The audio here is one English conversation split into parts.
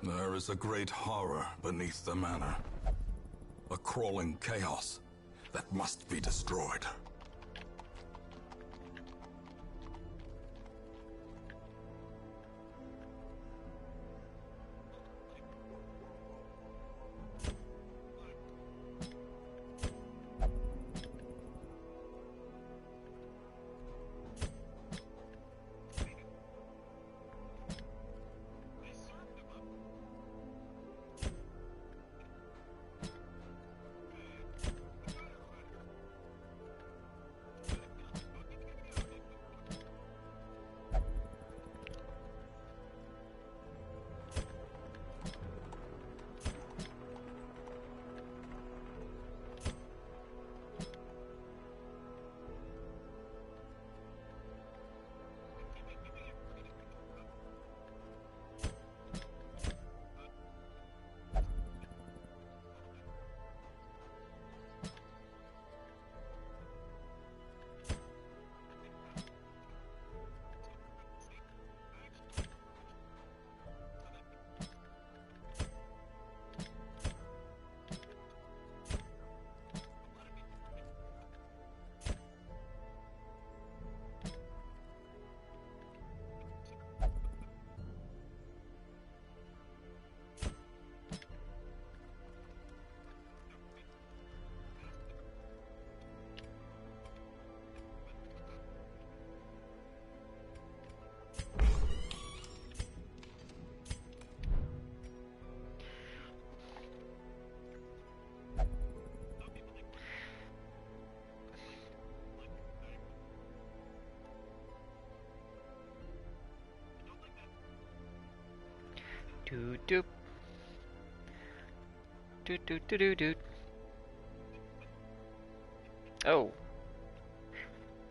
There is a great horror beneath the manor. A crawling chaos that must be destroyed. Doot doot. Doot doot doot doot doot. Oh,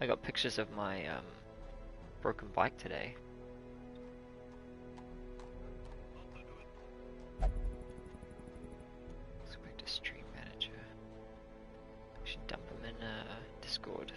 I got pictures of my broken bike today. Let's go back to Stream Manager. We should dump them in Discord.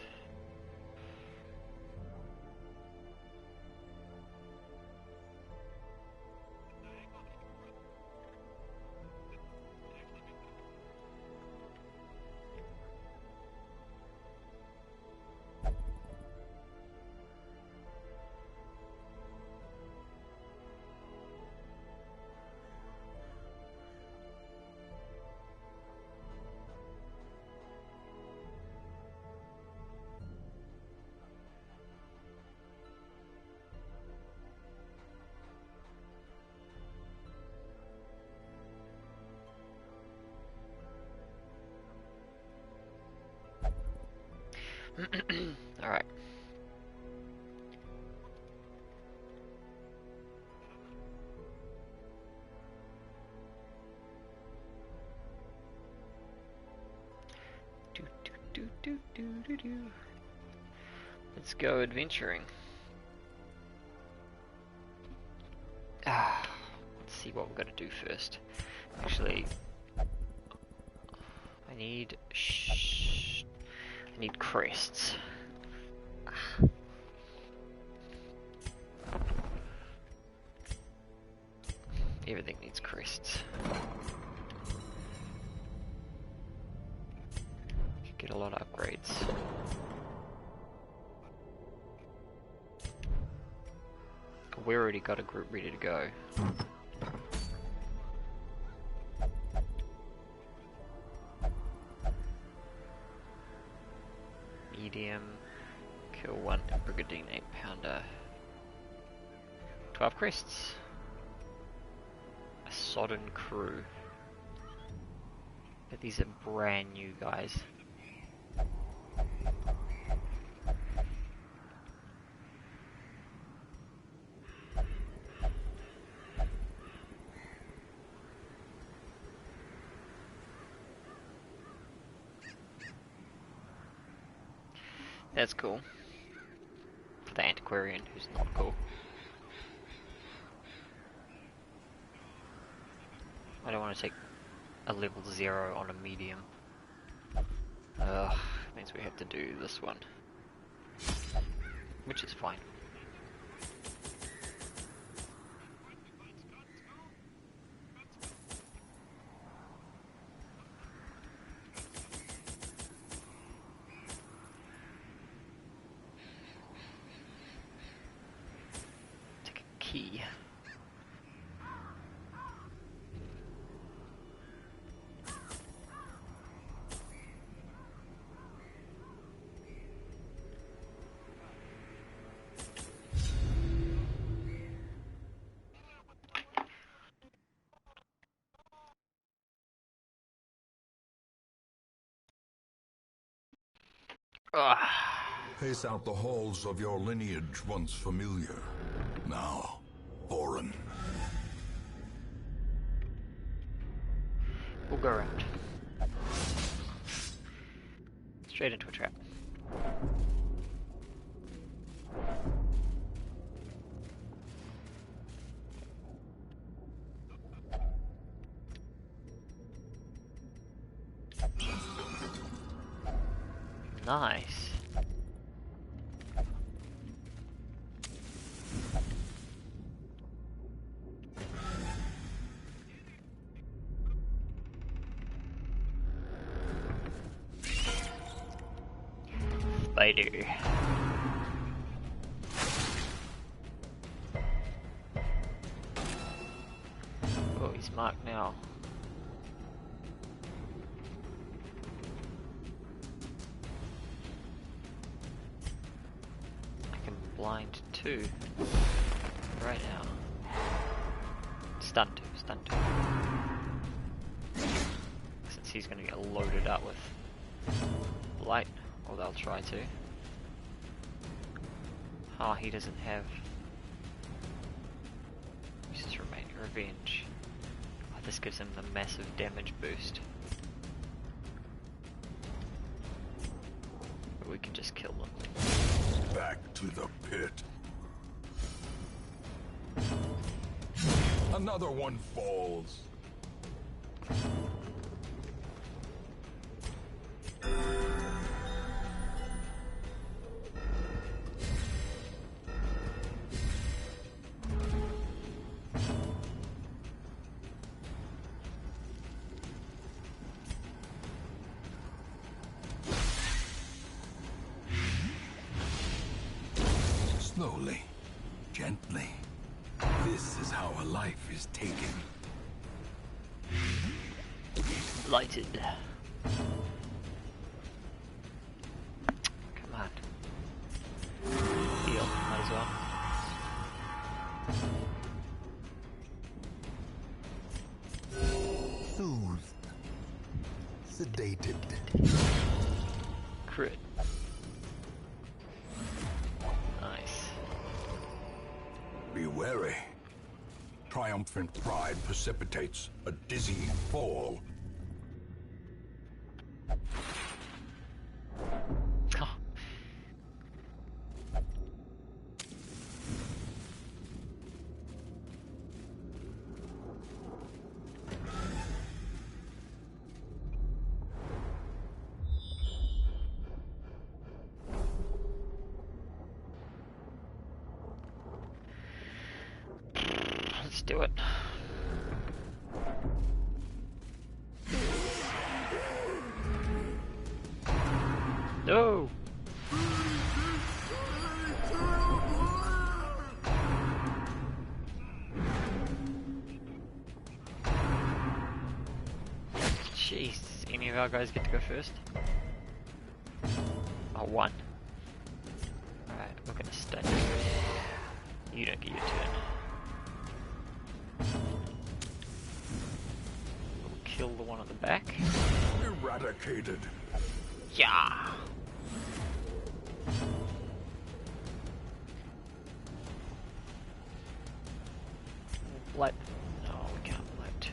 Alright. Let's go adventuring. Let's see what we're gonna do first. Actually, I need crests. Everything needs crests. Get a lot of upgrades. We already got a group ready to go. Medium, kill one Brigadine 8-pounder. 12 crests. A sodden crew. But these are brand new guys. That's cool. For the antiquarian who's not cool. I don't want to take a level 0 on a medium. Ugh, means we have to do this one. Which is fine. Ugh. Pace out the halls of your lineage once familiar, now foreign. We'll go around. Straight into a trap. Nice. Spider. Oh, he's marked now. I can blind too. Right now. Stun two, stun two. Since he's gonna get loaded up with light. Or they'll try to. Ah, he doesn't have... Uses Revenge. Oh, this gives him the massive damage boost. But we can just kill them. Back to the pit. Another one falls. Slowly, gently. This is how a life is taken. Lighted. Come on. Heal, might as well. Soothed. Sedated. Crit. Nice. Be wary. Triumphant pride precipitates a dizzying fall. Oh. Let's do it. No. Jeez, does any of our guys get to go first? Oh, one. Alright, we're gonna stun you. You don't get your turn. We'll kill the one at the back. Eradicated. Yeah. Light. No, we can't light two.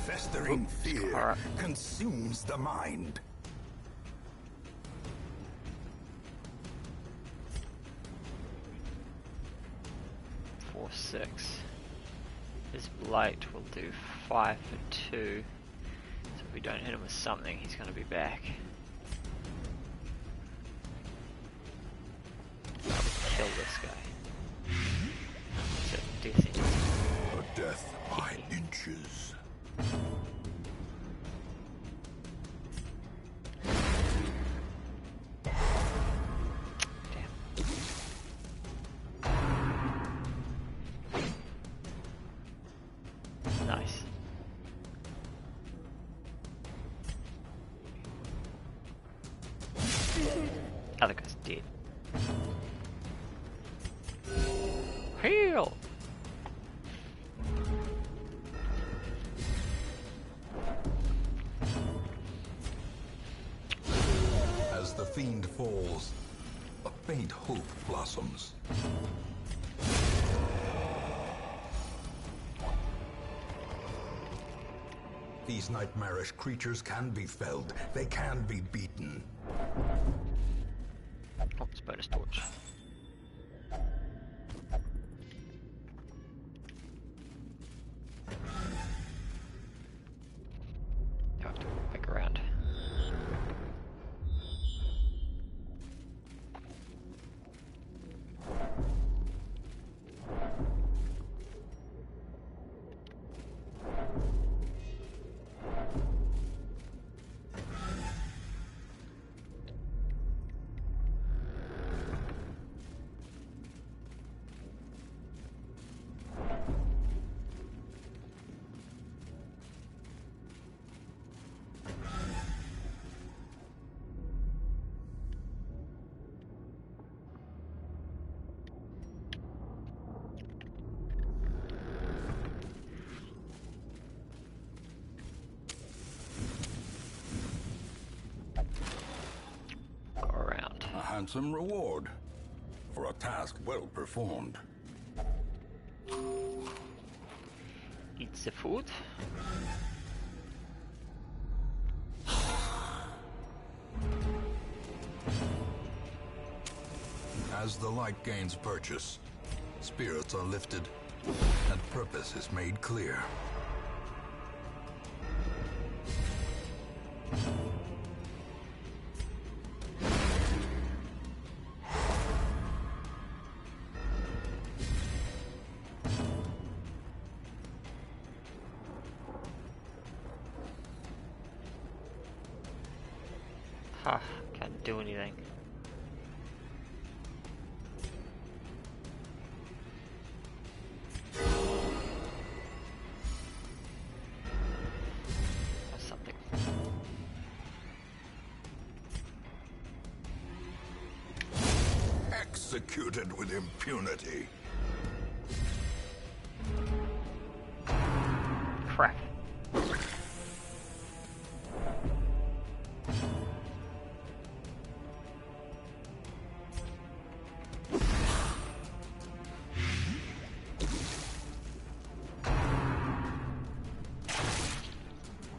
Festering fear Alright. consumes the mind. Four, 6. His blight will do 5 for 2. So if we don't hit him with something, he's going to be back. I'll kill this guy. It's a death sentence. A death by inches. Damn. Other guy's dead. Heal! As the fiend falls, a faint hope blossoms. These nightmarish creatures can be felled. They can be beaten. Oh, it's bonus torch. I have to walk back around. Handsome reward for a task well performed. Eat the food. As the light gains purchase, spirits are lifted and purpose is made clear. Ha, can't do anything. That's something. Executed with impunity. Crap.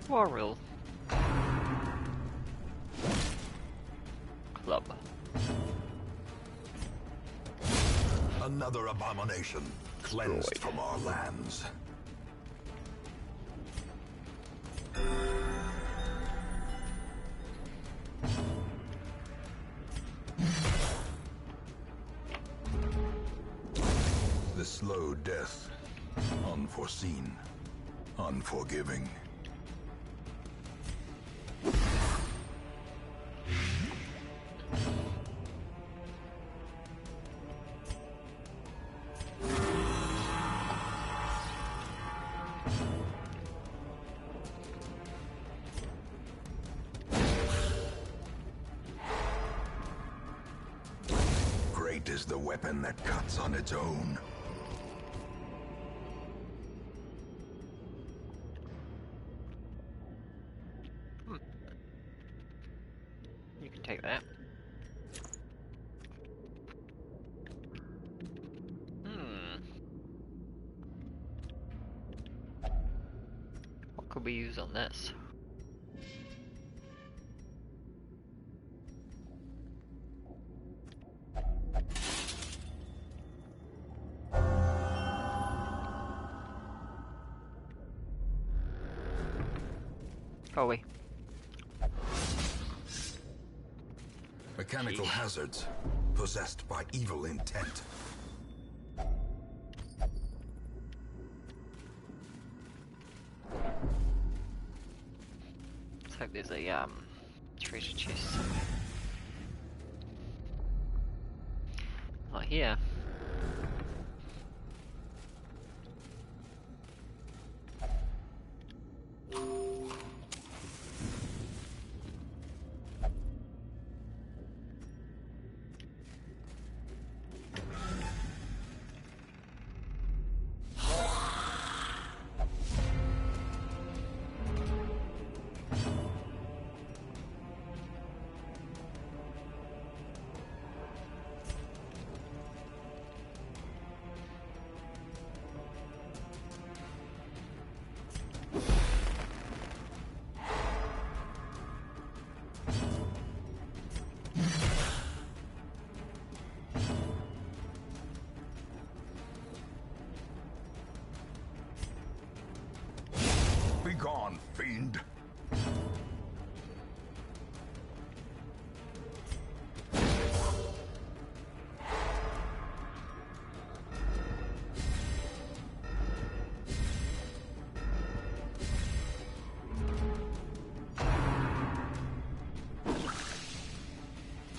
Warrior Club. Another abomination cleansed from our lands. The slow death, unforeseen, unforgiving. Great is the weapon that cuts on its own. You can take that. What could we use on this? Oh wait. Mechanical hazards, possessed by evil intent. Looks like there's a treasure chest somewhere. Not here.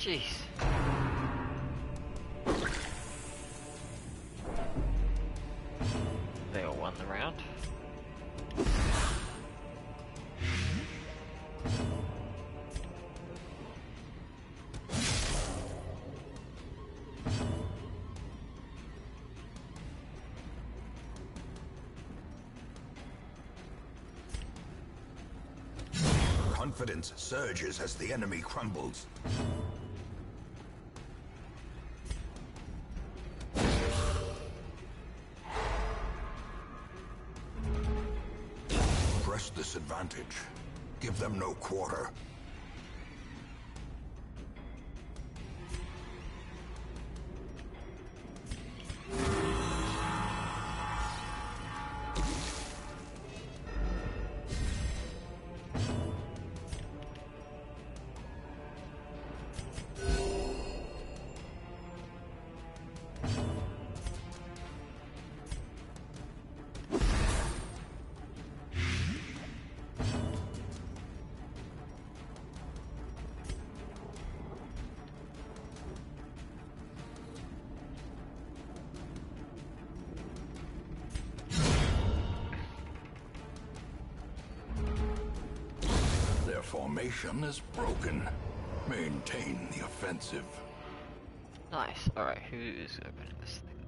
Jeez. They all won the round. Confidence surges as the enemy crumbles. Press this advantage. Give them no quarter. Formation is broken. Maintain the offensive. Nice. Alright, who's opening this thing?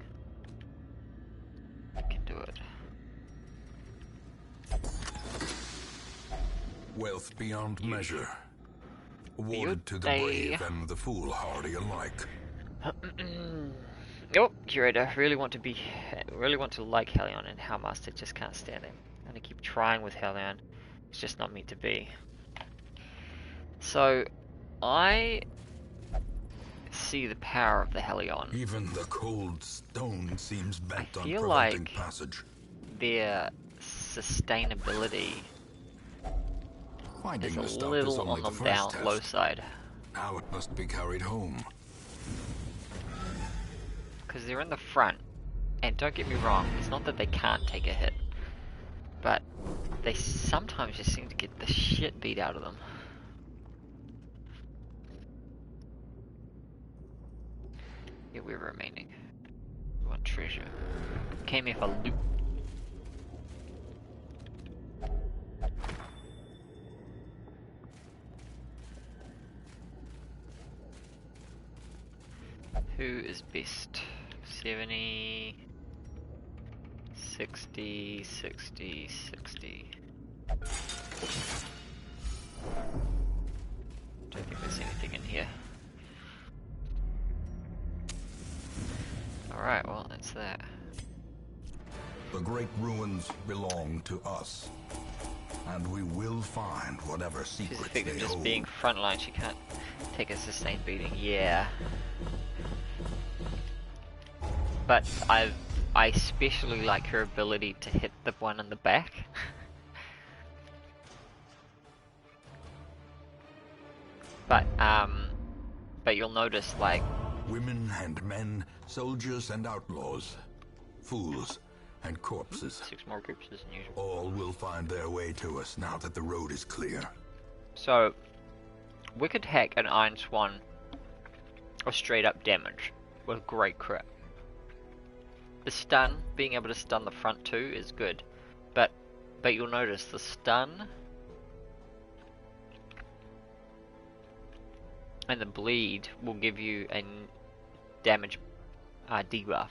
I can do it. Wealth beyond measure. Awarded to the brave and the foolhardy alike. Oh, curator, really want to like Helion, and Hellmaster just can't stand him. I'm gonna keep trying with Helion. It's just not meant to be. So, I see the power of the Helion. Even the cold stone seems bent on preventing like passage. Their sustainability Finding is the a little is only on the the low side. Now it must be carried home. Because they're in the front, and don't get me wrong, it's not that they can't take a hit, but they sometimes just seem to get the shit beat out of them. Yeah, we're remaining. We want treasure. Came here for loot. Who is best? 70, 60, 60, 60. Don't think there's anything in here. Alright, well, that's that. The great ruins belong to us, and we will find whatever secrets She's effective they just hold. being frontline, she can't take a sustained beating. Yeah. But I especially like her ability to hit the one in the back. But you'll notice, like, Women and men, soldiers and outlaws, fools and corpses. 6 more groups as usual. All will find their way to us now that the road is clear. So, Wicked Hack and Iron Swan are straight up damage with great crit. The stun, being able to stun the front two, is good, but you'll notice the stun and the bleed will give you a damage debuff.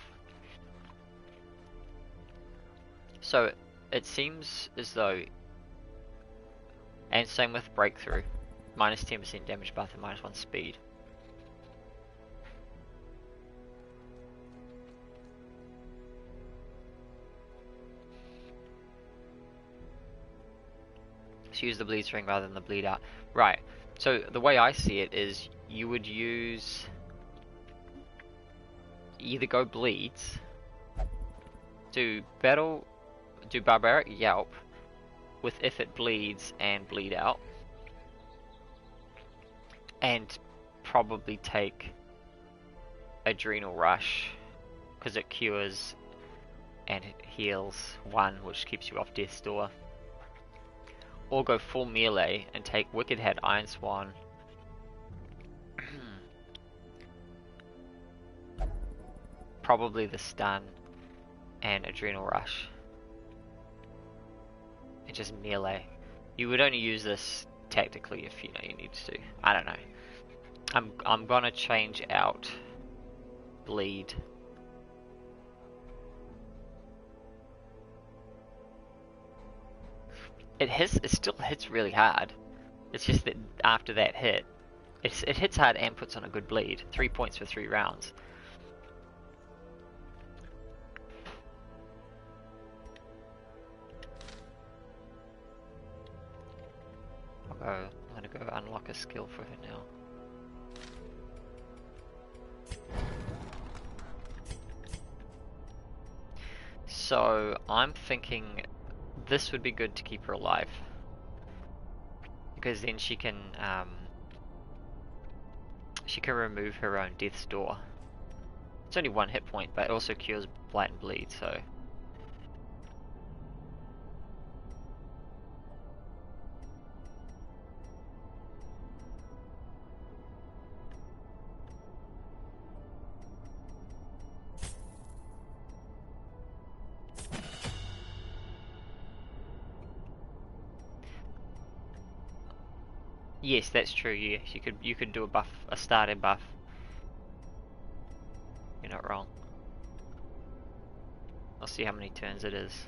So it seems as though, and same with breakthrough, minus 10% damage buff and minus 1 speed. So use the bleed string rather than the bleed out. Right. So the way I see it is you would use either go bleeds, do barbaric yelp with if it bleeds and bleed out, and probably take adrenal rush because it cures and it heals 1, which keeps you off death's door. Or go full melee and take Wicked Head, Iron Swan, probably the stun and adrenal rush. And just melee. You would only use this tactically if you know you need to. I don't know. I'm gonna change out bleed. It still hits really hard. It's just that after that hit, it hits hard and puts on a good bleed. 3 points for 3 rounds. I'm gonna go unlock a skill for her now. So I'm thinking this would be good to keep her alive, because then she can remove her own death's door. It's only 1 hit point, but it also cures blight and bleed. So yes, that's true. Yeah, you could do a buff, a starting buff. You're not wrong. I'll see how many turns it is.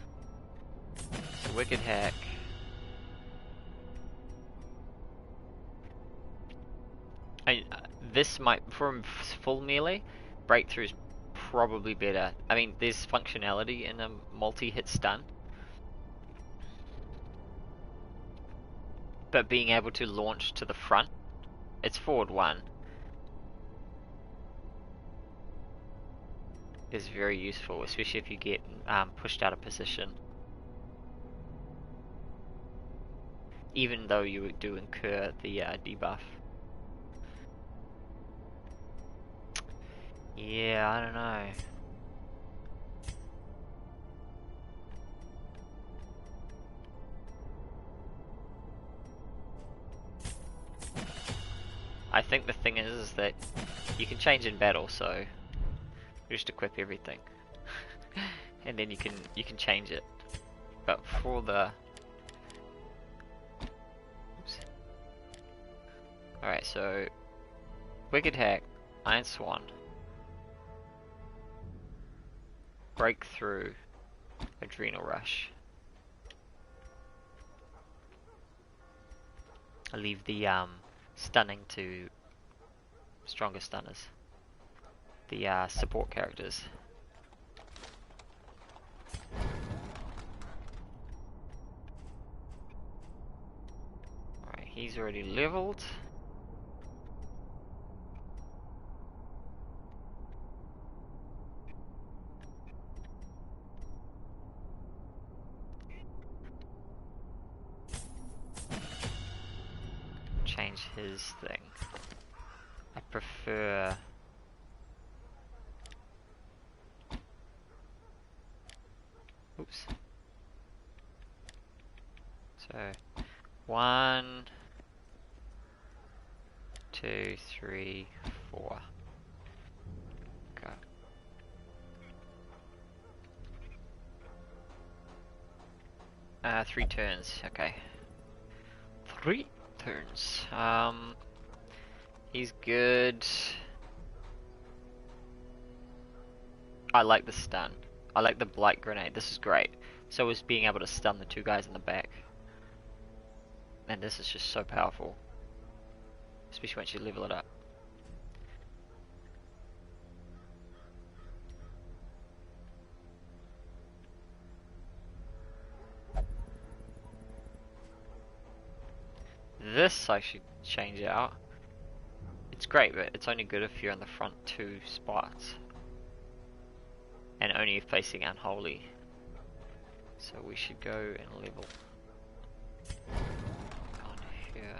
So Wicked Hack. This might, from full melee, Breakthrough's probably better. I mean, there's functionality in a multi-hit stun, but being able to launch to the front, it's forward 1, is very useful, especially if you get pushed out of position. Even though you do incur the debuff. Yeah, I don't know. I think the thing is that you can change in battle, so you just equip everything, and then you can change it. But for the alright, so Wicked Hack, Iron Swan, Breakthrough, Adrenal Rush. I'll leave the stunning to stronger stunners, the support characters. Alright, he's already leveled. Change his thing. I prefer oops. So 1, 2, 3, 4. Okay. 3 turns. Okay. 3 turns. He's good. I like the stun. I like the blight grenade. This is great. So is being able to stun the 2 guys in the back. And this is just so powerful. Especially once you level it up. This I should change out. It's great, but it's only good if you're in the front 2 spots. And only if facing Unholy. So we should go and level on here.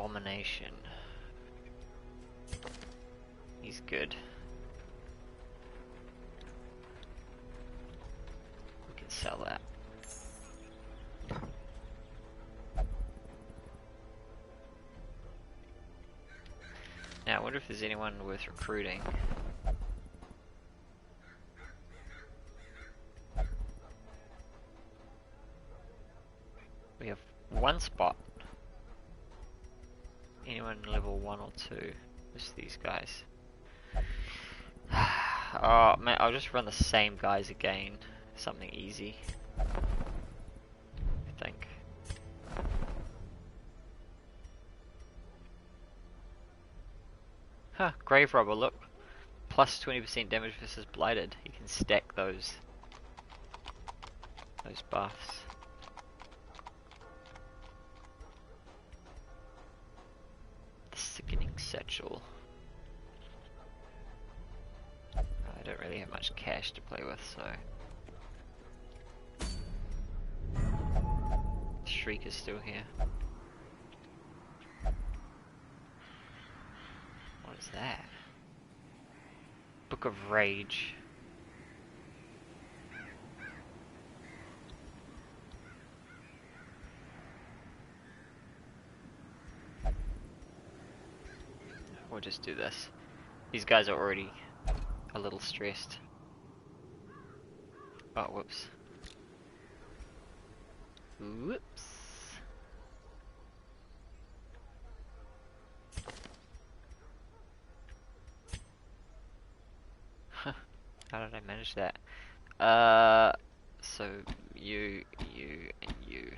Abomination. He's good. We can sell that. Now I wonder if there's anyone worth recruiting. We have one spot. Anyone level 1 or 2? Just these guys. Oh man, I'll just run the same guys again. Something easy. I think. Huh, Grave Robber, look. Plus 20% damage versus Blighted. You can stack those buffs. The Sickening Satchel. I don't really have much cash to play with, so... Shriek is still here. What is that? Book of Rage. We'll just do this. These guys are already a little stressed. Oh, whoops. Whoops. Huh. How did I manage that? So you, and you.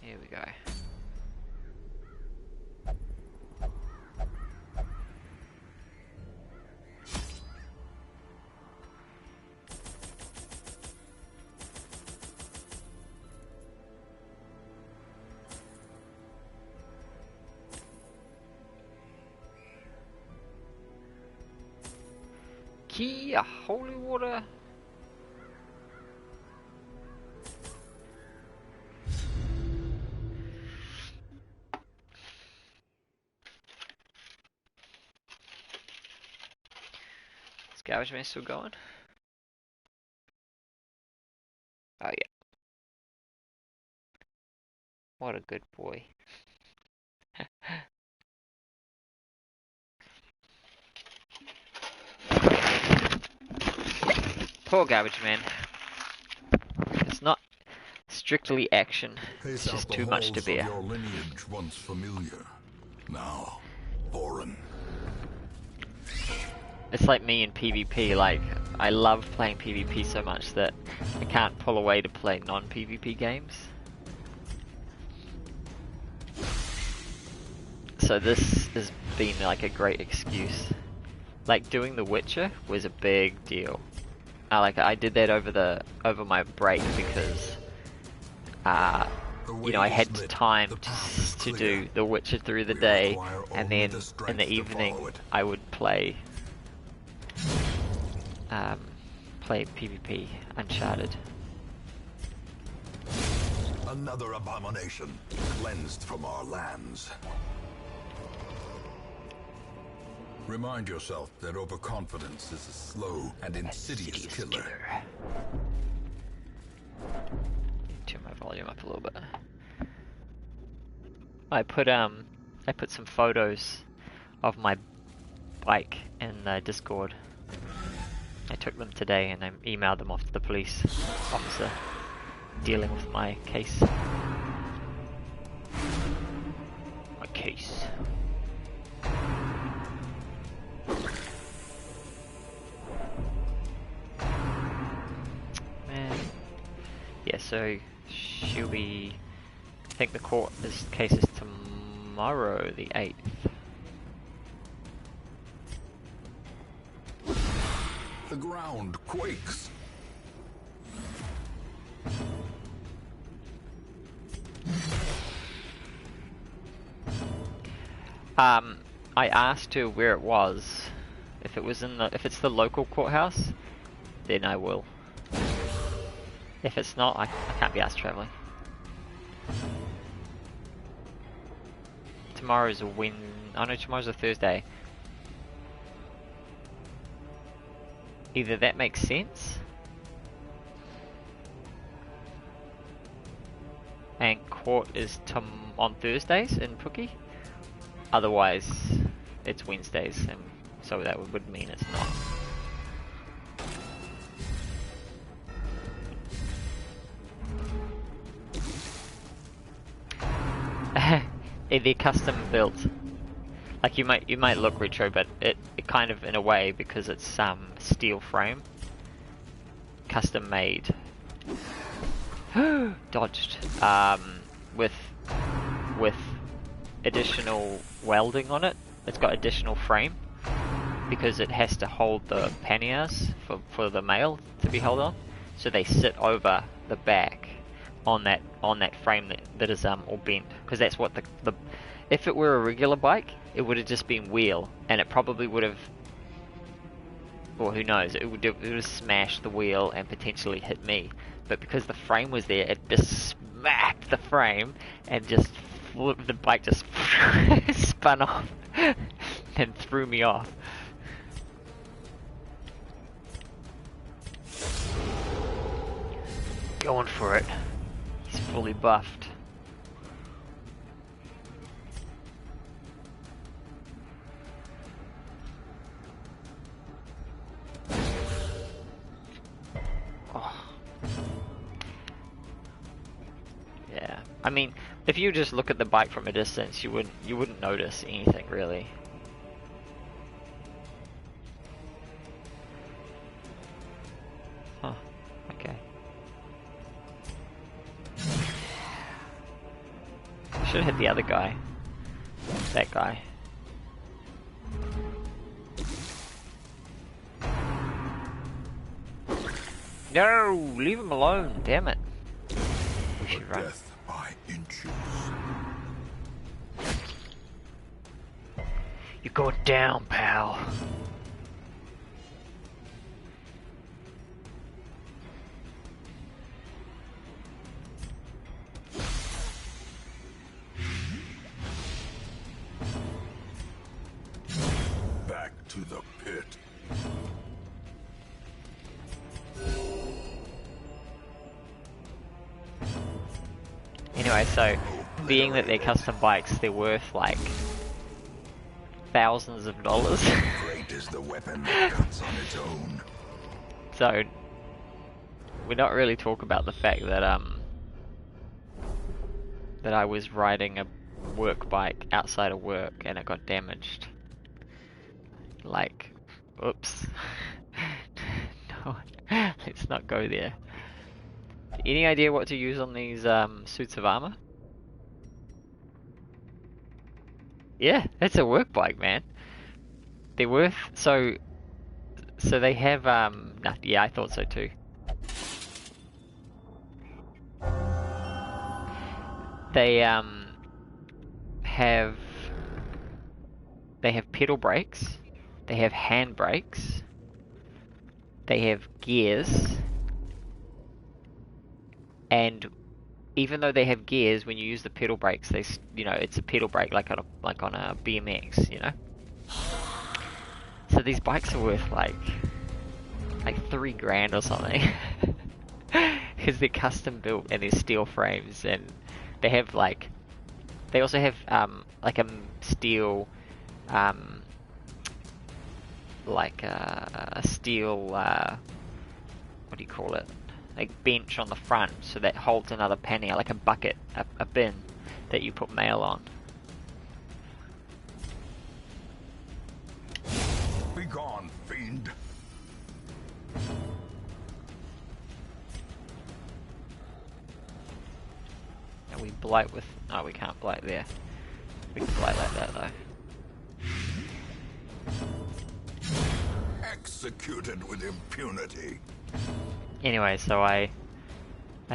Here we go. Key, holy water. Is Garbage Man still going? Oh yeah. What a good boy. Poor Garbage Man. It's not strictly action. It's just too much to bear. Your lineage once familiar, now foreign. It's like me in PvP, like, I love playing PvP so much that I can't pull away to play non-PvP games. So this has been like a great excuse. Like doing The Witcher was a big deal. I did that over my break because you know, I had time to do The Witcher through the day, and then in the evening I would play PvP Uncharted. Another abomination cleansed from our lands. Remind yourself that overconfidence is a slow and insidious killer. Turn my volume up a little bit. I put some photos of my bike in Discord. I took them today and I emailed them off to the police officer dealing with my case. My case. Man. Yeah, so she'll be... I think the case is tomorrow, the 8th. The ground quakes. I asked her where it was. If it's the local courthouse, then I will. If it's not, I can't be asked traveling. Tomorrow's a oh no, tomorrow's a Thursday. Either that makes sense, and court is on Thursdays in Pookie. Otherwise, it's Wednesdays, and so that would mean it's not. They're custom built. Like you might look retro, but it kind of in a way, because it's steel frame, custom made. Dodged. With additional welding on it. It's got additional frame because it has to hold the panniers for the mail to be held on. So they sit over the back on that frame that is all bent, because that's what the if it were a regular bike, it would have just been wheel, and it probably would have, or who knows, it would have smashed the wheel and potentially hit me. But because the frame was there, it just smacked the frame and just the bike just spun off and threw me off. Going for it. He's fully buffed. Oh. Yeah, I mean, if you just look at the bike from a distance, you wouldn't notice anything really. Huh. Okay. I should hit the other guy. That guy. No, leave him alone. Damn it. We should run. Death by inches. You're going down, pal. Back to the pit. Anyway, so being that they're custom bikes, they're worth like thousands of dollars. Great is the weapon that cuts on its own. So we're not really talking about the fact that that I was riding a work bike outside of work and it got damaged. Like, oops. No, let's not go there. Any idea what to use on these suits of armor? Yeah, it's a work bike, man. They're worth so they have yeah, I thought so too. They have pedal brakes, they have hand brakes, they have gears. And even though they have gears, when you use the pedal brakes, they, it's a pedal brake like on a BMX, you know. So these bikes are worth like $3,000 or something, because they're custom built and they're steel frames, and they have they also have like a steel, like a steel, what do you call it? Like bench on the front, so that holds another pannier, like a bucket, a bin that you put mail on. Be gone, fiend. And we blight with, no, we can't blight there. We can blight like that though. Executed with impunity. Anyway, so I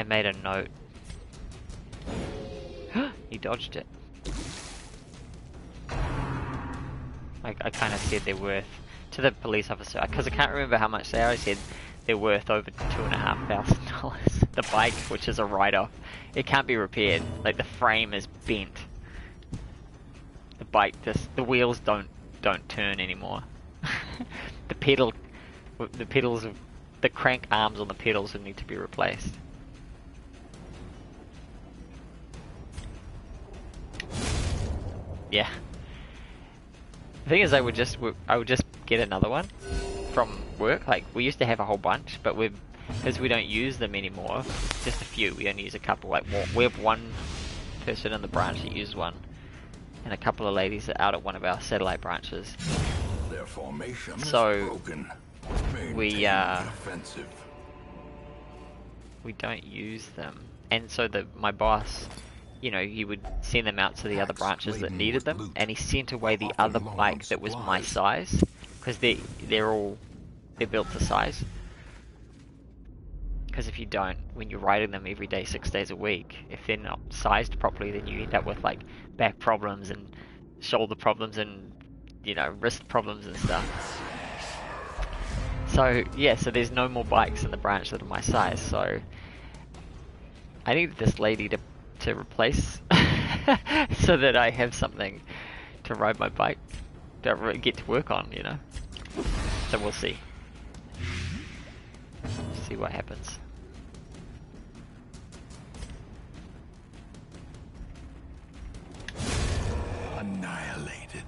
made a note. He dodged it. I kind of said they're worth, to the police officer, because I can't remember how much they are, I said they're worth over $2,500. The bike, which is a write-off, it can't be repaired. Like, the frame is bent. bike the wheels don't turn anymore. the pedals of the crank arms on the pedals would need to be replaced. Yeah. The thing is, I would just get another one from work. Like, we used to have a whole bunch, but because we don't use them anymore, just a few. We only use a couple. Like, we have one person in the branch that uses one, and a couple of ladies that are out at one of our satellite branches. Their formation So is broken. we Offensive. we don't use them, and so my boss, you know, he would send them out to the other branches that needed them, and he sent away the other bike that was my size, because they're built to size. Because if you don't, when you're riding them every day, 6 days a week, if they're not sized properly, then you end up with like back problems and shoulder problems and, you know, wrist problems and stuff. So yeah, so there's no more bikes in the branch that are my size. So I need this lady to replace so that I have something to ride my bike, to get to work on, you know. So we'll see. See what happens. Annihilated.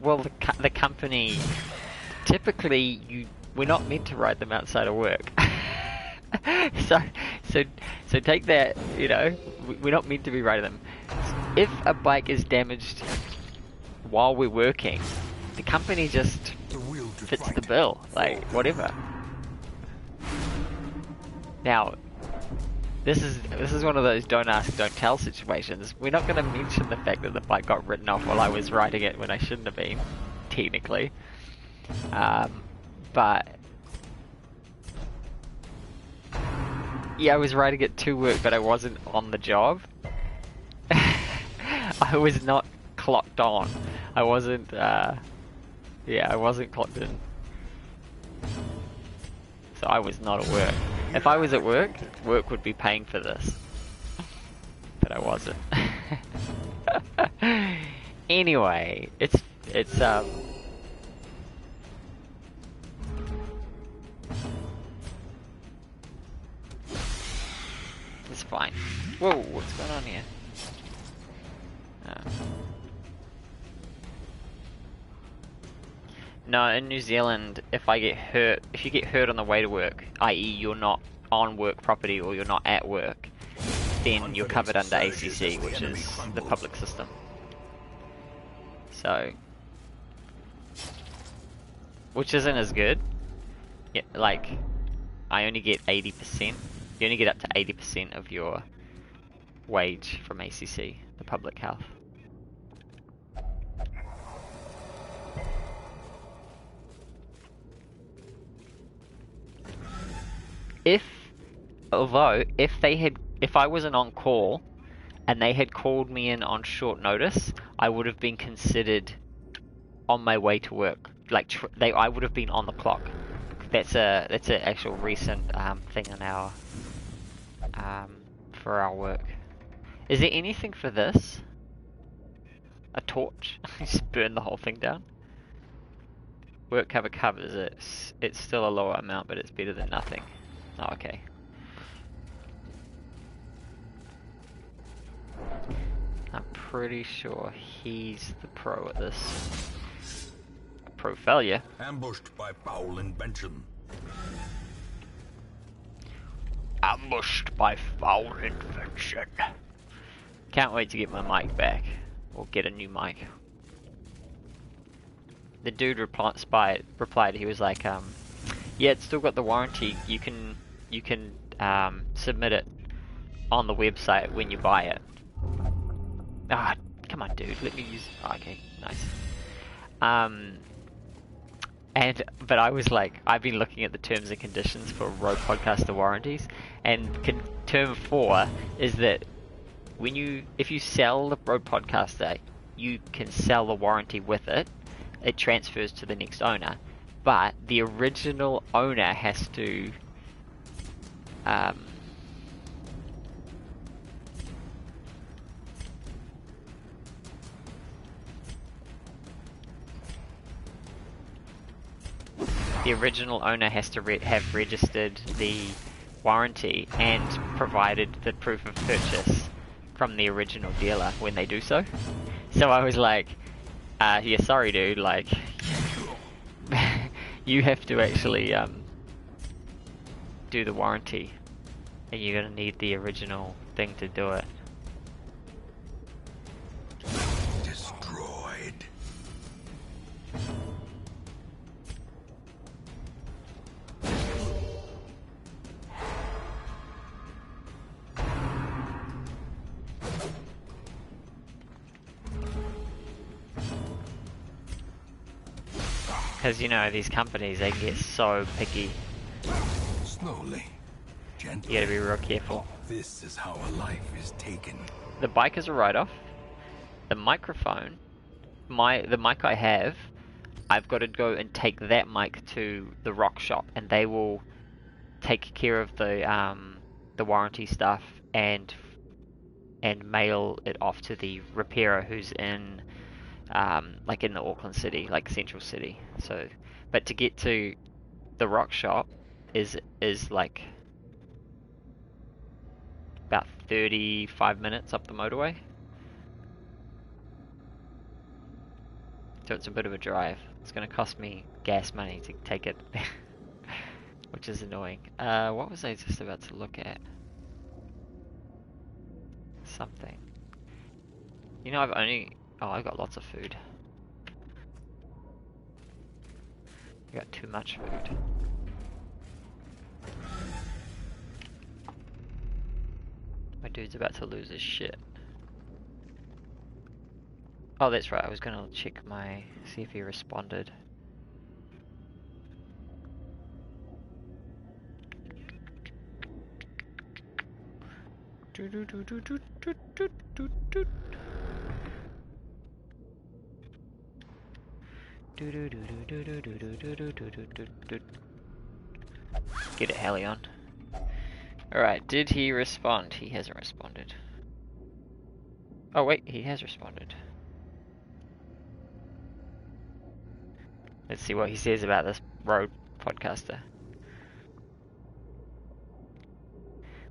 Well, the company, typically we're not meant to ride them outside of work. so take that, you know, we're not meant to be riding them. If a bike is damaged while we're working, the company just fits the bill, like whatever. Now, this is one of those don't ask, don't tell situations. We're not going to mention the fact that the bike got written off while I was riding it when I shouldn't have been, technically. But yeah, I was riding it to work, but I wasn't on the job. I was not clocked on. I wasn't, I wasn't clocked in. So I was not at work. If I was at work, work would be paying for this. But I wasn't. Anyway, it's fine. Whoa, what's going on here? No, in New Zealand, if you get hurt on the way to work, i.e. you're not on work property or you're not at work, then you're covered under ACC, which is the public system. So, which isn't as good. Yeah, like, I only get 80%. You only get up to 80% of your wage from ACC, the public health. If I wasn't on call and they had called me in on short notice, I would have been considered on my way to work. Like I would have been on the clock. That's a actual recent thing on our for our work. Is there anything for this? A torch? Just burn the whole thing down. Work cover covers it. It's still a lower amount, but it's better than nothing. Oh, okay. I'm pretty sure he's the pro at this. Pro failure. Ambushed by foul invention. Ambushed by foul invention. Can't wait to get my mic back. Or get a new mic. The dude replied, he was like, yeah, it's still got the warranty. You can submit it on the website when you buy it. Ah, come on, dude. Let me use. Oh, okay, nice. But I was like, I've been looking at the terms and conditions for road podcaster warranties, and term 4 is that if you sell the road podcaster, you can sell the warranty with it. It transfers to the next owner, but the original owner has to the original owner has to have registered the warranty and provided the proof of purchase from the original dealer when they do so. So I was like, yeah, sorry dude, like, you have to actually do the warranty, and you're gonna need the original thing to do it. Destroyed. Because, you know, these companies, they can get so picky. Slowly. Gently. You gotta be real careful. This is how a life is taken. The bike is a write-off. The microphone, the mic I have, I've got to go and take that mic to the rock shop, and they will take care of the warranty stuff and mail it off to the repairer who's in like in the Auckland city, like Central City. So, but to get to the rock shop is like about 35 minutes up the motorway. So it's a bit of a drive. It's going to cost me gas money to take it, which is annoying. What was I just about to look at? Something. You know, I've got lots of food. I got too much food. My dude's about to lose his shit. Oh, that's right. I was gonna check see if he responded. Get it, Helion. Alright, did he respond? He hasn't responded. Oh wait, he has responded. Let's see what he says about this road podcaster.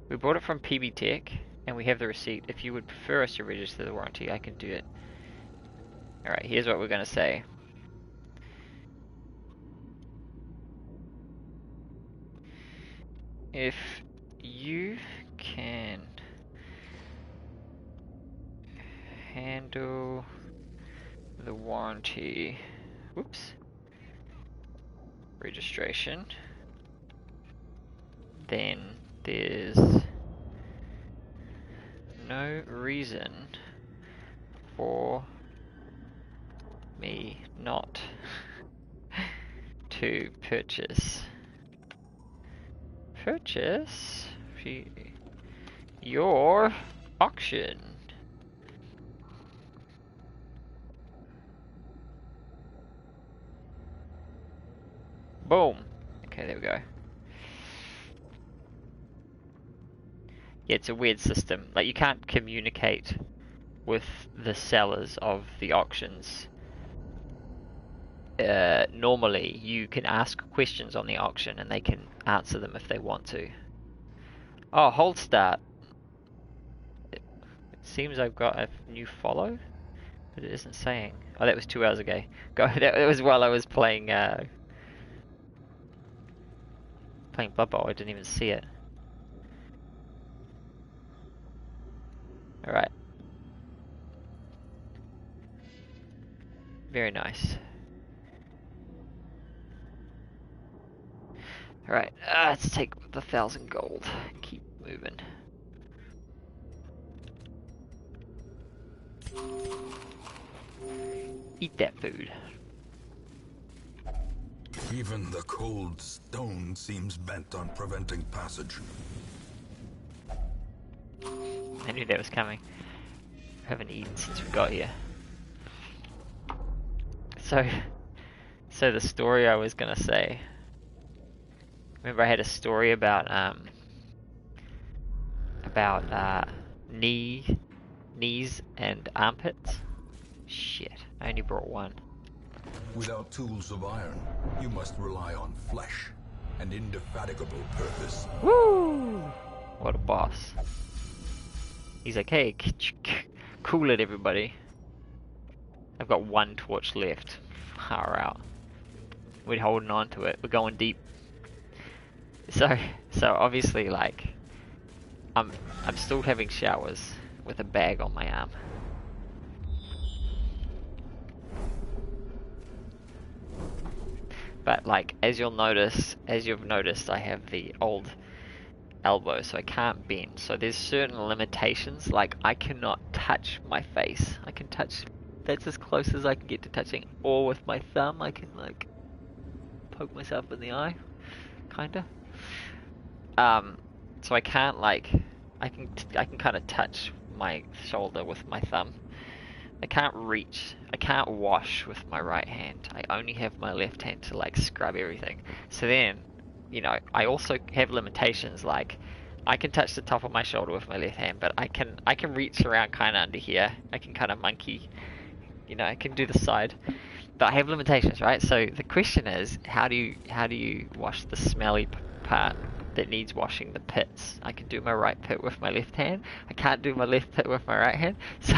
We bought it from PB Tech, and we have the receipt. If you would prefer us to register the warranty, I can do it. Alright, here's what we're going to say. If you can handle the warranty, whoops, registration, then there's no reason for me not to purchase your auction. Boom. Okay, there we go. Yeah, it's a weird system. Like, you can't communicate with the sellers of the auctions. Normally, you can ask questions on the auction and they can answer them if they want to. Oh, hold start. It seems I've got a new follow, but it isn't saying. Oh, that was 2 hours ago. That was while I was playing Blood Bowl. I didn't even see it. Alright. Very nice. Alright, let's take the 1,000 gold. Keep moving. Eat that food. Even the cold stone seems bent on preventing passage. I knew that was coming. I haven't eaten since we got here. So the story I was gonna say. Remember, I had a story about knees and armpits. Shit, I only brought one. Without tools of iron, you must rely on flesh and indefatigable purpose. Woo! What a boss. He's like, hey, cool it, everybody. I've got one torch left. Far out. We're holding on to it. We're going deep. So obviously, like, I'm still having showers with a bag on my arm. But like, as you've noticed, I have the old elbow, so I can't bend. So there's certain limitations, like I cannot touch my face. I can touch, that's as close as I can get to touching, or with my thumb I can like poke myself in the eye, kinda. So I can't like, I can kind of touch my shoulder with my thumb. I can't reach, I can't wash with my right hand. I only have my left hand to like scrub everything. So then, you know, I also have limitations, like I can touch the top of my shoulder with my left hand, but I can reach around kind of under here. I can kind of monkey, you know, I can do the side. But I have limitations, right? So the question is, how do you wash the smelly part that needs washing, the pits? I can do my right pit with my left hand. I can't do my left pit with my right hand. So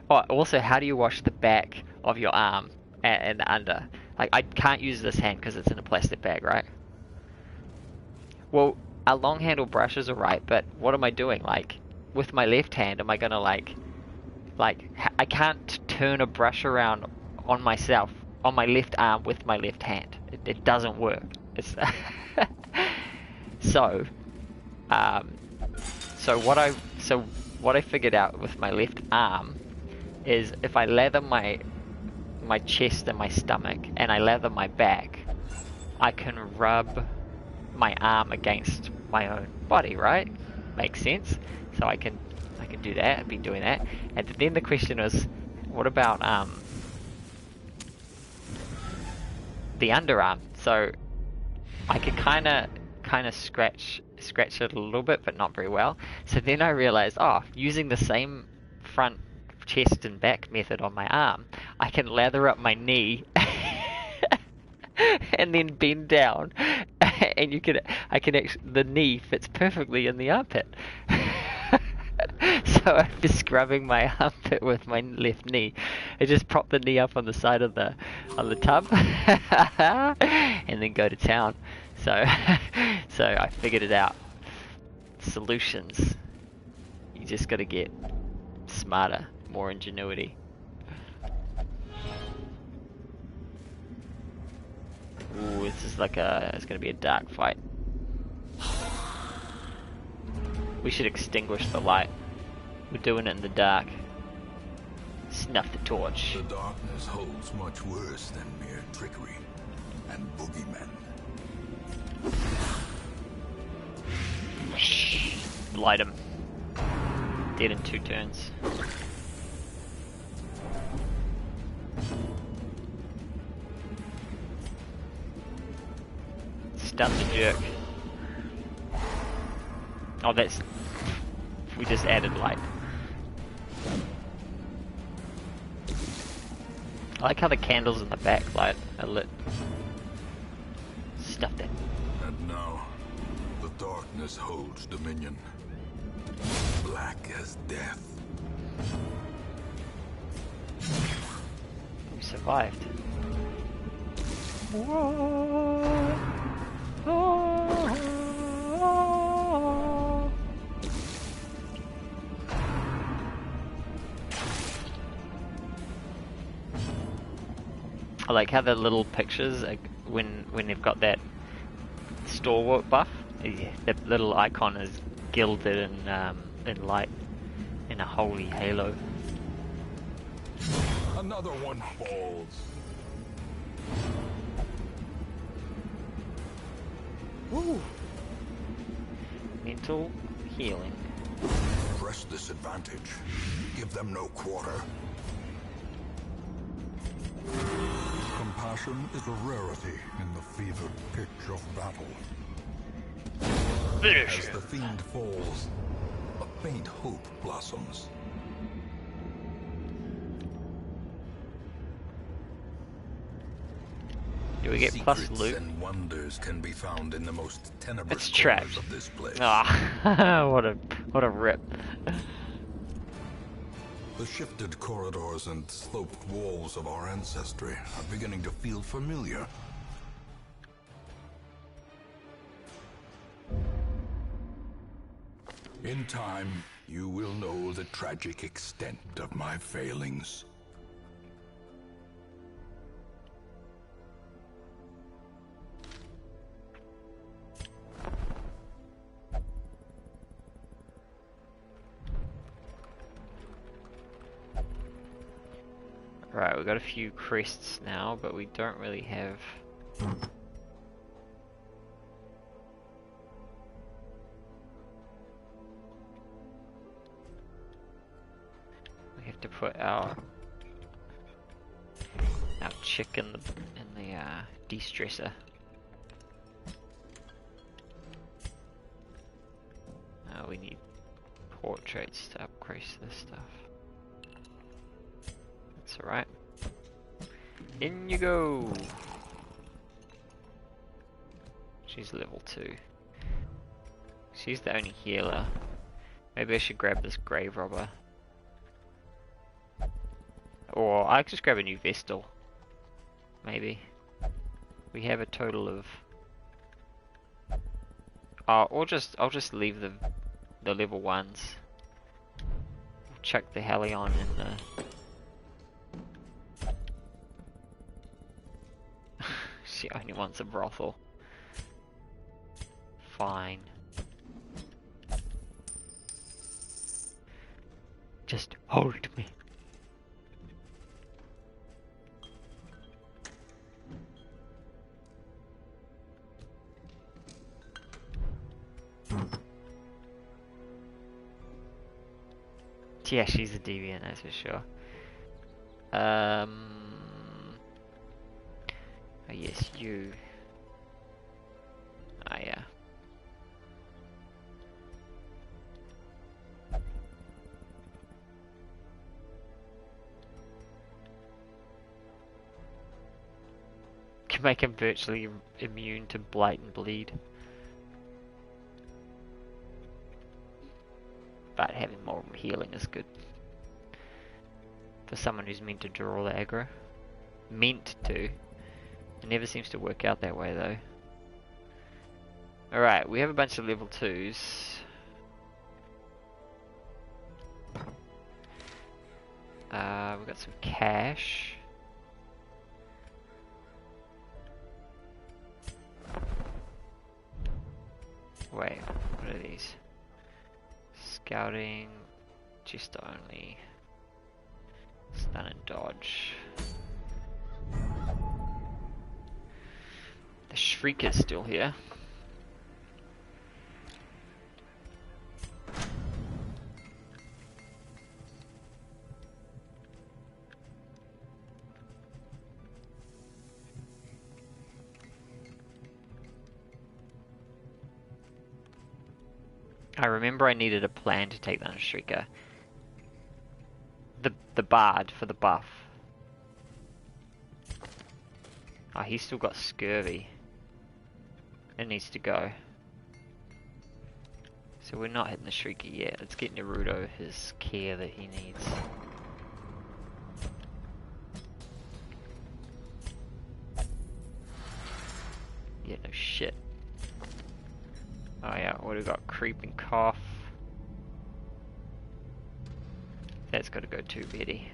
oh, also, how do you wash the back of your arm and the under? Like, I can't use this hand because it's in a plastic bag, right? Well, a long handle brush is alright, but what am I doing? Like, with my left hand, am I gonna like, I can't turn a brush around on myself, on my left arm with my left hand. It doesn't work. It's so what I figured out with my left arm is if I lather my chest and my stomach and I lather my back, I can rub my arm against my own body, right? Makes sense. So I can do that. I've been doing that. And then the question is, what about the underarm? So I could kind of scratch it a little bit, but not very well. So then I realized, oh, using the same front chest and back method on my arm, I can lather up my knee and then bend down, and the knee fits perfectly in the armpit. So I'm just scrubbing my armpit with my left knee. I just prop the knee up on the side of the tub and then go to town. So I figured it out. Solutions. You just gotta get smarter, more ingenuity. Ooh, this is like it's gonna be a dark fight. We should extinguish the light. We're doing it in the dark. Snuff the torch. The darkness holds much worse than mere trickery and boogeymen. Light him. Dead in 2 turns. Stun the jerk. Oh, that's... we just added light. I like how the candles in the back light are lit. Stuffed it. And now, the darkness holds dominion. Black as death. We survived. Whoa. Oh. I like how the little pictures, when they've got that stalwart buff, the little icon is gilded in light, in a holy halo. Another one falls. Woo! Mental healing. Press this advantage. Give them no quarter. Compassion is a rarity in the fevered pitch of battle. Finish As the fiend falls, a faint hope blossoms. Do we get plus Secrets loot? and wonders can be found in the most tenebrous It's trapped. corners of this place. Ah, what a rip. The shifted corridors and sloped walls of our ancestry are beginning to feel familiar. In time, you will know the tragic extent of my failings. Right, we've got a few crests now, but we don't really have... We have to put our chick in the de-stressor. We need portraits to upgrade this stuff. That's alright. In you go! She's level 2. She's the only healer. Maybe I should grab this grave robber. Or I could just grab a new Vestal. Maybe. We have a total of... Oh, I'll just leave the level 1s. Chuck the Helion in the... She only wants a brothel. Fine. Just hold me. Yeah, she's a deviant, that's for sure. Oh yes, you. Ah, yeah. Can make him virtually immune to blight and bleed. But having more healing is good. For someone who's meant to draw the aggro. Meant to. It never seems to work out that way though. Alright, we have a bunch of level 2s. We've got some cash. Wait, what are these? Scouting, just only. Stun and dodge. The Shriek is still here. I remember I needed a plan to take down a Shrieker. The Bard for the buff. Oh, he's still got scurvy. It needs to go. So we're not hitting the Shrieker yet. Let's get Naruto his care that he needs. Yeah, no shit. Oh yeah, what do we got? Creeping Cough. That's gotta go too, Betty.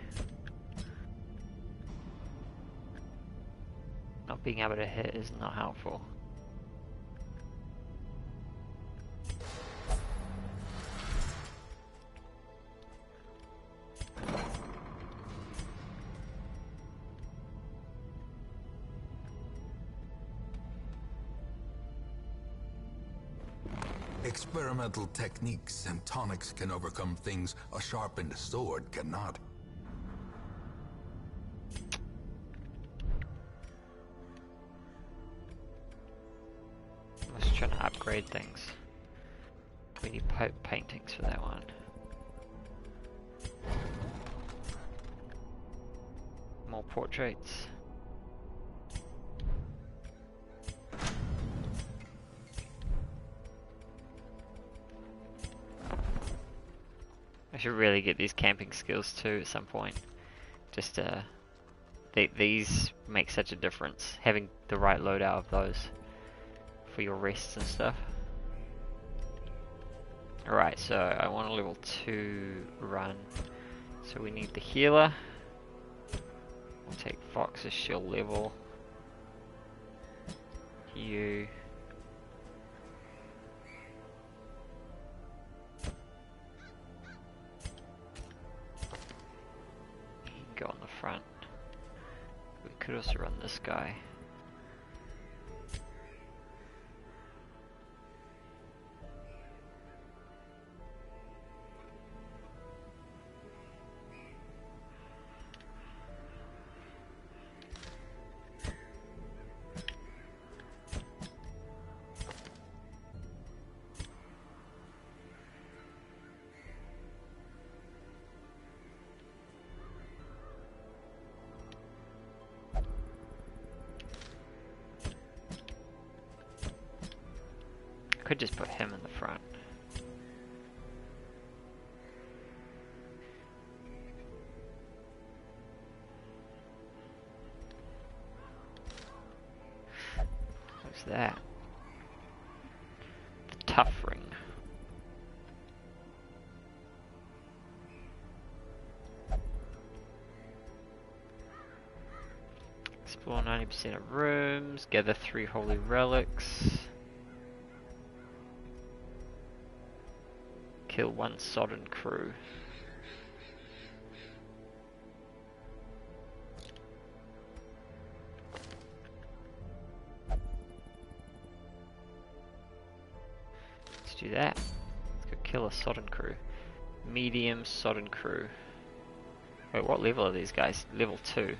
Not being able to hit is not helpful. Experimental techniques and tonics can overcome things a sharpened sword cannot. I'm just trying to upgrade things. We need paintings for that one. More portraits. should really get these camping skills too at some point. Just these make such a difference. Having the right loadout of those for your rests and stuff. Alright, so I want a level 2 run. So we need the healer. We'll take Fox's shield level. You. Go on the front. We could also run this guy. Could just put him in the front. What's that? The tough ring. Explore 90% of rooms, gather 3 holy relics. Kill 1 sodden crew. Let's do that. Let's go kill a sodden crew. Medium sodden crew. Wait, what level are these guys? Level 2.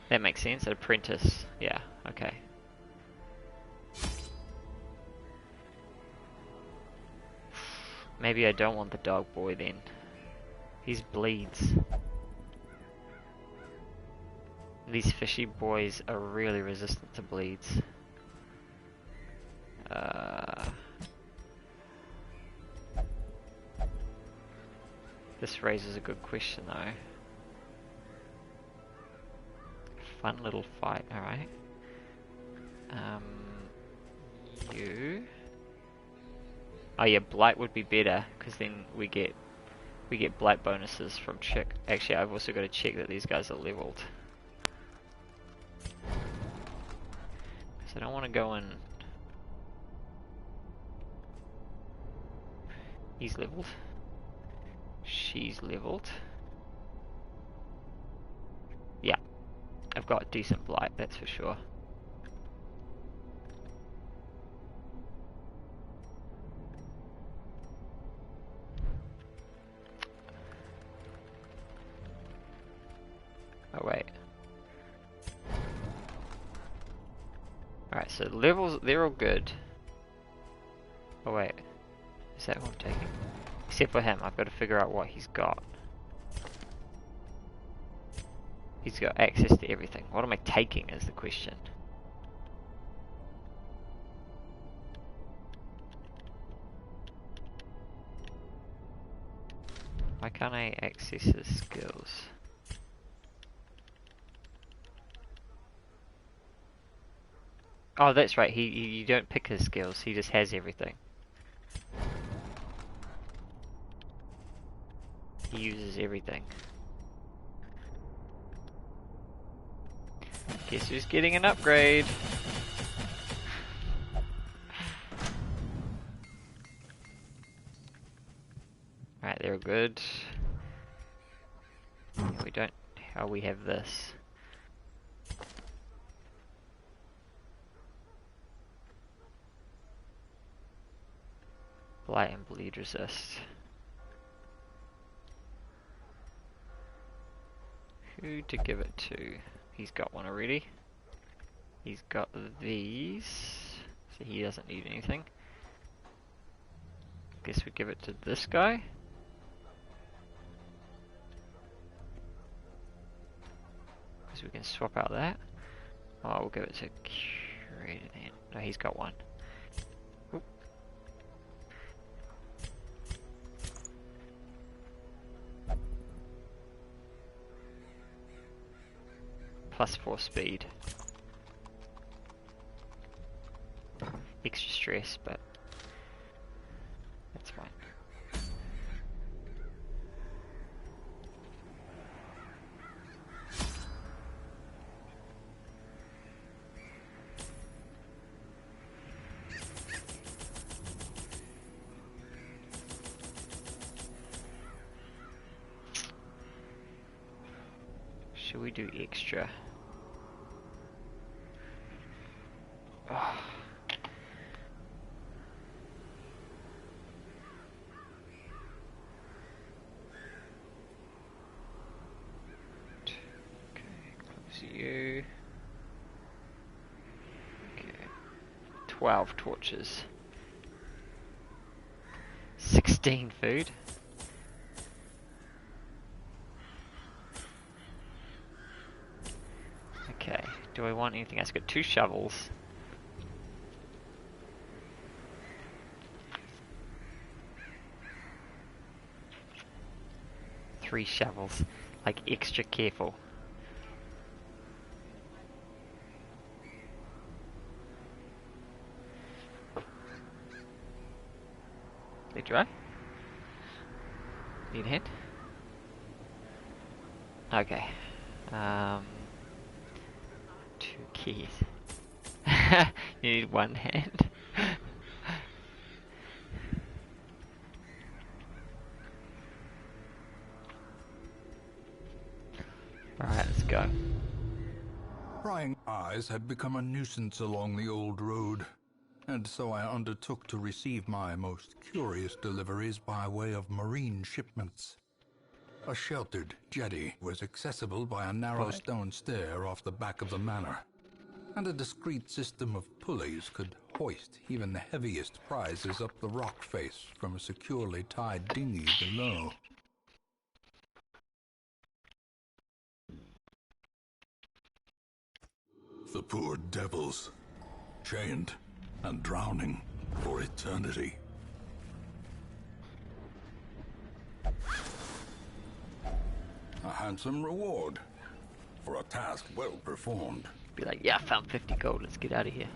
That makes sense. An apprentice. Yeah, okay. Maybe I don't want the dog boy then. He's bleeds. These fishy boys are really resistant to bleeds. This raises a good question though. Fun little fight, alright. You... Oh yeah, blight would be better because then we get blight bonuses from check. Actually, I've also got to check that these guys are leveled. So I don't want to go in. He's leveled. She's leveled. Yeah, I've got decent blight, that's for sure. Oh wait. Alright, so the levels, they're all good. Oh wait. Is that what I'm taking? Except for him, I've got to figure out what he's got. He's got access to everything. What am I taking is the question. Why can't I access his skills? Oh, that's right. You don't pick his skills. He just has everything. He uses everything. Guess who's getting an upgrade? Alright, they're good. We don't... How we have this? Blight and bleed resist. Who to give it to? He's got one already. He's got these, so he doesn't need anything. Guess we give it to this guy. Because we can swap out that. Oh, we'll give it to Curator then. No, he's got one. Oop. +4 speed. Extra stress, but that's fine. Should we do extra? Oh. Okay, close you. Okay, 12 torches. 16 food. Okay, do I want anything else? Got 2 shovels. Three shovels. Like, extra careful. They dry? Need a hint? Okay. 2 keys. You need 1 hand. Alright, let's go. Prying eyes had become a nuisance along the old road, and so I undertook to receive my most curious deliveries by way of marine shipments. A sheltered jetty was accessible by a narrow stone stair off the back of the manor, and a discreet system of pulleys could hoist even the heaviest prizes up the rock face from a securely tied dinghy below. The poor devils, chained and drowning for eternity. A handsome reward for a task well performed. Be like, yeah, I found 50 gold, let's get out of here.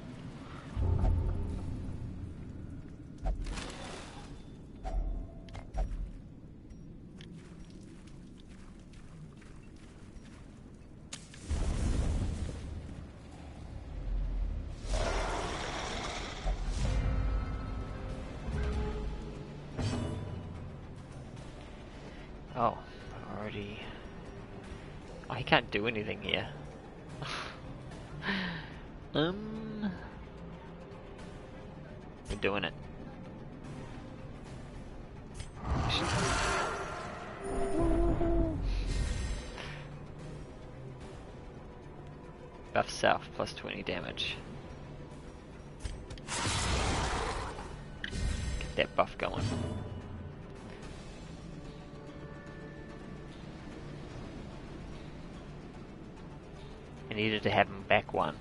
Oh, already. Oh, he can't do anything here. We're doing it. Buff south, plus 20 damage. Get that buff going. I needed to have him back 1.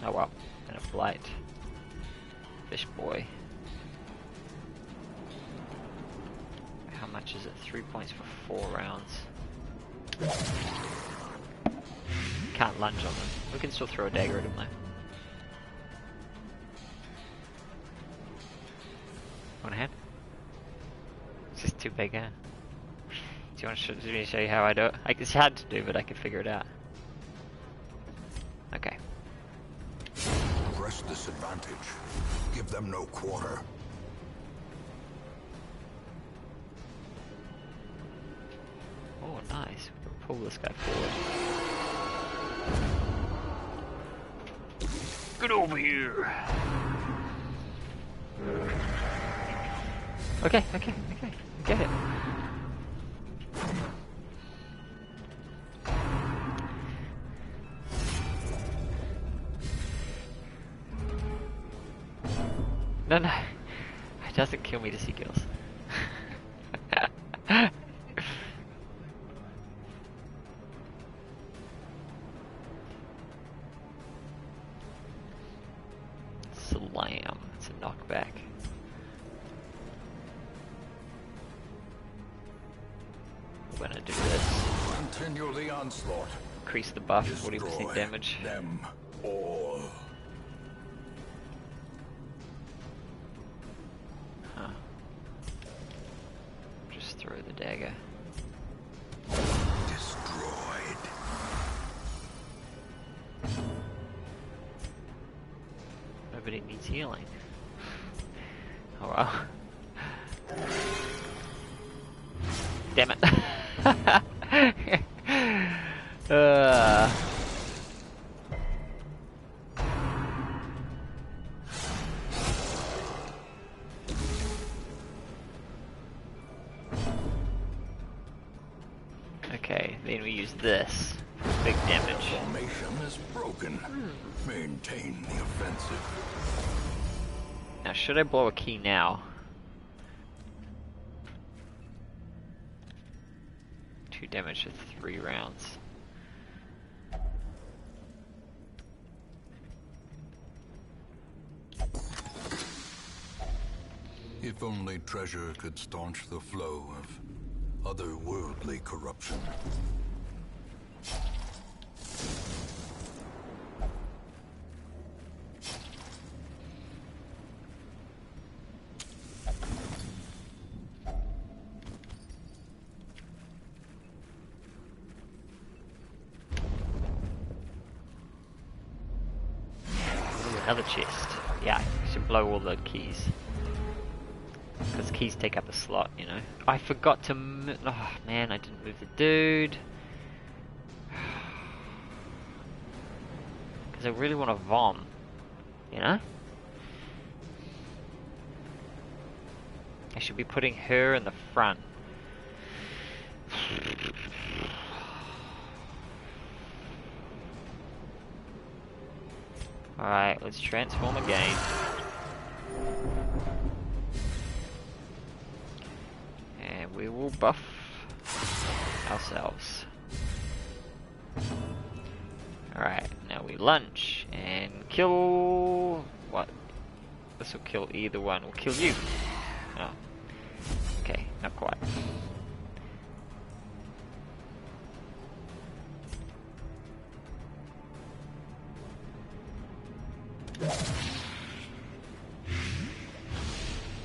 Oh well, and a blight. Fish boy. How much is it? 3 points for 4 rounds. Can't lunge on them. We can still throw a dagger at him though. Want a hand? It's just too big, huh? Do you want to show you how I do it? It's hard to do, but I can figure it out. Okay. Press this advantage. Give them no quarter. Oh, nice. We can pull this guy forward. Get over here! Okay. Get it. No. It doesn't kill me to see kills. Slam. It's a knockback. Continue the onslaught. Increase the buff, Destroy 40% damage. them all. Huh. Just throw the dagger. Destroyed. Nobody needs healing. Oh well. Damn it. Okay, then we use this. Big damage. Formation is broken. Maintain the offensive. Now, should I blow a key now? 2 damage for 3 rounds. If only treasure could staunch the flow of otherworldly corruption. Another chest. Yeah, I should blow all the keys. Because keys take up a slot, you know. I forgot to oh man, I didn't move the dude. Because I really want to vom, you know? I should be putting her in the front. Alright, let's transform again. And we will buff ourselves. Alright, now we lunge and kill... What? This will kill either one. We'll kill you. Oh. Okay, not quite.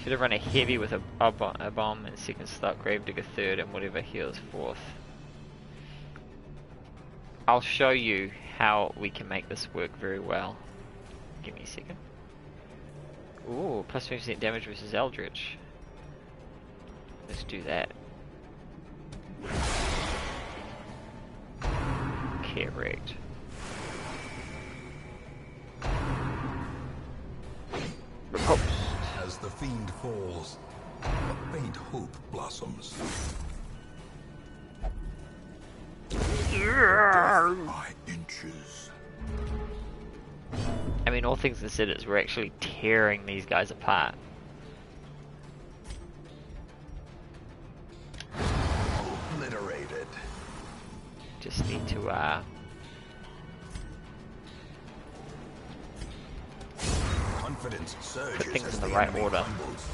Should have run a heavy with a bomb and second slot, Gravedigger third, and whatever heals fourth. I'll show you how we can make this work very well. Give me a second. Ooh, plus 20% damage versus Eldritch. Let's do that. Correct. Repulse. As the fiend falls, a faint hope blossoms. Death by inches. I mean, all things considered, we're actually tearing these guys apart. Obliterated. Just need to, Confidence surges put things as in the the right enemy order. crumbles.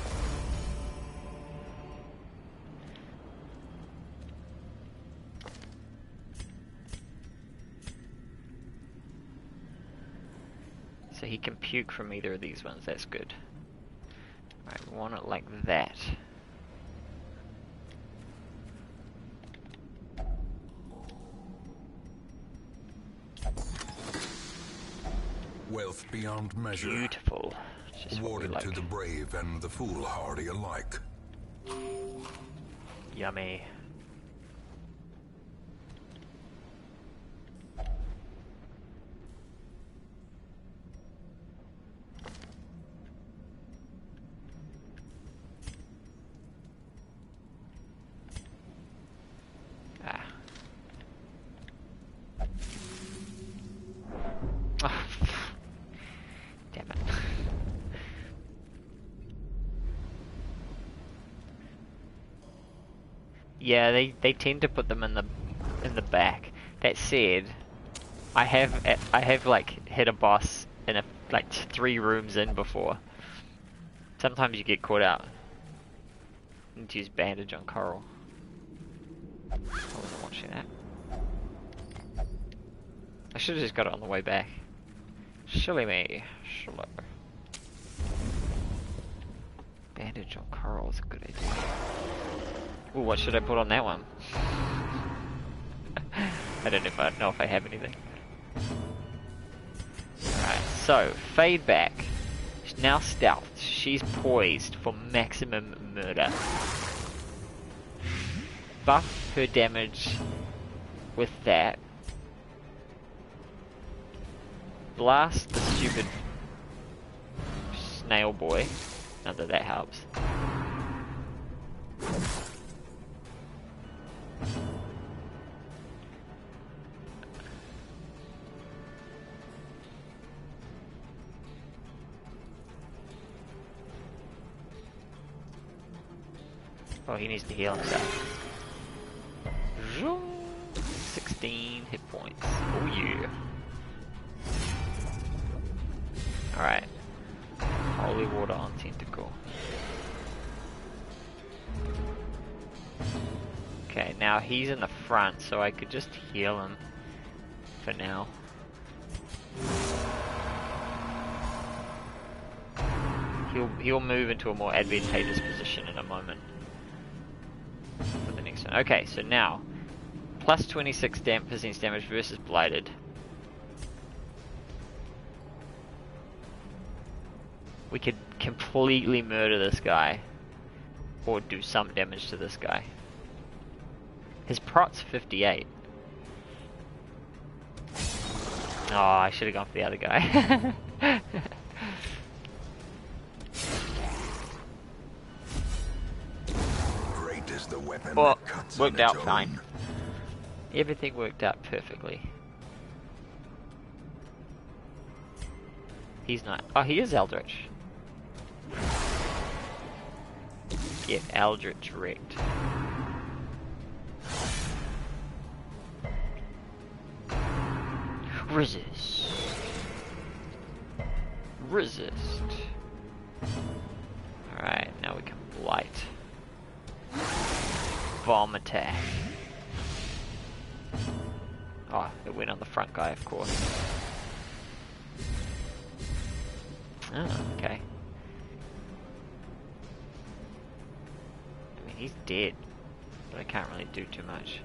So he can puke from either of these ones, that's good. Alright, we want it like that. Wealth beyond measure. Beautiful. Just what we Awarded like. to the brave and the foolhardy alike. Yummy. Ah. Oh. Damn it. Yeah, they tend to put them in the back. That said, I have like hit a boss in a like 3 rooms in before. Sometimes you get caught out. Need to use bandage on Coral. I wasn't watching that. should have just got it on the way back. Silly me. Slow. Bandage on coral is a good idea. Ooh, what should I put on that one? I don't know if I have anything. Alright, so, fade back. She's now stealth. She's poised for maximum murder. Buff her damage with that. Blast the stupid snail boy. Not that that helps. Oh, he needs to heal himself. 16 hit points. Oh yeah. Alright. Holy water on tentacle. Okay, now he's in the front, so I could just heal him for now. He'll move into a more advantageous position in a moment. For the next one. Okay, so now plus 26% damage versus blighted. We could completely murder this guy, or do some damage to this guy. His prot's 58. Oh, I should have gone for the other guy. Great is the weapon Well, that cuts worked on out its fine. own. Everything worked out perfectly. He's not. Oh, he is Eldritch. Get Eldritch wrecked. Resist. Resist. Alright, now we can blight. Bomb attack. Oh, it went on the front guy, of course. Oh, okay. I mean, he's dead, but I can't really do too much.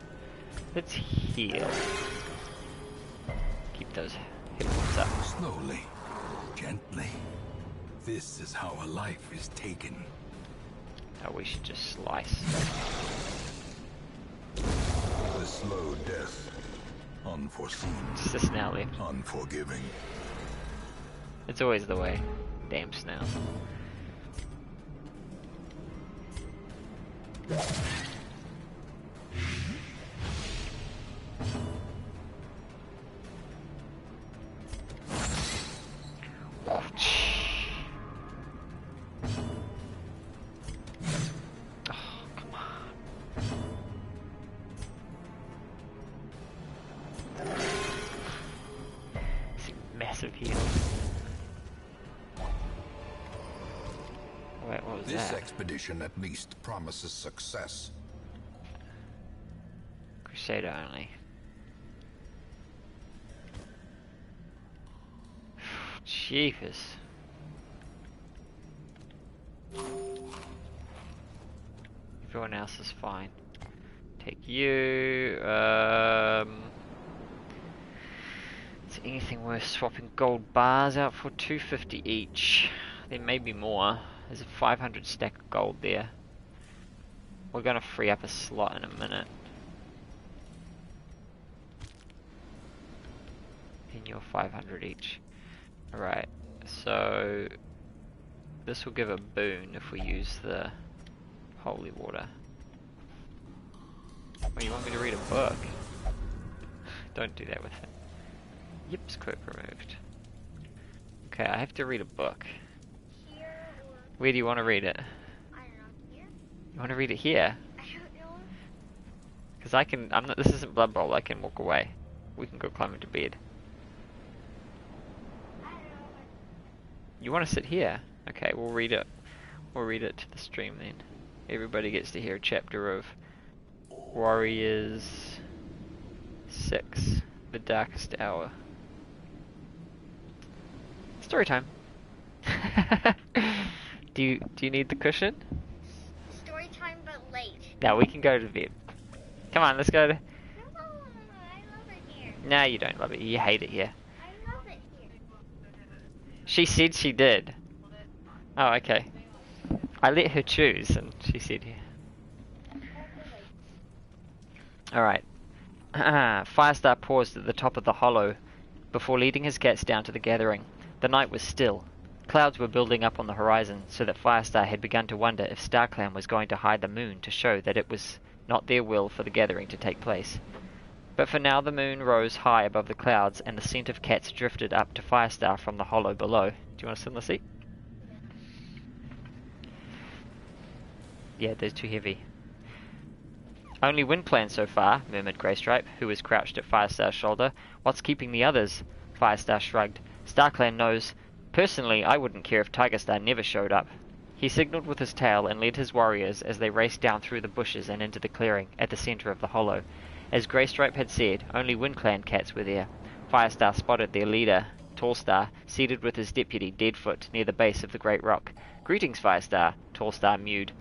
Let's heal. Keep those hit points up. Slowly, gently. This is how a life is taken. Oh, we should just slice. The slow death. Unforeseen. Just the snail left. Unforgiving. It's always the way. Damn snails. Massive heal. Wait, what was This that? expedition at least promises success. Crusader only. Jeepers. Everyone else is fine. Take you. Is anything worth swapping gold bars out for? 250 each. There may be more. There's a 500 stack of gold there. We're gonna free up a slot in a minute. And you're 500 each. Alright, so this will give a boon if we use the holy water. Oh, you want me to read a book? Don't do that with it. Yip's quirk removed. Okay, I have to read a book. Where do you want to read it? I don't know. Here? You want to read it here? I don't know. Because I can, I'm not, this isn't Blood Bowl, I can walk away. We can go climb into bed. I don't know. You want to sit here? Okay, we'll read it. We'll read it to the stream then. Everybody gets to hear a chapter of Warriors 6, The Darkest Hour. Story time. Do you need the cushion? Story time, but late. No, we can go to bed. Come on, let's go to... No, I love it here. No, you don't love it. You hate it here. I love it here. She said she did. Oh, okay. I let her choose, and she said yeah. Alright. Firestar paused at the top of the hollow before leading his cats down to the gathering. The night was still. Clouds were building up on the horizon, so that Firestar had begun to wonder if StarClan was going to hide the moon to show that it was not their will for the gathering to take place. But for now the moon rose high above the clouds, and the scent of cats drifted up to Firestar from the hollow below. Do you want to sit in the seat? Yeah, they're too heavy. Only WindClan so far, murmured Greystripe, who was crouched at Firestar's shoulder. What's keeping the others? Firestar shrugged. StarClan knows. Personally, I wouldn't care if Tigerstar never showed up. He signaled with his tail and led his warriors as they raced down through the bushes and into the clearing at the center of the hollow. As Greystripe had said, only WindClan cats were there. Firestar spotted their leader, Tallstar, seated with his deputy, Deadfoot, near the base of the great rock. Greetings, Firestar, Tallstar mewed,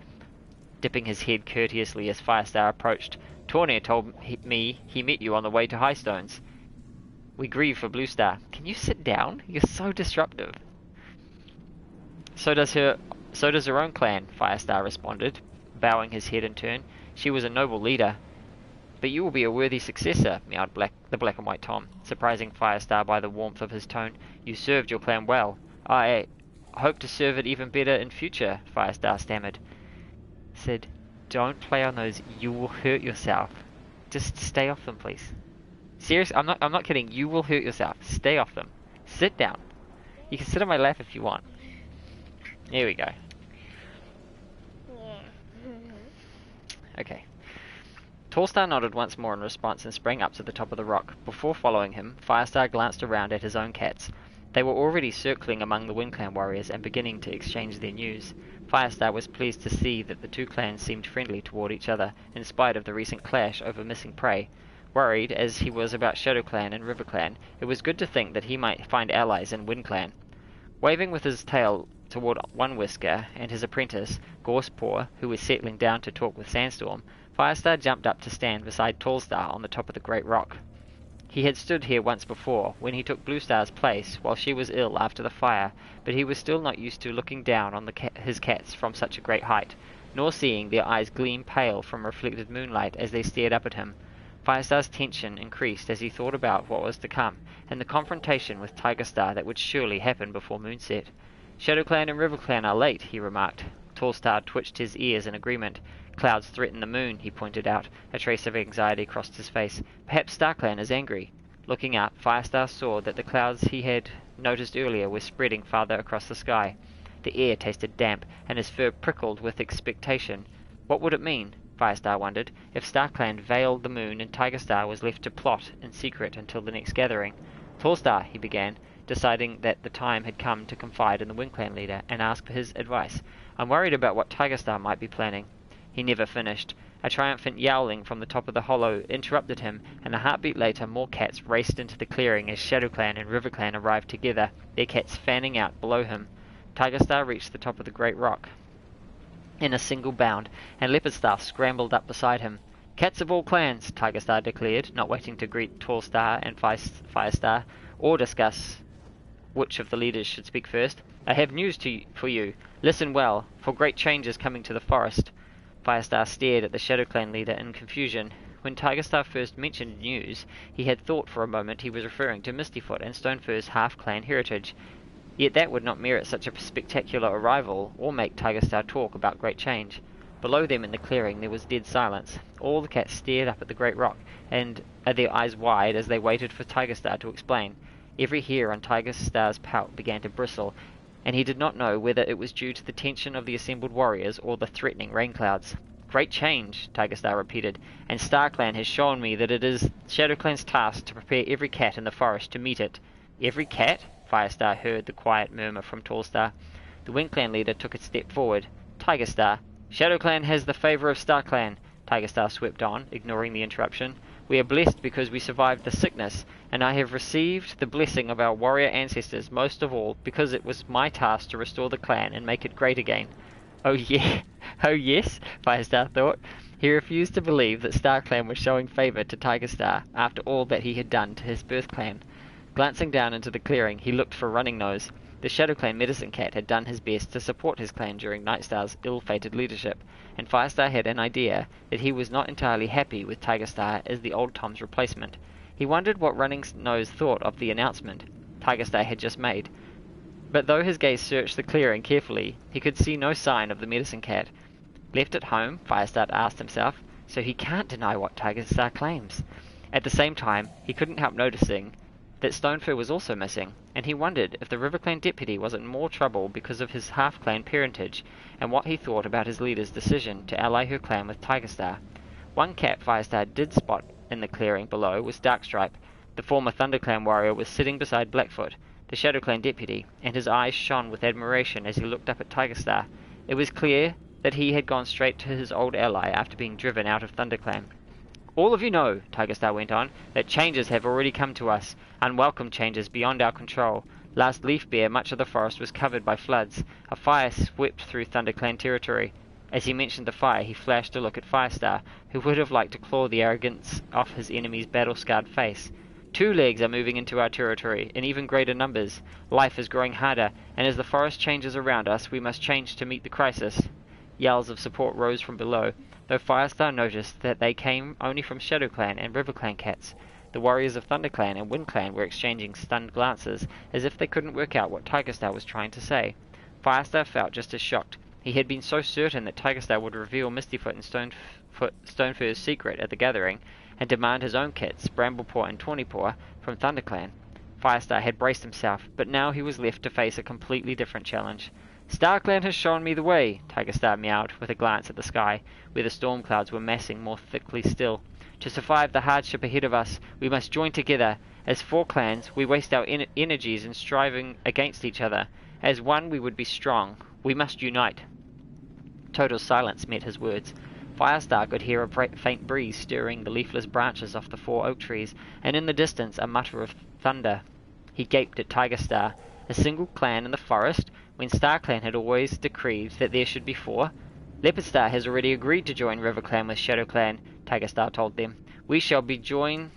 dipping his head courteously as Firestar approached. Tornir told me he met you on the way to Highstones. We grieve for Bluestar. Can you sit down? You're so disruptive. So does her own clan, Firestar responded, bowing his head in turn. She was a noble leader. But you will be a worthy successor, meowed the black and white Tom, surprising Firestar by the warmth of his tone. You served your clan well. I hope to serve it even better in future, Firestar stammered. Said, don't play on those, you will hurt yourself. Just stay off them, please. Seriously, I'm not kidding, you will hurt yourself. Stay off them. Sit down. You can sit on my lap if you want. Here we go. Yeah. Okay. Tallstar nodded once more in response and sprang up to the top of the rock. Before following him, Firestar glanced around at his own cats. They were already circling among the WindClan warriors and beginning to exchange their news. Firestar was pleased to see that the two clans seemed friendly toward each other, in spite of the recent clash over missing prey. Worried, as he was about ShadowClan and RiverClan, it was good to think that he might find allies in WindClan. Waving with his tail toward One Whisker and his apprentice, Gorsepaw, who was settling down to talk with Sandstorm, Firestar jumped up to stand beside Tallstar on the top of the great rock. He had stood here once before, when he took Bluestar's place while she was ill after the fire, but he was still not used to looking down on his cats from such a great height, nor seeing their eyes gleam pale from reflected moonlight as they stared up at him. Firestar's tension increased as he thought about what was to come, and the confrontation with Tigerstar that would surely happen before moonset. ShadowClan and RiverClan are late, he remarked. Tallstar twitched his ears in agreement. Clouds threaten the moon, he pointed out. A trace of anxiety crossed his face. Perhaps StarClan is angry. Looking up, Firestar saw that the clouds he had noticed earlier were spreading farther across the sky. The air tasted damp, and his fur prickled with expectation. What would it mean, Firestar wondered, if StarClan veiled the moon and Tigerstar was left to plot in secret until the next gathering? Tallstar, he began, deciding that the time had come to confide in the WindClan leader and ask for his advice. I'm worried about what Tigerstar might be planning. He never finished. A triumphant yowling from the top of the hollow interrupted him, and a heartbeat later more cats raced into the clearing as ShadowClan and RiverClan arrived together, their cats fanning out below him. Tigerstar reached the top of the great rock in a single bound, and Leopardstar scrambled up beside him. Cats of all clans, Tigerstar declared, not waiting to greet Tallstar and Firestar, or discuss which of the leaders should speak first. I have news for you. Listen well, for great change is coming to the forest. Firestar stared at the ShadowClan leader in confusion. When Tigerstar first mentioned news, he had thought for a moment he was referring to Mistyfoot and Stonefur's half-clan heritage. Yet that would not merit such a spectacular arrival, or make Tigerstar talk about great change. Below them in the clearing there was dead silence. All the cats stared up at the great rock, and their eyes wide as they waited for Tigerstar to explain. Every hair on Tigerstar's pout began to bristle, and he did not know whether it was due to the tension of the assembled warriors or the threatening rain clouds. Great change, Tigerstar repeated, and StarClan has shown me that it is ShadowClan's task to prepare every cat in the forest to meet it. Every cat? Firestar heard the quiet murmur from Tallstar. The WindClan leader took a step forward. Tigerstar, ShadowClan has the favour of StarClan, Tigerstar swept on, ignoring the interruption. We are blessed because we survived the sickness, and I have received the blessing of our warrior ancestors, most of all because it was my task to restore the clan and make it great again. Oh yeah, oh yes, Firestar thought. He refused to believe that StarClan was showing favour to Tiger Star after all that he had done to his birth clan. Glancing down into the clearing, he looked for Running Nose. The Shadow Clan Medicine Cat had done his best to support his clan during Nightstar's ill-fated leadership, and Firestar had an idea that he was not entirely happy with Tiger Star as the old Tom's replacement. He wondered what Running Nose thought of the announcement Tiger Star had just made. But though his gaze searched the clearing carefully, he could see no sign of the Medicine Cat. Left at home, Firestar asked himself, so he can't deny what Tiger Star claims. At the same time, he couldn't help noticing that Stonefur was also missing, and he wondered if the River Clan deputy was in more trouble because of his half-clan parentage, and what he thought about his leader's decision to ally her clan with Tiger Star. One cat Firestar did spot in the clearing below was Darkstripe. The former ThunderClan warrior was sitting beside Blackfoot, the Shadow Clan deputy, and his eyes shone with admiration as he looked up at Tiger Star. It was clear that he had gone straight to his old ally after being driven out of ThunderClan. All of you know, Tiger Star went on, that changes have already come to us, unwelcome changes beyond our control. Last Leaf Bear, much of the forest was covered by floods. A fire swept through ThunderClan territory. As he mentioned the fire, he flashed a look at Firestar, who would have liked to claw the arrogance off his enemy's battle-scarred face. 2 legs are moving into our territory, in even greater numbers. Life is growing harder, and as the forest changes around us, we must change to meet the crisis. Yells of support rose from below, though Firestar noticed that they came only from Shadow Clan and River Clan cats. The warriors of ThunderClan and Wind Clan were exchanging stunned glances, as if they couldn't work out what Tiger Star was trying to say. Firestar felt just as shocked. He had been so certain that Tiger Star would reveal Mistyfoot and Stonefur's secret at the gathering, and demand his own kits, Bramblepaw and Tawnypaw, from ThunderClan. Firestar had braced himself, but now he was left to face a completely different challenge. StarClan has shown me the way, Tiger Star meowed, with a glance at the sky, where the storm clouds were massing more thickly still. To survive the hardship ahead of us, we must join together. As 4 clans, we waste our energies in striving against each other. As one, we would be strong. We must unite. Total silence met his words. Firestar could hear a faint breeze stirring the leafless branches off the 4 oak trees, and in the distance a mutter of thunder. He gaped at Tiger Star. A single clan in the forest, when StarClan had always decreed that there should be 4? Leopard Star has already agreed to join River Clan with Shadow Clan, Tiger Star told them. We shall be joint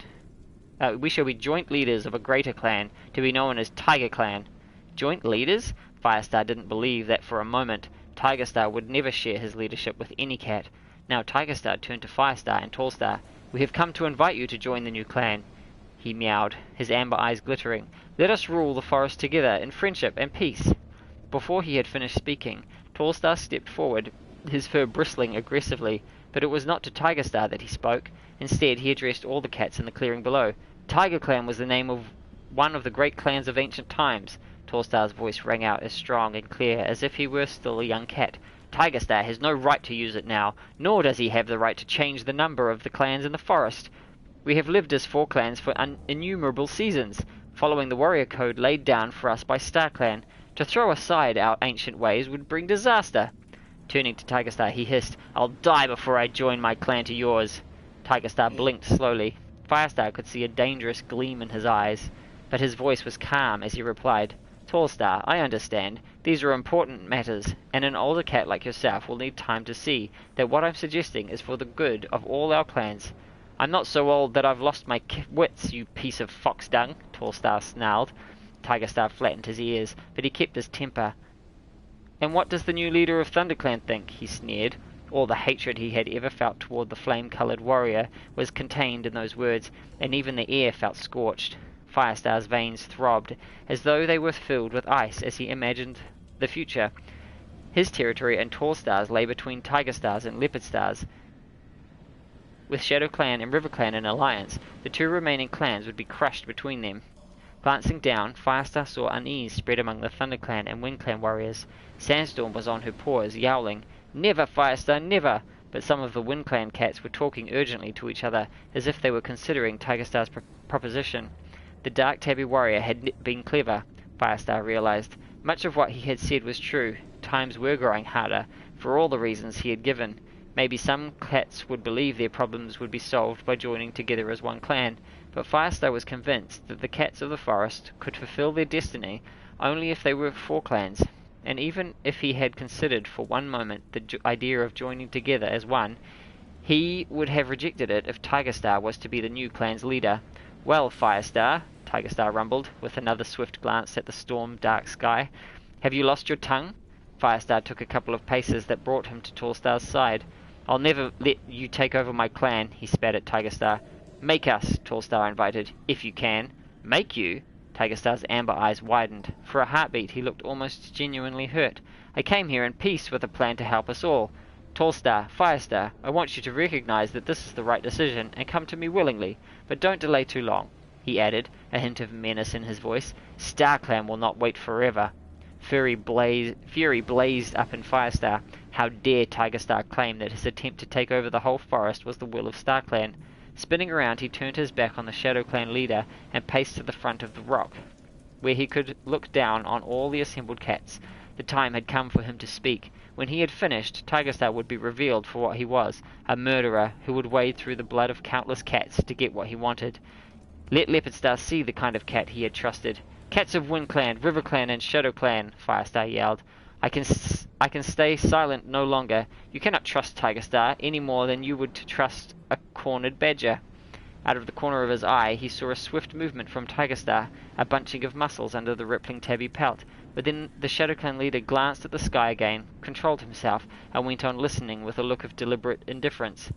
leaders of a greater clan, to be known as Tiger Clan. Joint leaders? Firestar didn't believe that for a moment. Tiger Star would never share his leadership with any cat. Now Tiger Star turned to Firestar and Tallstar. We have come to invite you to join the new clan, he meowed, his amber eyes glittering. Let us rule the forest together in friendship and peace. Before he had finished speaking, Tallstar stepped forward, his fur bristling aggressively, but it was not to Tiger Star that he spoke. Instead, he addressed all the cats in the clearing below. Tiger Clan was the name of one of the great clans of ancient times. Tallstar's voice rang out as strong and clear as if he were still a young cat. Tiger Star has no right to use it now, nor does he have the right to change the number of the clans in the forest. We have lived as 4 clans for innumerable seasons, following the warrior code laid down for us by StarClan. To throw aside our ancient ways would bring disaster. Turning to Tiger Star, he hissed, I'll die before I join my clan to yours. Tiger Star blinked slowly. Firestar could see a dangerous gleam in his eyes, but his voice was calm as he replied, Tallstar, I understand. These are important matters, and an older cat like yourself will need time to see that what I'm suggesting is for the good of all our clans. I'm not so old that I've lost my wits, you piece of fox dung, Tallstar snarled. Tiger Star flattened his ears, but he kept his temper. And what does the new leader of ThunderClan think? He sneered. All the hatred he had ever felt toward the flame-coloured warrior was contained in those words, and even the air felt scorched. Firestar's veins throbbed, as though they were filled with ice as he imagined the future. His territory and Tallstar's lay between Tiger Star's and Leopard Star's. With Shadow Clan and River Clan in alliance, the 2 remaining clans would be crushed between them. Glancing down, Firestar saw unease spread among the ThunderClan and Wind Clan warriors. Sandstorm was on her paws, yowling, Never, Firestar, never! But some of the Wind Clan cats were talking urgently to each other, as if they were considering Tiger Star's proposition. The dark tabby warrior had been clever, Firestar realized. Much of what he had said was true. Times were growing harder, for all the reasons he had given. Maybe some cats would believe their problems would be solved by joining together as one clan, but Firestar was convinced that the cats of the forest could fulfill their destiny only if they were 4 clans, and even if he had considered for one moment the idea of joining together as one, he would have rejected it if Tigerstar was to be the new clan's leader. "Well, Firestar," Tigerstar rumbled, with another swift glance at the storm-dark sky, "have you lost your tongue?" Firestar took a couple of paces that brought him to Tallstar's side. "I'll never let you take over my clan," he spat at Tigerstar. "Make us," Tallstar invited, "if you can." "Make you?" Tigerstar's amber eyes widened. For a heartbeat he looked almost genuinely hurt. "I came here in peace with a plan to help us all. Tallstar, Firestar, I want you to recognize that this is the right decision, and come to me willingly. But don't delay too long," he added, a hint of menace in his voice. "StarClan will not wait forever." Fury blazed up in Firestar. How dare Tigerstar claim that his attempt to take over the whole forest was the will of StarClan? Spinning around, he turned his back on the ShadowClan leader and paced to the front of the rock, where he could look down on all the assembled cats. The time had come for him to speak. When he had finished, Tigerstar would be revealed for what he was, a murderer who would wade through the blood of countless cats to get what he wanted. Let Leopardstar see the kind of cat he had trusted. "Cats of WindClan, RiverClan, and ShadowClan," Firestar yelled. I can stay silent no longer. You cannot trust Tigerstar any more than you would to trust a cornered badger." Out of the corner of his eye, he saw a swift movement from Tigerstar, a bunching of muscles under the rippling tabby pelt. But then the ShadowClan leader glanced at the sky again, controlled himself, and went on listening with a look of deliberate indifference.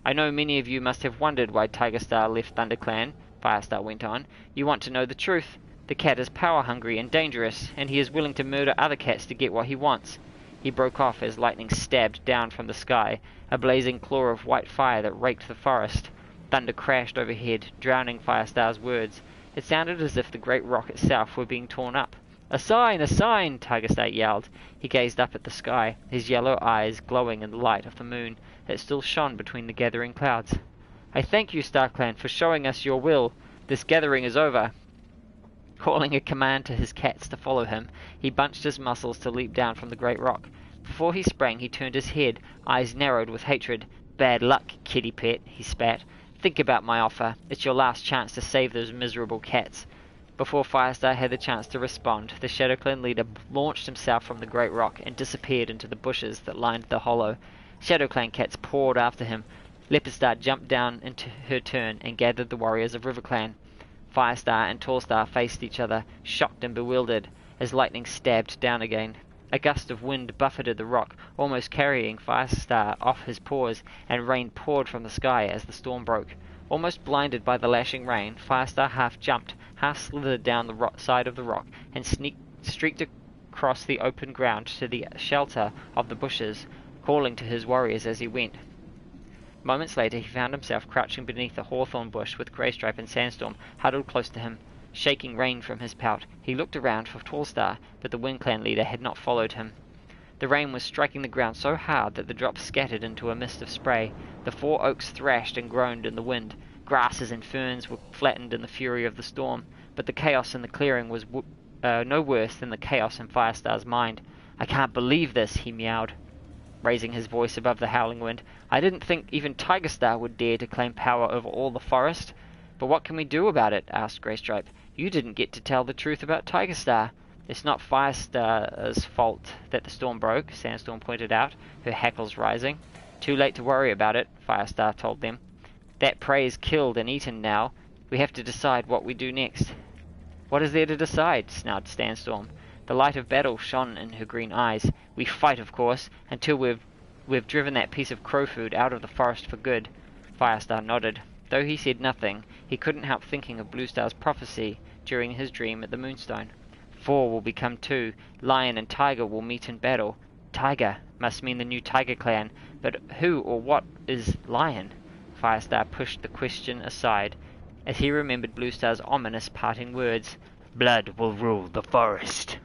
"I know many of you must have wondered why Tigerstar left ThunderClan," Firestar went on. "You want to know the truth. The cat is power-hungry and dangerous, and he is willing to murder other cats to get what he wants." He broke off as lightning stabbed down from the sky, a blazing claw of white fire that raked the forest. Thunder crashed overhead, drowning Firestar's words. It sounded as if the great rock itself were being torn up. "A sign! A sign!" Tigerstar yelled. He gazed up at the sky, his yellow eyes glowing in the light of the moon that still shone between the gathering clouds. "I thank you, StarClan, for showing us your will. This gathering is over." Calling a command to his cats to follow him, he bunched his muscles to leap down from the great rock. Before he sprang, he turned his head, eyes narrowed with hatred. "Bad luck, kitty pet," he spat. "Think about my offer. It's your last chance to save those miserable cats." Before Firestar had the chance to respond, the ShadowClan leader launched himself from the great rock and disappeared into the bushes that lined the hollow. ShadowClan cats poured after him. Leopardstar jumped down into her turn and gathered the warriors of RiverClan. Firestar and Tallstar faced each other, shocked and bewildered, as lightning stabbed down again. A gust of wind buffeted the rock, almost carrying Firestar off his paws, and rain poured from the sky as the storm broke. Almost blinded by the lashing rain, Firestar half jumped, half slithered down the side of the rock, and streaked across the open ground to the shelter of the bushes, calling to his warriors as he went. Moments later, he found himself crouching beneath a hawthorn bush with Greystripe and Sandstorm huddled close to him, shaking rain from his pelt. He looked around for Tallstar, but the WindClan leader had not followed him. The rain was striking the ground so hard that the drops scattered into a mist of spray. The 4 oaks thrashed and groaned in the wind. Grasses and ferns were flattened in the fury of the storm, but the chaos in the clearing was no worse than the chaos in Firestar's mind. "I can't believe this," he meowed, raising his voice above the howling wind. "I didn't think even Tigerstar would dare to claim power over all the forest." "But what can we do about it?" asked Greystripe. "You didn't get to tell the truth about Tigerstar." "It's not Firestar's fault that the storm broke," Sandstorm pointed out, her hackles rising. "Too late to worry about it," Firestar told them. "That prey is killed and eaten now. We have to decide what we do next." "What is there to decide?" snarled Sandstorm. The light of battle shone in her green eyes. "We fight, of course, until we've driven that piece of crow food out of the forest for good." Firestar nodded. Though he said nothing, he couldn't help thinking of Bluestar's prophecy during his dream at the Moonstone. 4 will become 2. Lion and Tiger will meet in battle. Tiger must mean the new Tiger Clan, but who or what is Lion? Firestar pushed the question aside as he remembered Bluestar's ominous parting words. "Blood will rule the forest."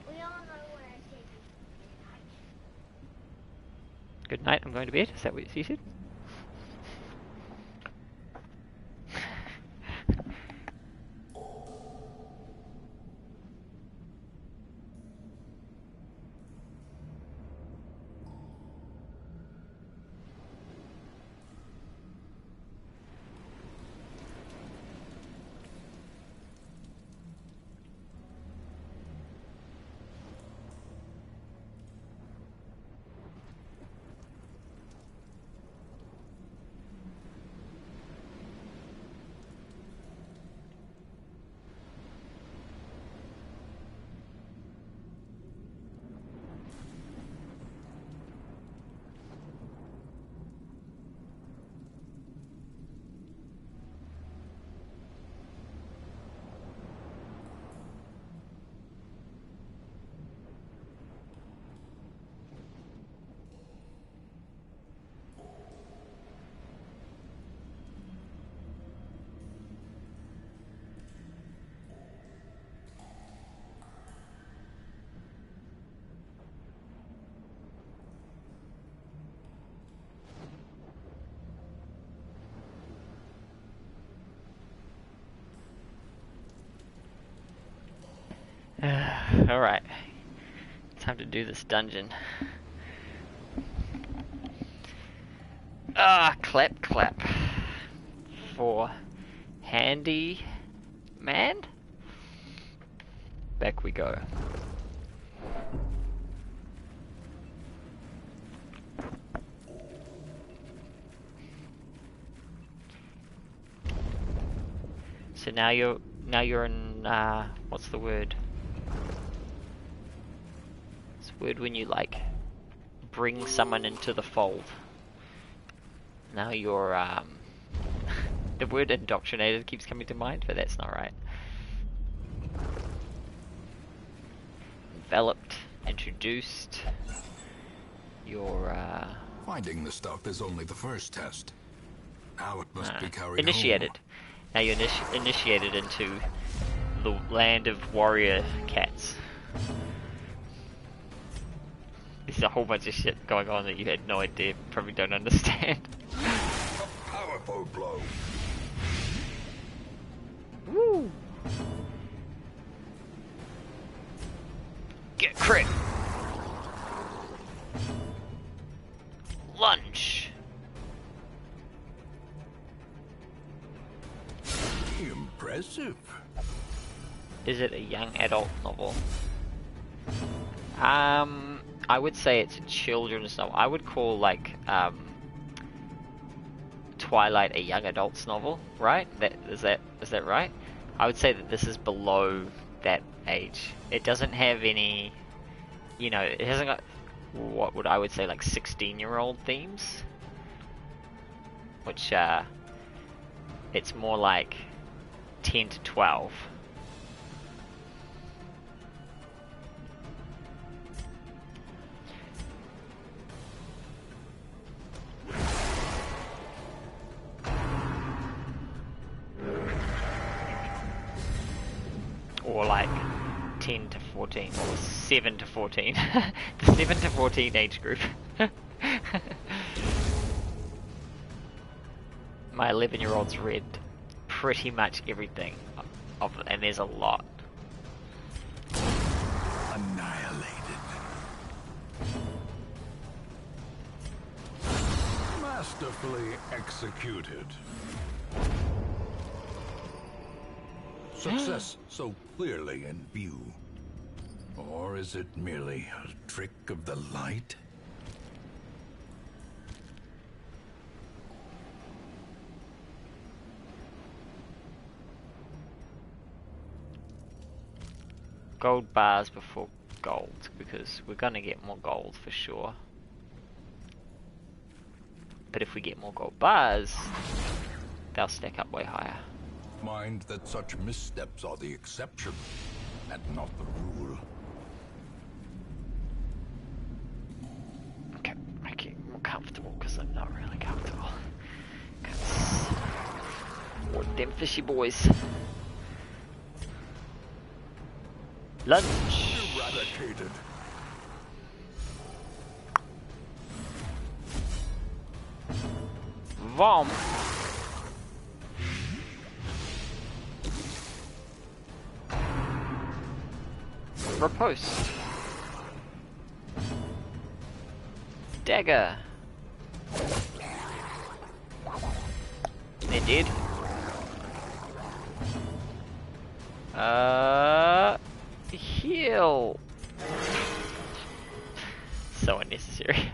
We all know what I said. Good night, I'm going to bed. Is that what you said? Alright. Time to do this dungeon. Clap clap. For handy man? Back we go. So now you're in what's the word? It's a word when you like bring someone into the fold. Now you're the word indoctrinated keeps coming to mind, but that's not right. Enveloped, introduced. You're Finding the stuff is only the first test. Now it must be carried initiated. home. Now you're initiated into the land of warrior cats. There's a whole bunch of shit going on that you had no idea, probably don't understand. A powerful blow. Woo! Get crit! Lunge! Impressive. Is it a young adult novel? I would say it's a children's novel. I would call like Twilight a young adult's novel, right? Is that right? I would say that this is below that age. It doesn't have any, you know, it hasn't got what would I would say like 16-year-old themes, which it's more like 10 to 12. Or like 10 to 14, or 7 to 14. The 7 to 14 age group. My 11-year-old's read pretty much everything of it, and there's a lot. Annihilated. Masterfully executed. Success so clearly in view. Or is it merely a trick of the light? Gold bars before gold, because we're gonna get more gold for sure. But if we get more gold bars, they'll stack up way higher. Mind that such missteps are the exception, and not the rule. Okay, make it more comfortable, because I'm not really comfortable. More them fishy boys. Lunch. Eradicated. Vom. Riposte. Dagger. They did. Heal. So unnecessary.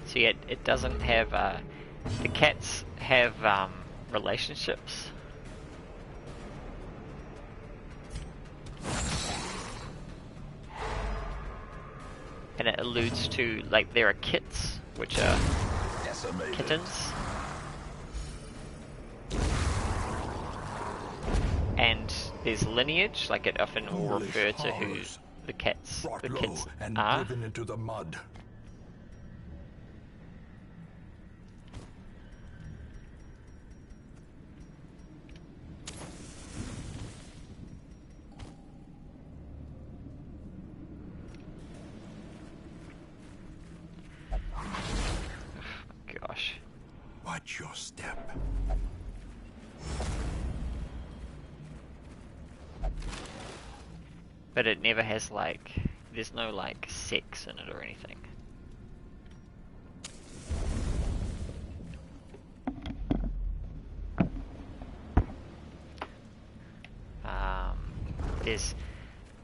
So yeah, it doesn't have, the cats have, relationships. And it alludes to, like, there are kits, which are Decimated. kittens. And there's lineage, like it often will Foolish refer to who horrors. the cats Brought low and are. driven into the mud. Gosh. Watch your step. but it never has like, there's no like sex in it or anything. There's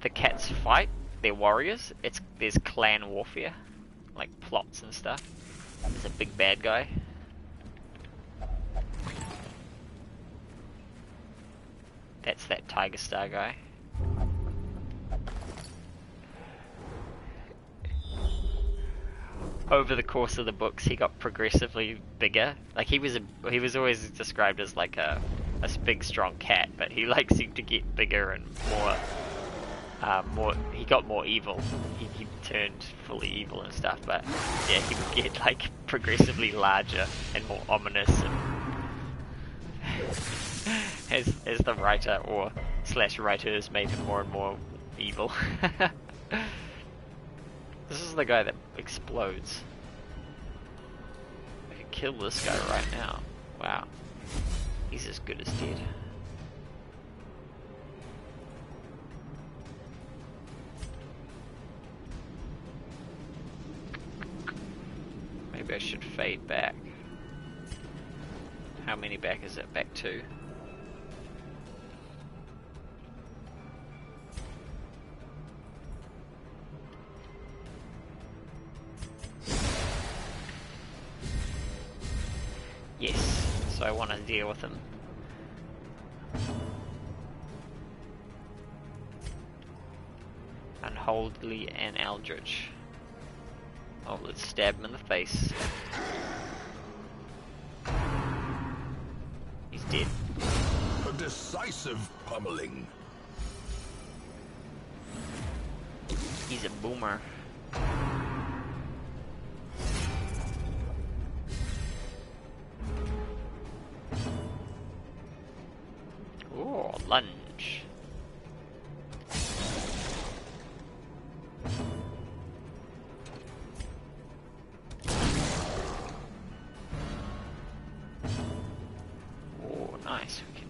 the cats fight, they're warriors, there's clan warfare, like plots and stuff. There's a big bad guy. That's that Tiger Star guy. Over the course of the books, he got progressively bigger. Like he was always described as like a big strong cat, but he like seemed to get bigger and more. He got more evil. He turned fully evil and stuff. But yeah, he would get like progressively larger and more ominous. And as the writer or / writers made him more and more evil. This is the guy that explodes. I could kill this guy right now. Wow. He's as good as dead. Maybe I should fade back. How many back is it? Back 2. Yes, so I want to deal with him. Unholy and Eldritch. Oh, let's stab him in the face. He's dead. A decisive pummeling. He's a boomer. Oh, lunge. Oh, nice. We can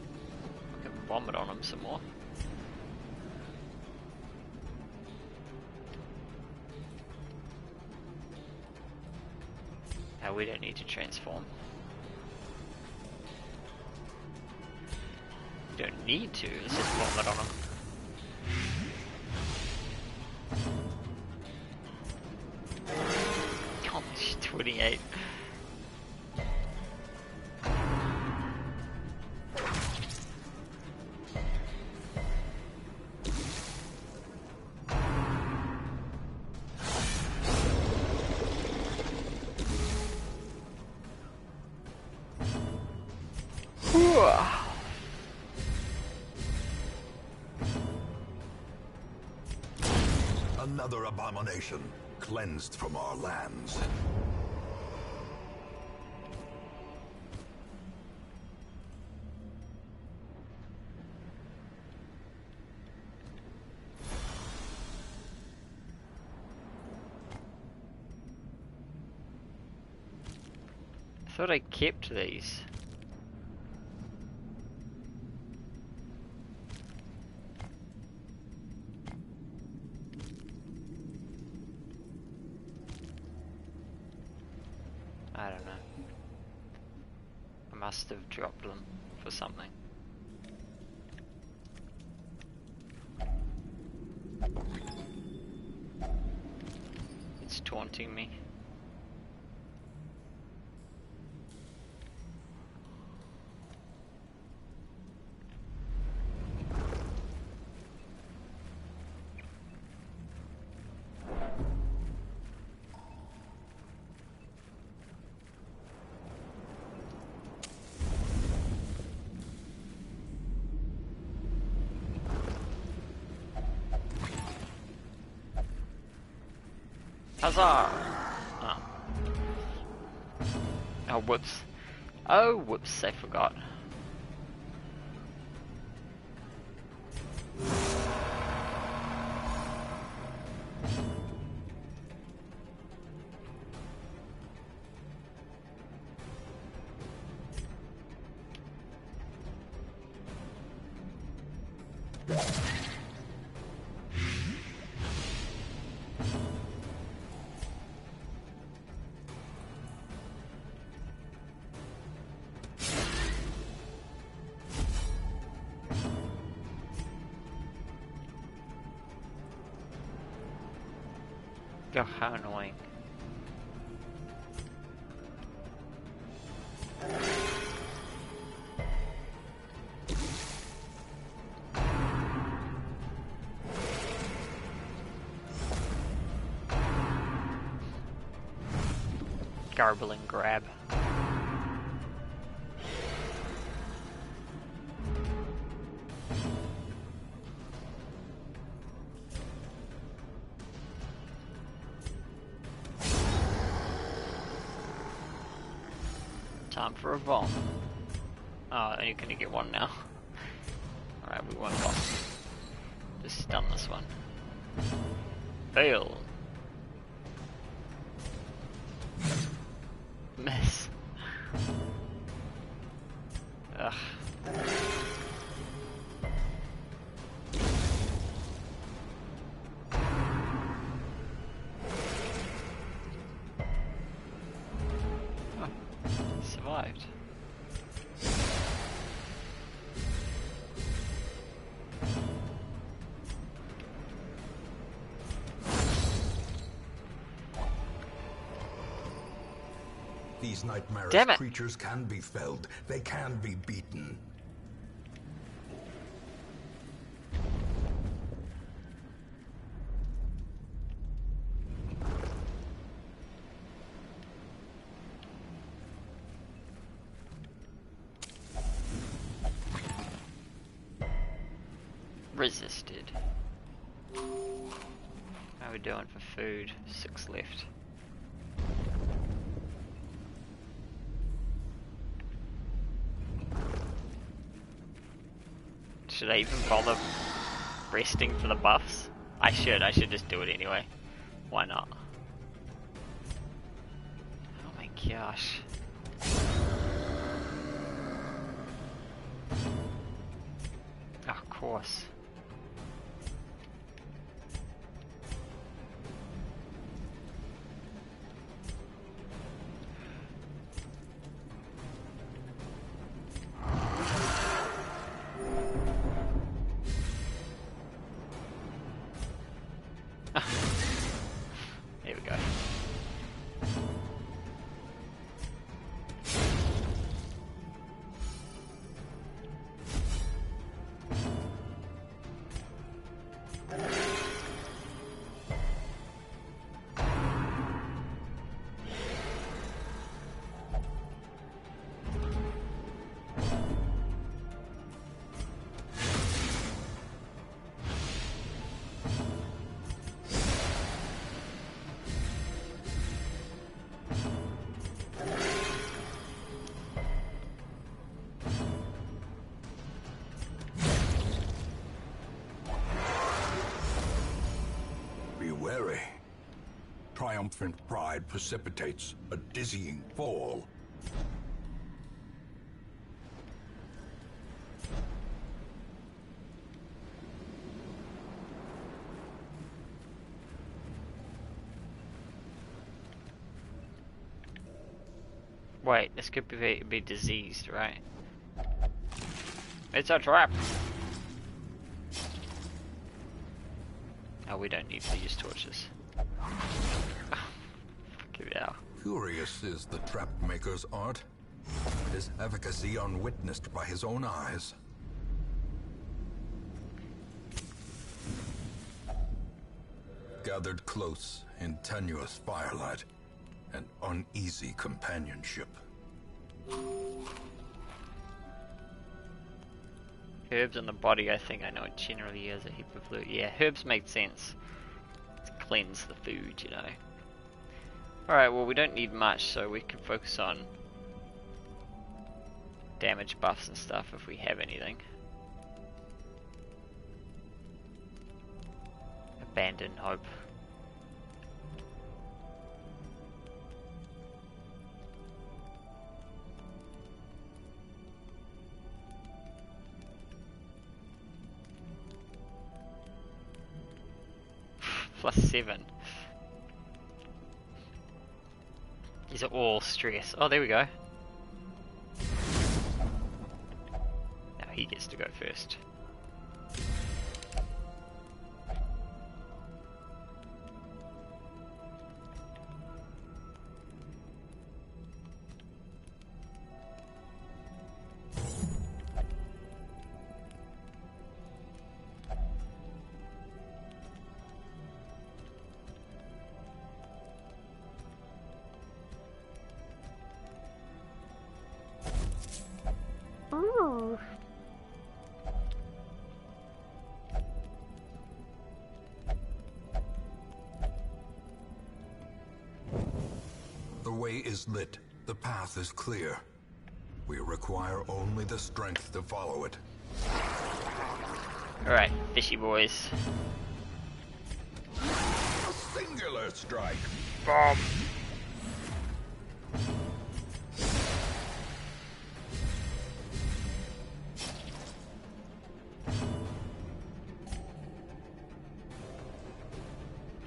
vomit on him some more. Now we don't need to transform. Don't need to, let's just vomit on him. Oh, 28. Another abomination cleansed from our lands. I thought I kept these. I don't know. I must have dropped them for something. It's taunting me. Huzzah! Oh. Oh, whoops. Oh, whoops, I forgot. Oh, how annoying. Garble and grab. Time for a bomb. Oh, only gonna get one now. Alright, we won't bomb. Just stun this one. Fail. Miss. Ugh. Oh, survived. These nightmarish Damn it. creatures can be felled. They can be beaten. Resisted. How are we doing for food? 6 left. Should I even bother resting for the buffs? I should just do it anyway. Why not? Oh my gosh. Oh, of course. Here we go. Be wary. Triumphant pride precipitates a dizzying fall. Wait, this could be diseased, right? It's a trap! Oh, we don't need to use torches. Give it out. Curious is the trap maker's art. His efficacy unwitnessed by his own eyes. Gathered close in tenuous firelight and uneasy companionship. Herbs on the body, I think I know it generally is a heap of loot. Yeah, herbs make sense. To cleanse the food, you know. Alright, well we don't need much, so we can focus on damage buffs and stuff if we have anything. Abandon hope. +7. These are all stress. Oh, there we go. Now he gets to go first. Ooh. The way is lit. The path is clear. We require only the strength to follow it. Alright, fishy boys. A singular strike. Bomb.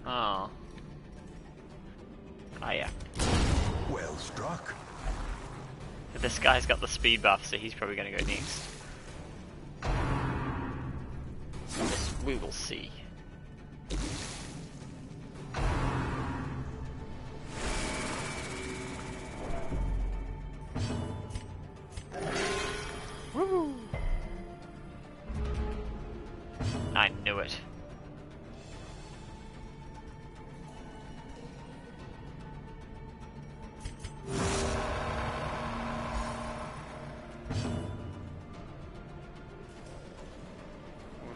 Oh. Oh yeah. Well struck. This guy's got the speed buff, so he's probably gonna go next. We will see. Woo! I knew it.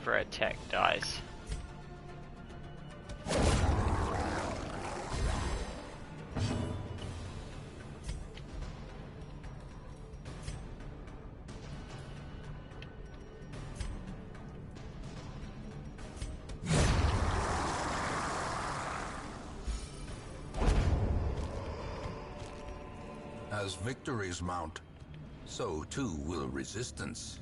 Whoever attack dies. As victories mount, so too will resistance.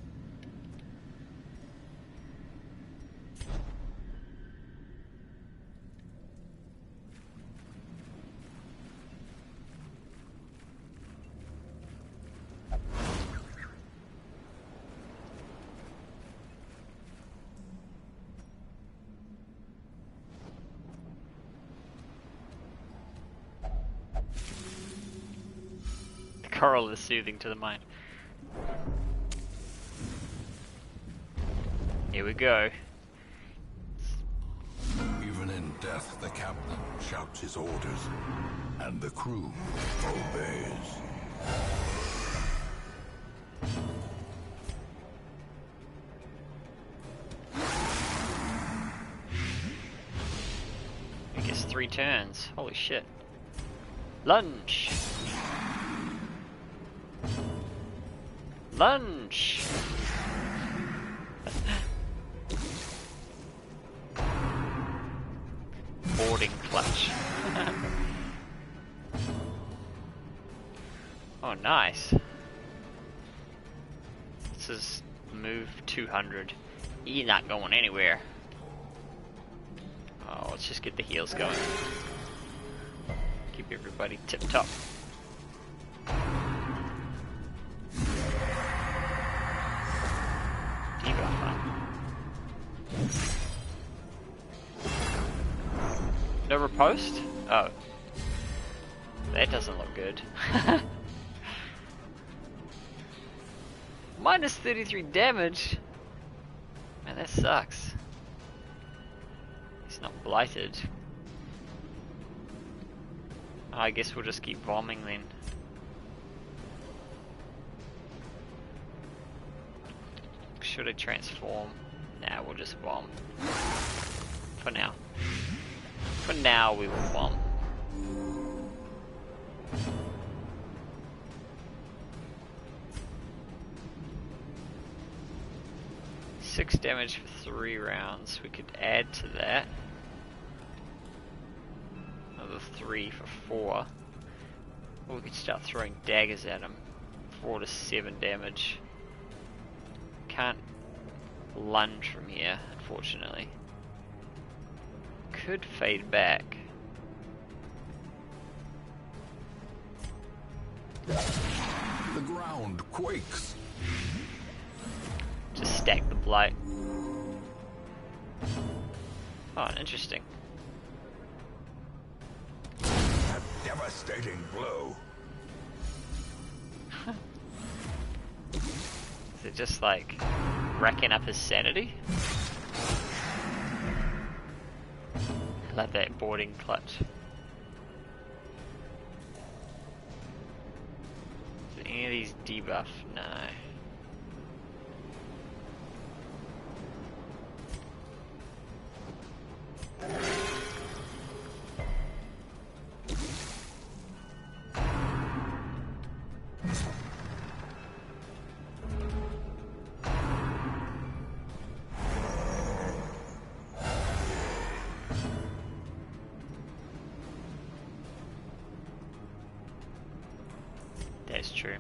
Coral is soothing to the mind. Here we go. Even in death, the captain shouts his orders, and the crew obeys. I guess 3 turns. Holy shit. Lunge! Lunge! Boarding clutch. Oh, nice. This is move 200. You're not going anywhere. Oh, let's just get the heals going. Keep everybody tip top. No riposte? Oh. That doesn't look good. Minus 33 damage? Man, that sucks. He's not blighted. I guess we'll just keep bombing then. Should I transform? Nah, we'll just bomb. For now. For now, we will bomb. Six damage for 3 rounds. We could add to that. Another 3 for 4. Or we could start throwing daggers at him. 4 to 7 damage. Can't lunge from here, unfortunately. Could fade back. The ground quakes. Just stack the blight. Oh, interesting. A devastating blow. Is it just like racking up his sanity? I love that boarding clutch. Is any of these debuff? No. That's true.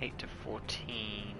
8 to 14.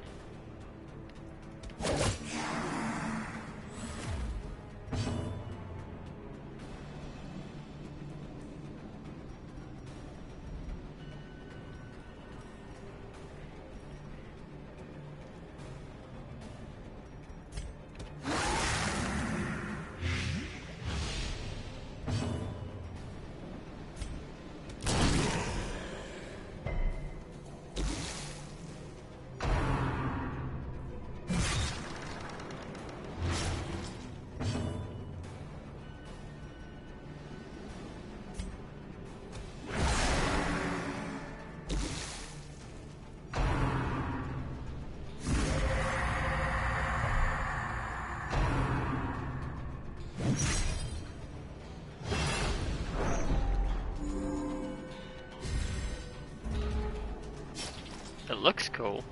It looks cool.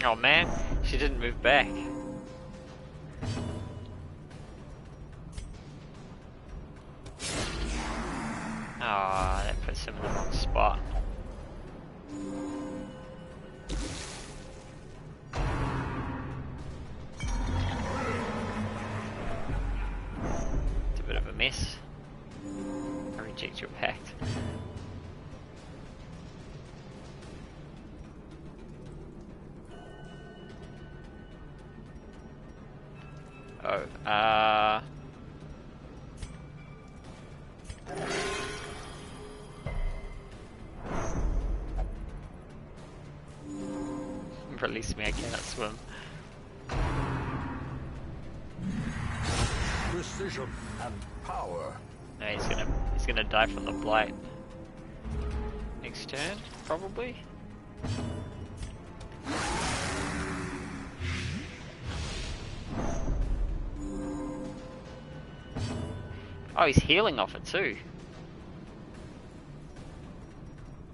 Oh man, she didn't move back. Ah, that puts him in the wrong spot. It's a bit of a mess. I reject your pact. Oh, release me, I cannot swim. Precision and power. No, he's gonna die from the blight. Next turn, probably? Oh, he's healing off it too.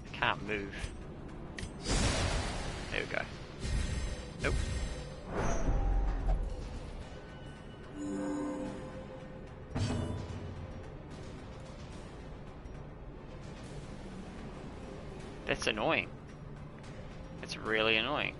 I can't move. There we go. Nope. That's annoying. It's really annoying.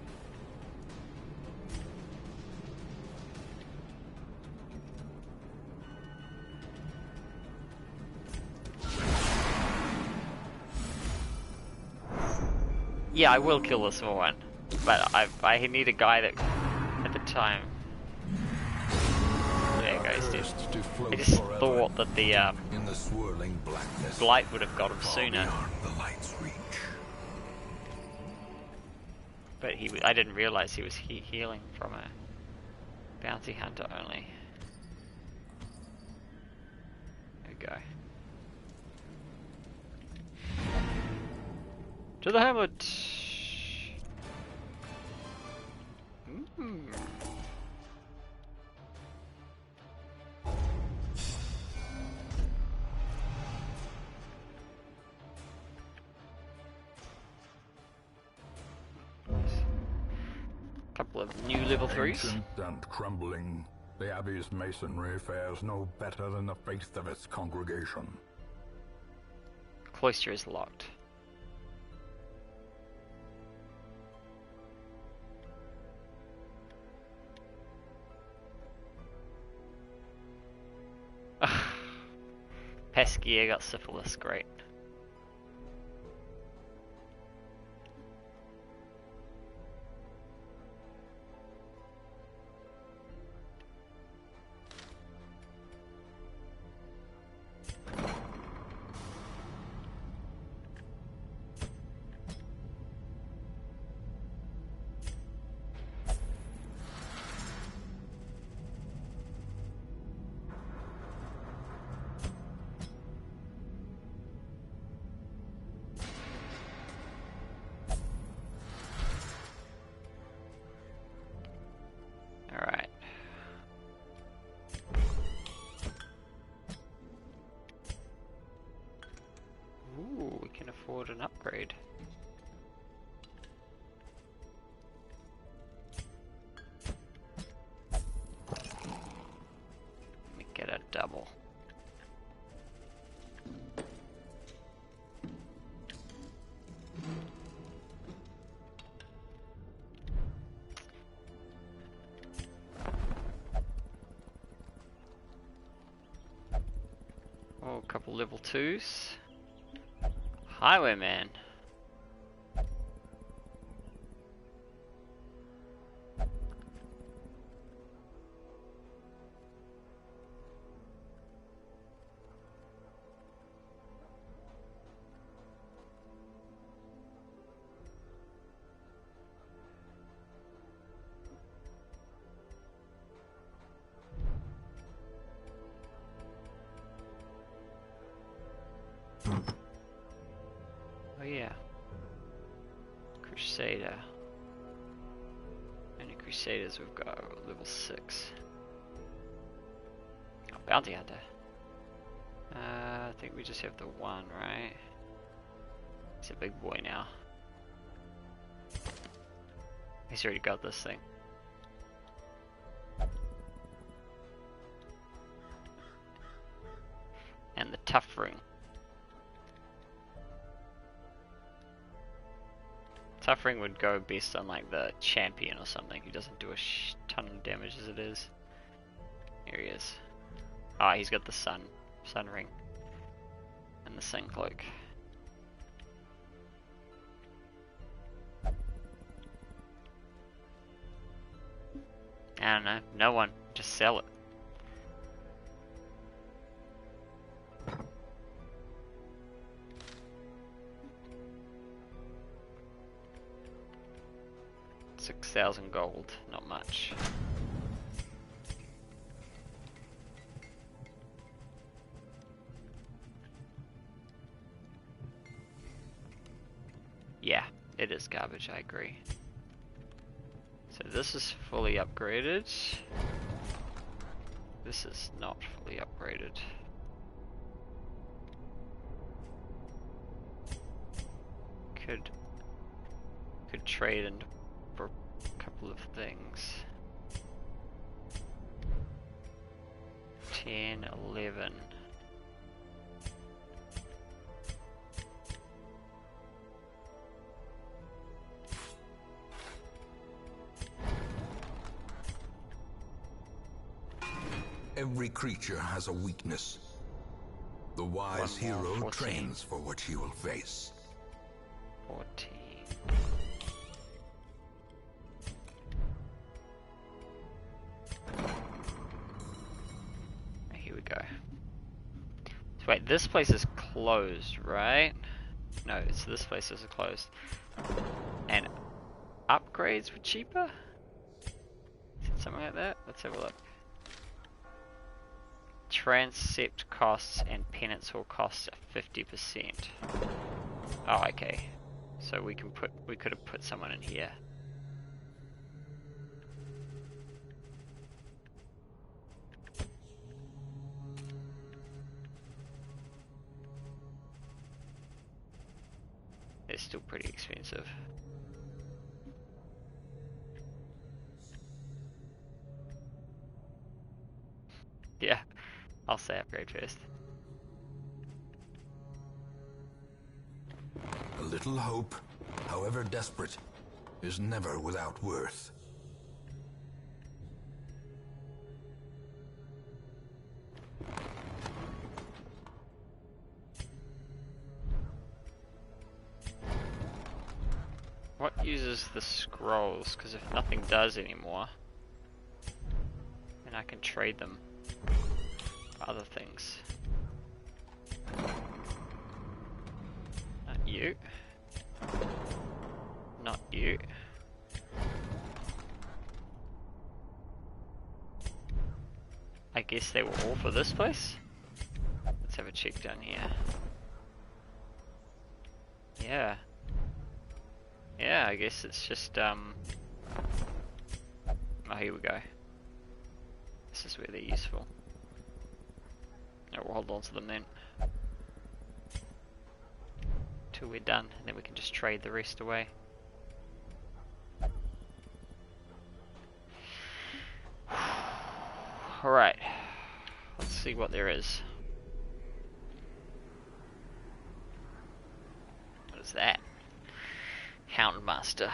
Yeah, I will kill the small one, but I need a guy that, at the time. There you go, he's dead. I just thought that the In the swirling blackness, blight would have got him far sooner, beyond the light's reach. but I didn't realize he was healing from a bounty hunter only. There we go. To the hamlet! Couple of new level 3s. Ancient and crumbling, the Abbey's masonry fares no better than the faith of its congregation. Cloister is locked. Pesky, I got syphilis, great. can afford an upgrade. Let me get a double. Oh, a couple level 2s. Highwayman. Oh yeah. Crusader. Any Crusaders we've got level 6. Oh, Bounty Hunter. I think we just have the one, right? He's a big boy now. He's already got this thing. And the tough ring. Tough ring would go best on like the champion or something who doesn't do a ton of damage as it is. Here he is. Ah, he's got the sun ring, and the sun cloak. I don't know, no one, just sell it. $6,000 gold, not much. Yeah, it is garbage, I agree. So this is fully upgraded. This is not fully upgraded. Could trade in for a couple of things. 10, 11. Every creature has a weakness. The wise One more, hero 14. trains for what he will face. 14. Here we go. So wait, this place is closed, right? No, it's this place is closed. And upgrades were cheaper? Is it something like that? Let's have a look. Transept costs and penance hall costs are 50%. Oh, okay. So we could have put someone in here. They're still pretty expensive. Yeah, I'll say upgrade first. A little hope, however desperate, is never without worth. What uses the scrolls? Because if nothing does anymore, then I can trade them for other things. Not you. Not you. I guess they were all for this place? Let's have a check down here. Yeah. Yeah, I guess it's just, oh, here we go. This is where they're useful. No, we'll hold on to them then. till we're done, and then we can just trade the rest away. Alright, let's see what there is. What is that? Houndmaster.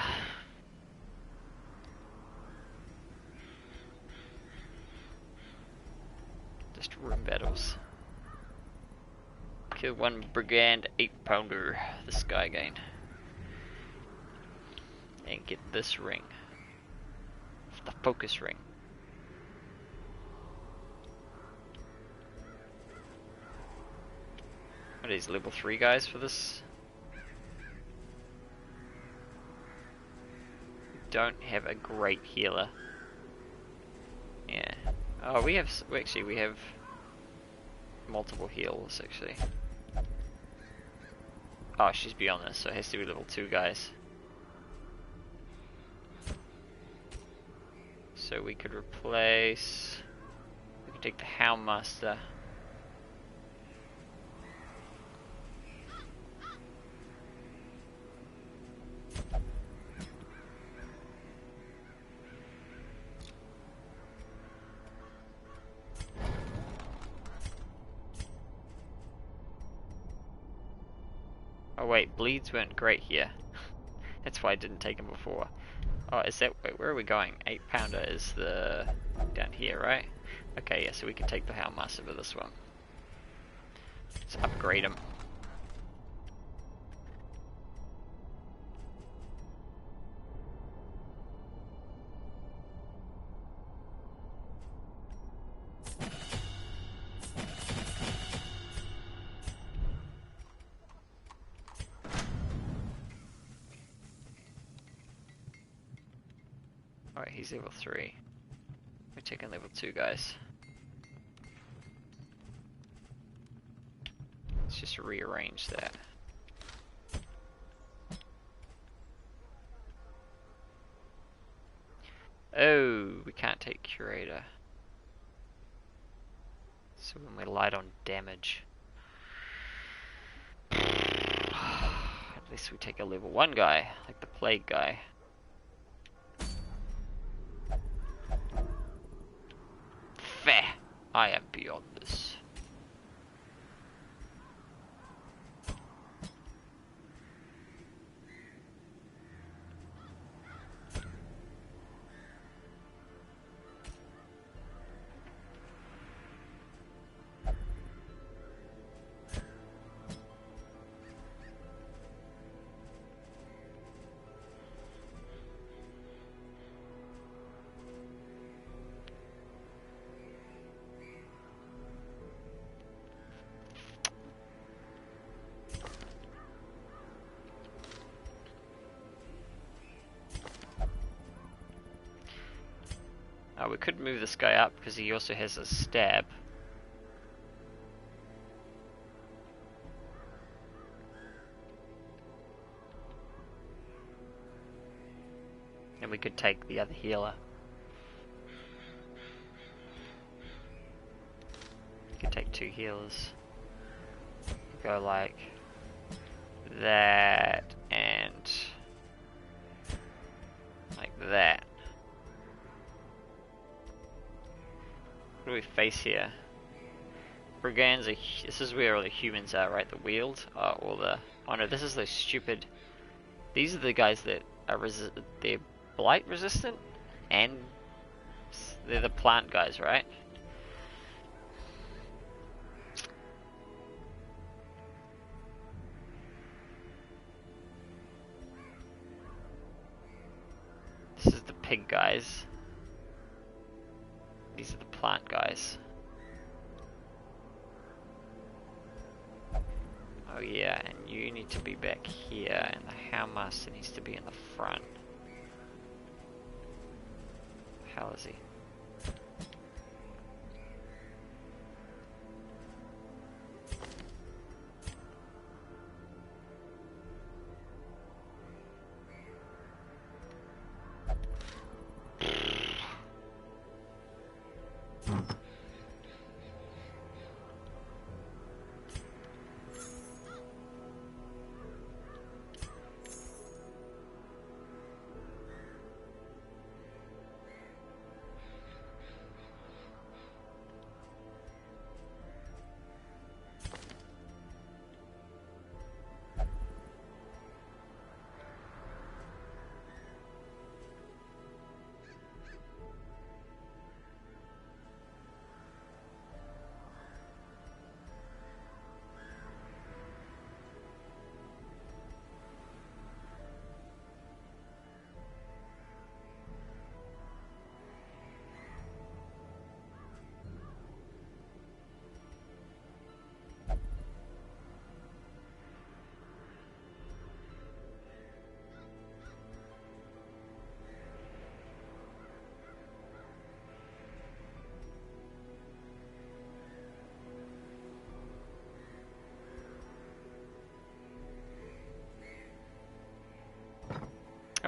Just room battles. Kill one brigand 8-pounder, this guy again. And get this ring. The focus ring. What are these, level 3 guys for this? Don't have a great healer. Yeah. Oh, we have multiple heals actually. Oh, she's beyond this, so it has to be level 2 guys. So we could replace. We could take the Houndmaster. Oh wait, bleeds weren't great here. That's why I didn't take him before. Oh, is that, wait, where are we going? 8-pounder is the, down here, right? Okay, yeah, so we can take the Houndmaster for this one. Let's upgrade him. Alright, he's level 3. We're taking level 2 guys. Let's just rearrange that. Oh, we can't take Curator. So when we're light on damage. At least we take a level 1 guy, like the Plague guy. Fair. I am beyond this. We could move this guy up because he also has a stab. And we could take the other healer. We could take 2 healers. Go like that and like that. What do we face here? Brigands are, this is where all the humans are, right? The wheeled, or the, oh no, this is those stupid, these are the guys that are they're blight resistant, and they're the plant guys, right? This is the pig guys. These are the plant guys. Oh yeah, and you need to be back here, and the Houndmaster needs to be in the front. How is he?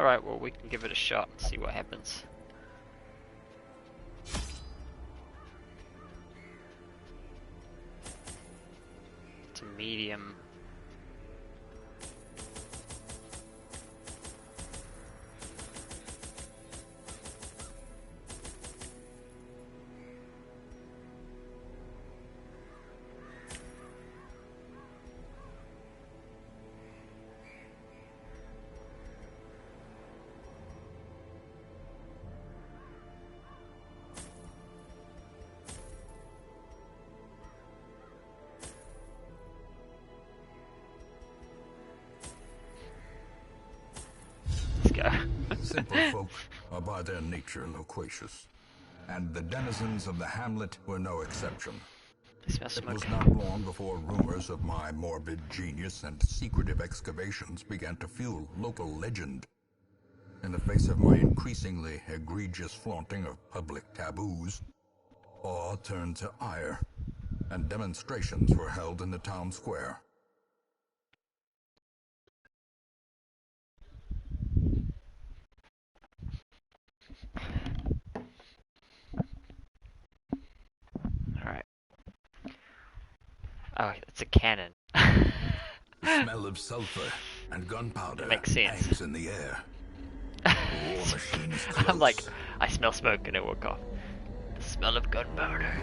Alright, well we can give it a shot and see what happens. It's a medium. Simple folk are by their nature loquacious, and the denizens of the hamlet were no exception. It smells It was smoky. not long before rumors of my morbid genius and secretive excavations began to fuel local legend. In the face of my increasingly egregious flaunting of public taboos, awe turned to ire, and demonstrations were held in the town square. Alright. Oh, it's a cannon. The smell of sulfur and gunpowder Makes sense. hangs in the air. The war machine is close. I'm like, I smell smoke and it woke off. The smell of gunpowder.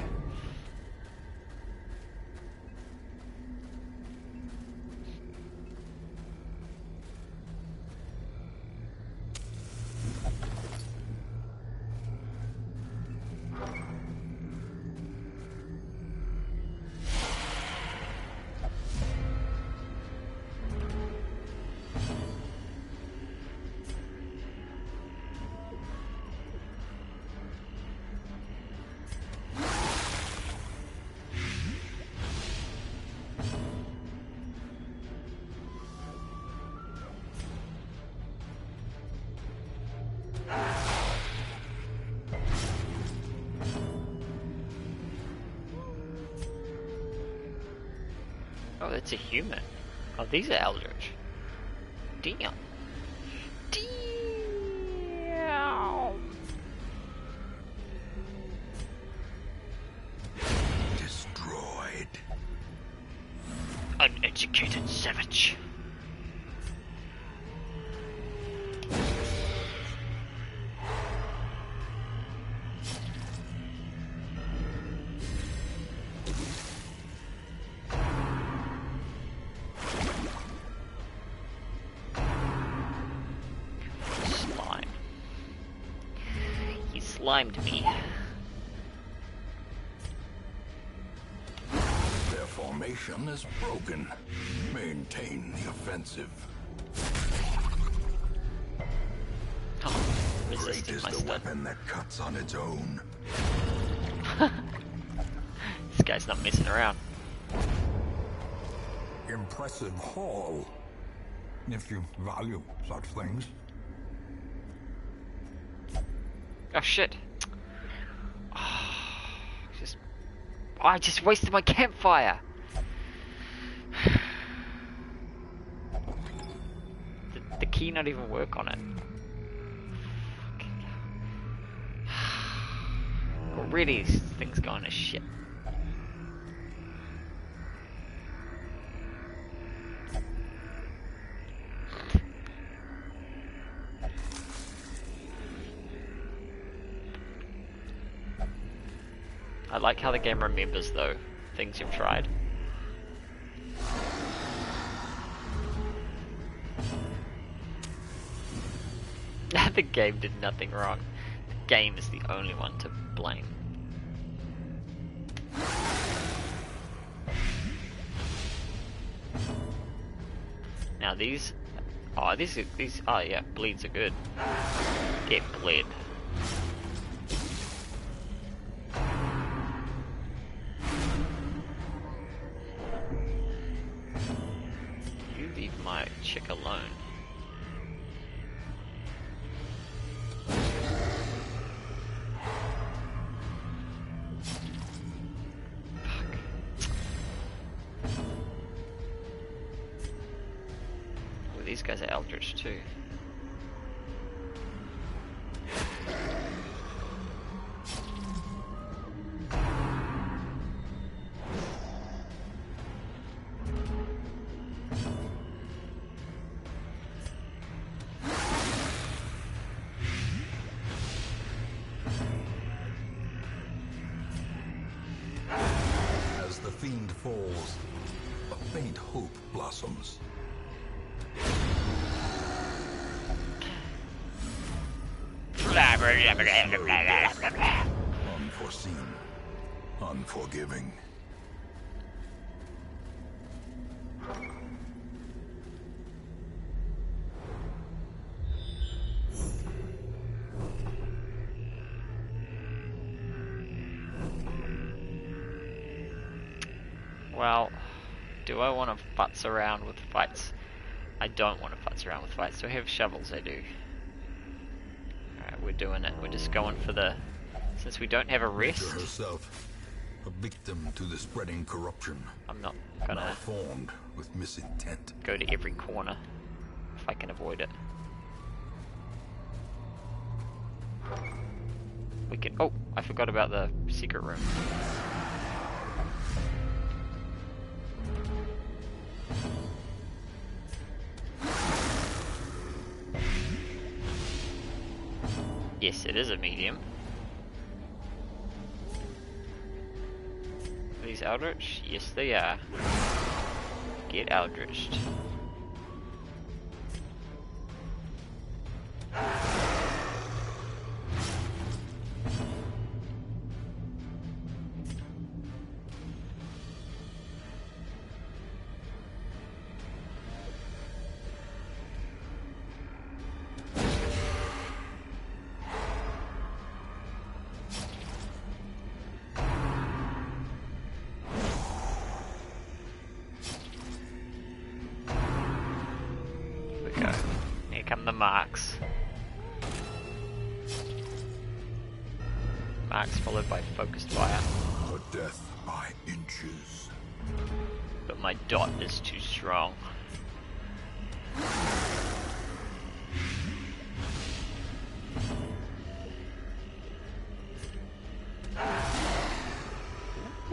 Oh, that's a human. Oh, these are eldritch. Damn. Damn. Destroyed. Uneducated savage. Slimed me. Their formation is broken. Maintain the offensive. Oh, Great resisting is my the stun. weapon that cuts on its own. This guy's not messing around. Impressive haul, if you value such things. Oh shit. I just wasted my campfire. Did the key not even work on it? Already this thing's going to shit. I like how the game remembers, though, things you've tried. The game did nothing wrong. The game is the only one to blame. Now these... Oh, these... Oh yeah, bleeds are good. Get bled. My chick alone. Fuck. Oh, these guys are eldritch too. faint hope blossoms. Unforeseen, unforgiving. Well, do I want to futz around with fights? I don't want to futz around with fights. Do I have shovels? I do. Alright, we're doing it. We're just going for the... Since we don't have a rest... Nature herself, a victim to the spreading corruption. I'm not gonna... Malformed with misintent. Go to every corner if I can avoid it. We can... Oh! I forgot about the secret room. Yes, it is a medium. Are these eldritch? Yes, they are. Get eldritched. Come the marks. Marks followed by focused fire. A death by inches. But my dot is too strong.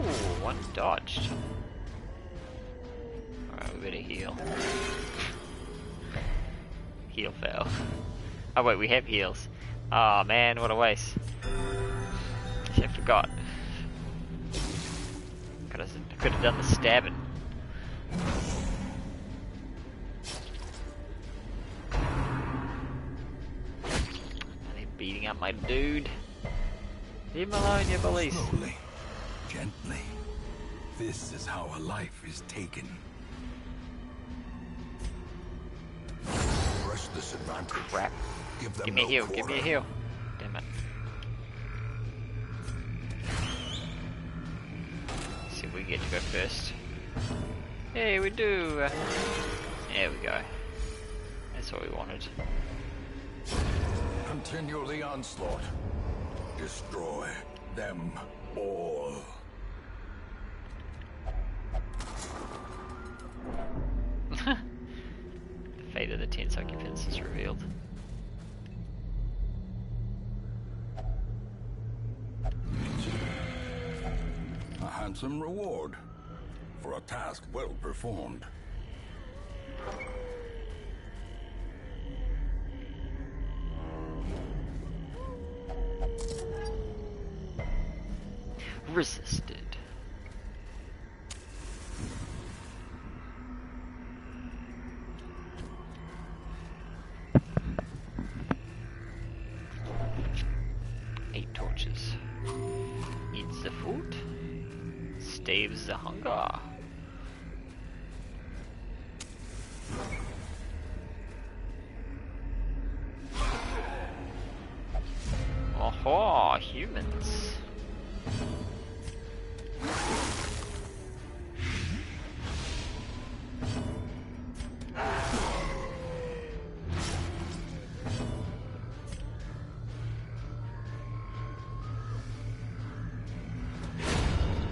Ooh, one dodged. Alright, we better heal. Heal fail. Oh wait, we have heals. Oh man, what a waste. I forgot. Could have done the stabbing. Are they beating up my dude? Leave him alone, you bullies. Slowly, gently. This is how a life is taken. Disadvantage. Crap. Give me a heal, give me a heal. Damn it. Let's see if we get to go first. Hey, we do. There we go. That's what we wanted. Continue the onslaught. Destroy them all. Fate of the 10 occupants is revealed. A handsome reward for a task well performed. Resisted. Eats the food, staves the hunger. Oh, humans.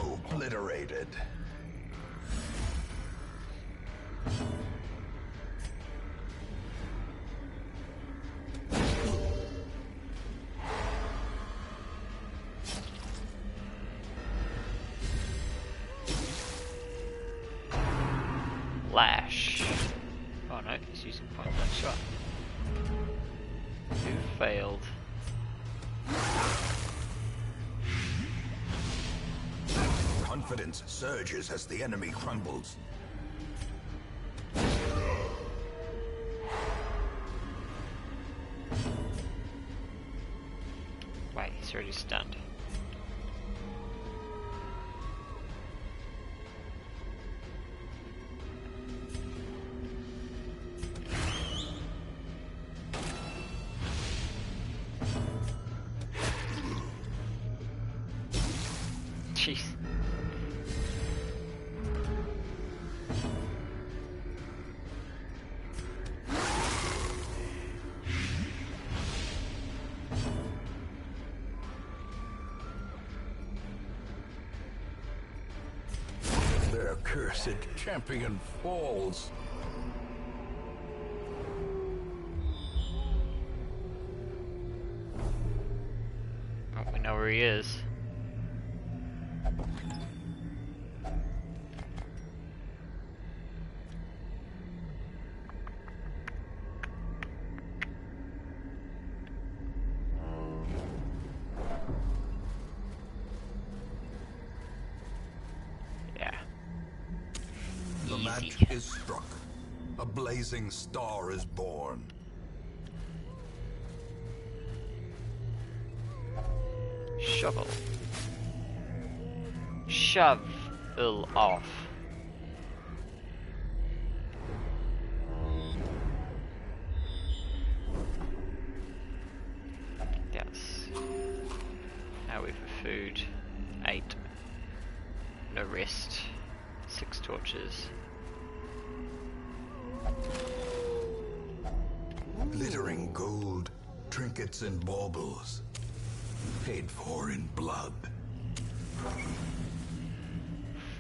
Obliterated. Lash. Oh no, he's using point blank shot. Who failed? Confidence surges as the enemy crumbles. He's already stunned. Jeez. Their cursed champion falls. Oh, we know where he is. The match is struck. A blazing star is born. Shovel. Shovel off. Yes. Now we for food. 8. No rest. 6 torches. Glittering gold, trinkets and baubles. Paid for in blood.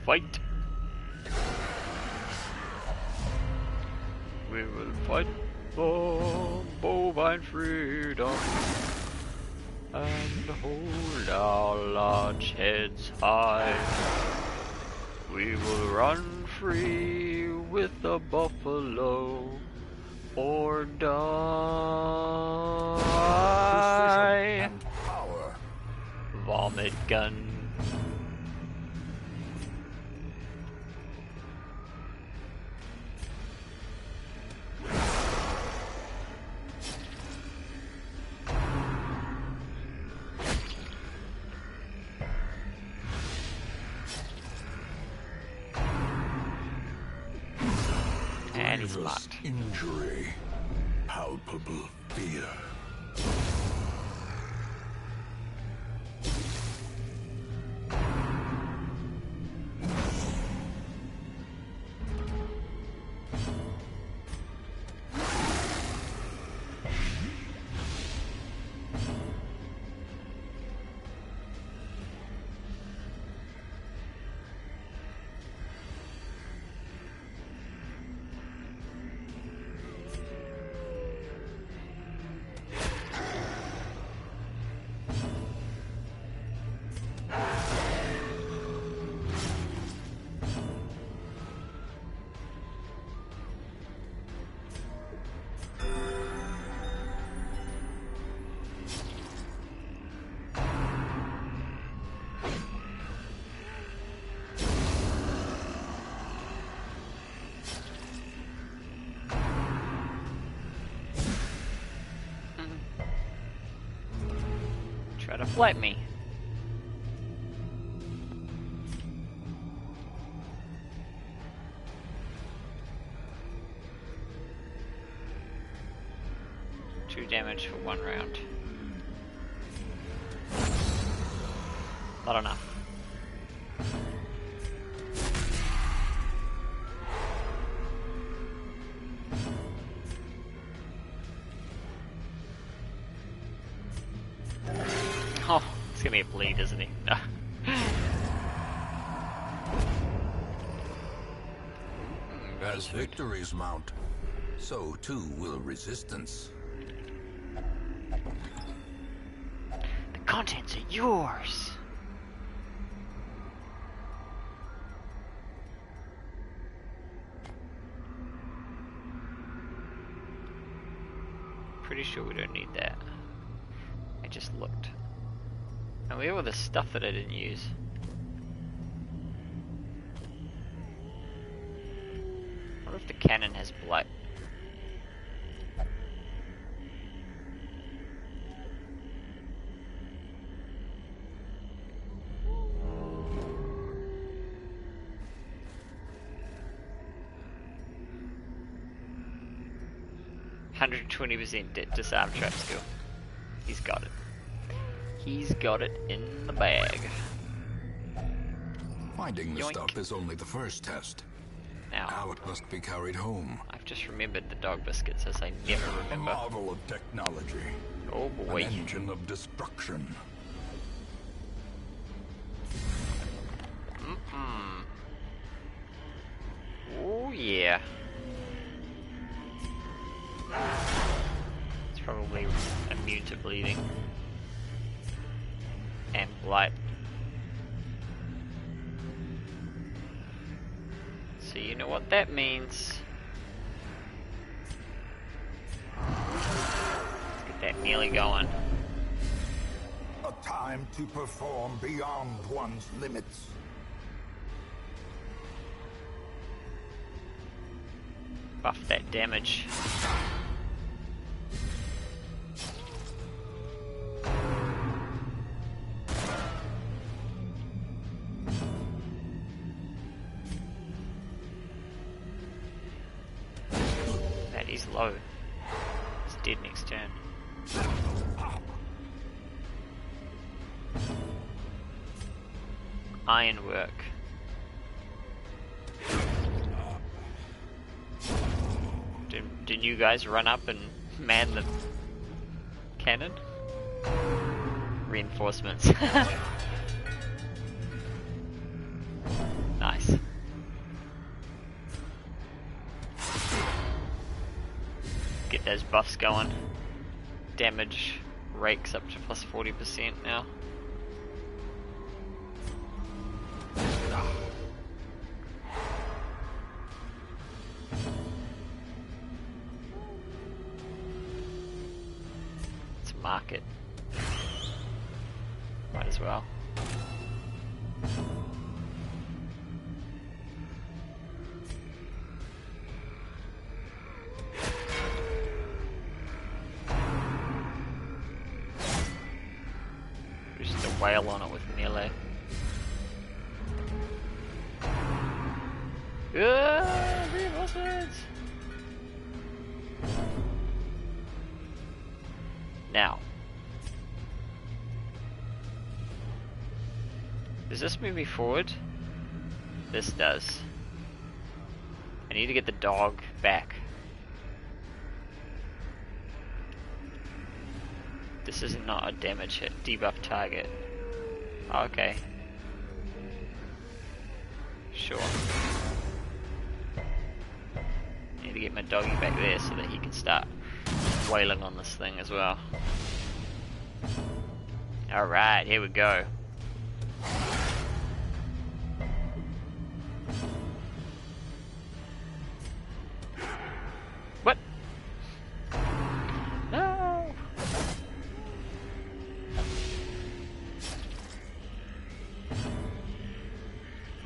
Fight! We will fight for bovine freedom and hold our large heads high. We will run free with the buffalo or die. And power. Vomit gun. And he's Grievous locked. injury. Palpable fear. Try to flight me. Two damage for 1 round. Not enough. Oh, it's gonna be a bleed, isn't he? No. As victories mount, so too will resistance. The contents are yours. Pretty sure we don't need that. I just looked. And we have all the stuff that I didn't use. What if the cannon has blight? 120% disarm trap skill. He's got it. He's got it in the bag. Finding the Yoink. stuff is only the first test. Now, Now it must be carried home. I've just remembered the dog biscuits as I never A remember. marvel of technology. Oh boy. An engine of destruction. Oh yeah. It's probably immune to bleeding. And blight. So you know what that means. Let's get that melee going. A time to perform beyond one's limits. Buff that damage. That is low. It's dead next turn. Ironwork. Did you guys run up and man the cannon? Reinforcements. Nice. Get those buffs going. Damage rakes up to plus 40% now. Market. Might as well. Just a whale on it with melee. Reinforcements! Now, does this move me forward? This does. I need to get the dog back. This is not a damage hit. Debuff target. Okay. Sure. Need to get my doggy back there so that he can start wailing on this thing as well. Alright, here we go. What? No!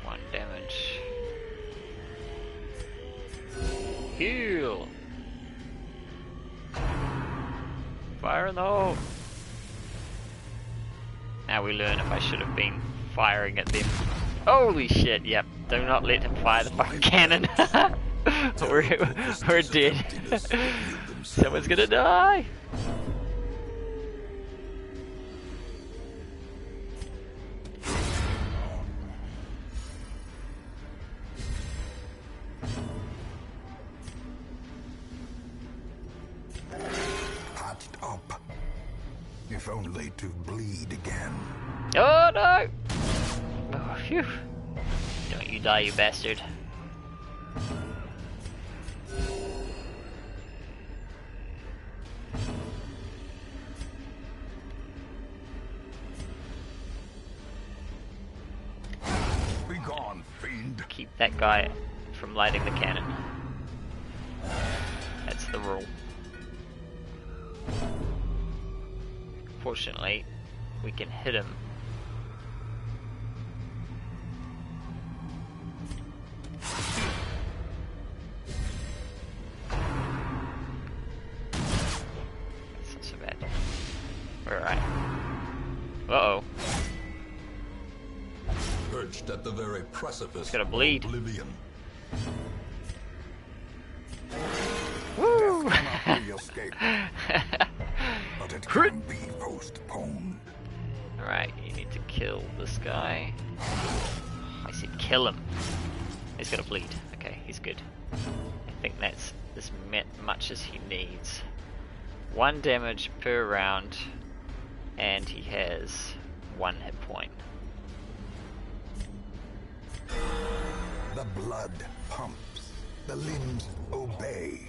One damage. Heal! Fire in the hole! Now we learn if I should have been firing at them. Holy shit, yep. Do not let him fire the fucking cannon. we're dead. Someone's gonna die! Patched up. If only to bleed again. Oh no! Oh, phew. Don't you die, you bastard. Be gone, fiend. Keep that guy from lighting the cannon. That's the rule. Fortunately, we can hit him. That's not so bad. Alright. Uh-oh. Perched at the very precipice It's gonna bleed. of oblivion. Woo! Cannot be a escape, but it can be postponed. Alright, you need to kill this guy. I said kill him. He's gonna bleed. Okay, he's good. I think that's as much as he needs. 1 damage per round, and he has 1 hit point. The blood pumps, the limbs obey.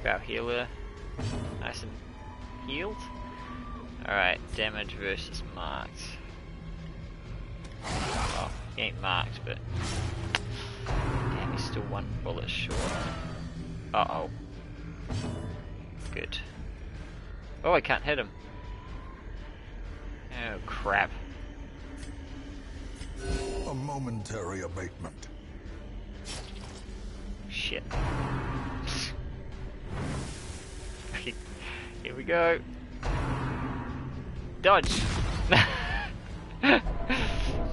Our healer nice and healed. Alright, damage versus marked. Well, he ain't marked, but damn, he's still 1 bullet short. Uh-oh. Good. Oh, I can't hit him. Oh, crap. A momentary abatement. Shit. Here we go. Dodge!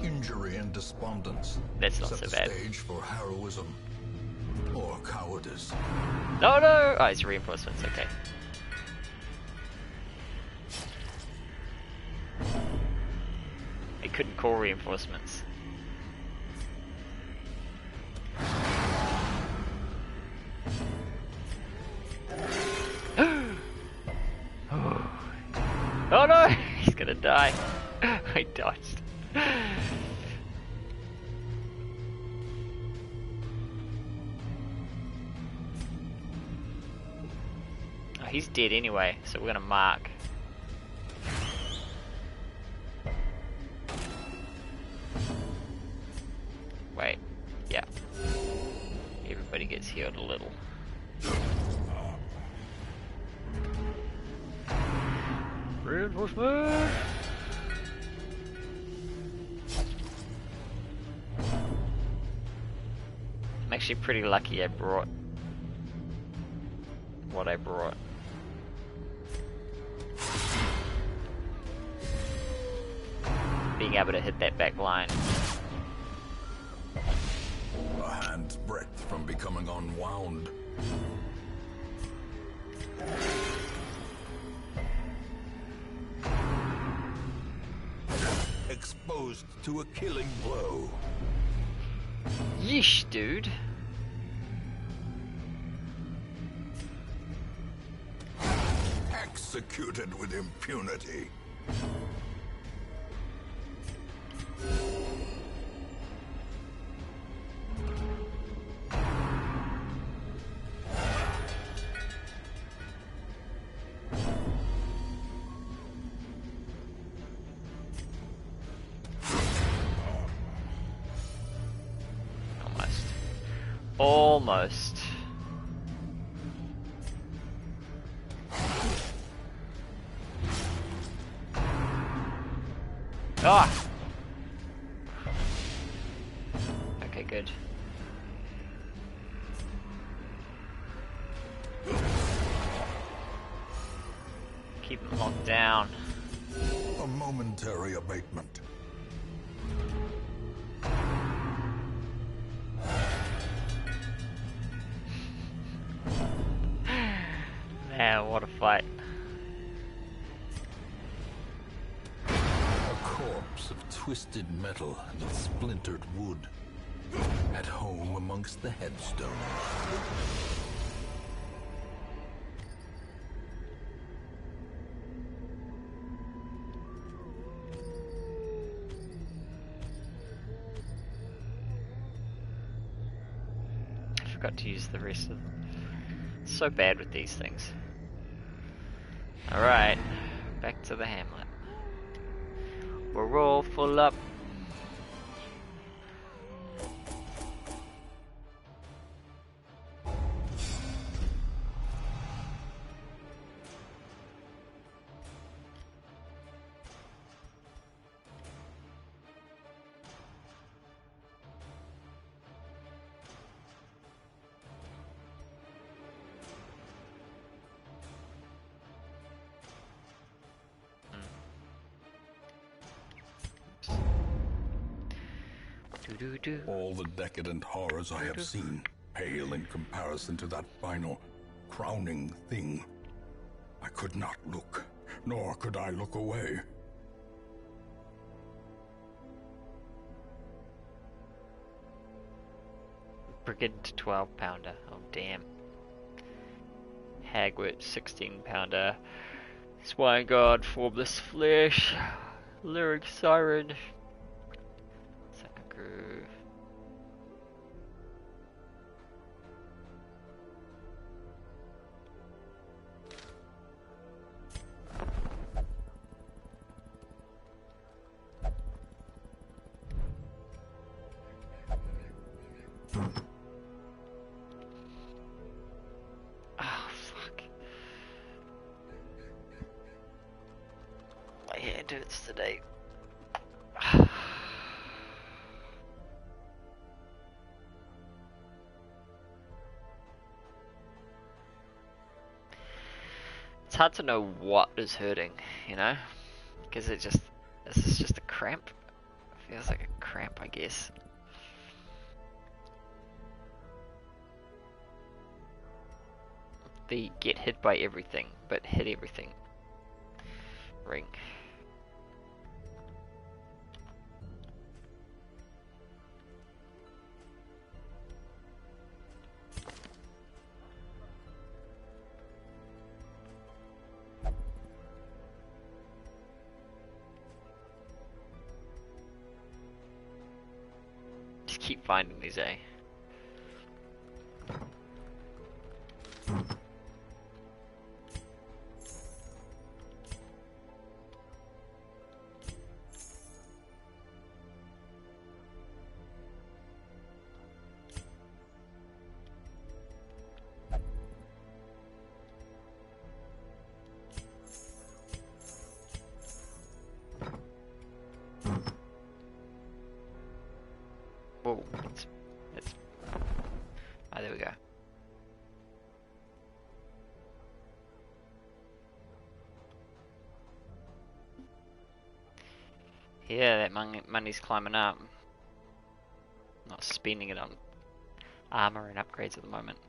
Injury and despondence. That's not set so the bad. stage for heroism or cowardice. No, no! Oh, it's reinforcements, okay. I couldn't call reinforcements. Oh no! He's gonna die. I dodged. Oh, he's dead anyway, so we're gonna mark. Wait, yeah. Everybody gets healed a little. Reinforcement! I'm actually pretty lucky I brought what I brought. Being able to hit that back line. A hand's breadth from becoming unwound. Exposed to a killing blow. Yeesh, dude. Executed with impunity. Almost. Ah! Okay, good. Keep them locked down. A momentary abatement. Man, what a fight. A corpse of twisted metal and splintered wood. At home amongst the headstones. I forgot to use the rest of them. It's so bad with these things. Alright, back to the hamlet. We're all full up. All the decadent horrors I have seen pale in comparison to that final, crowning thing. I could not look, nor could I look away. Brigand 12-pounder. Oh damn. Hagwit 16-pounder. Swine guard, formless flesh. Lyric siren. Sakaku. Oh fuck. My hand hurts today. It's hard to know what is hurting, you know? Because this is just a cramp. It feels like a cramp, I guess. The get hit by everything, but hit everything ring. Just keep finding these, eh? Whoa, it's oh, there we go. Yeah, that money's climbing up. Not spending it on armor and upgrades at the moment.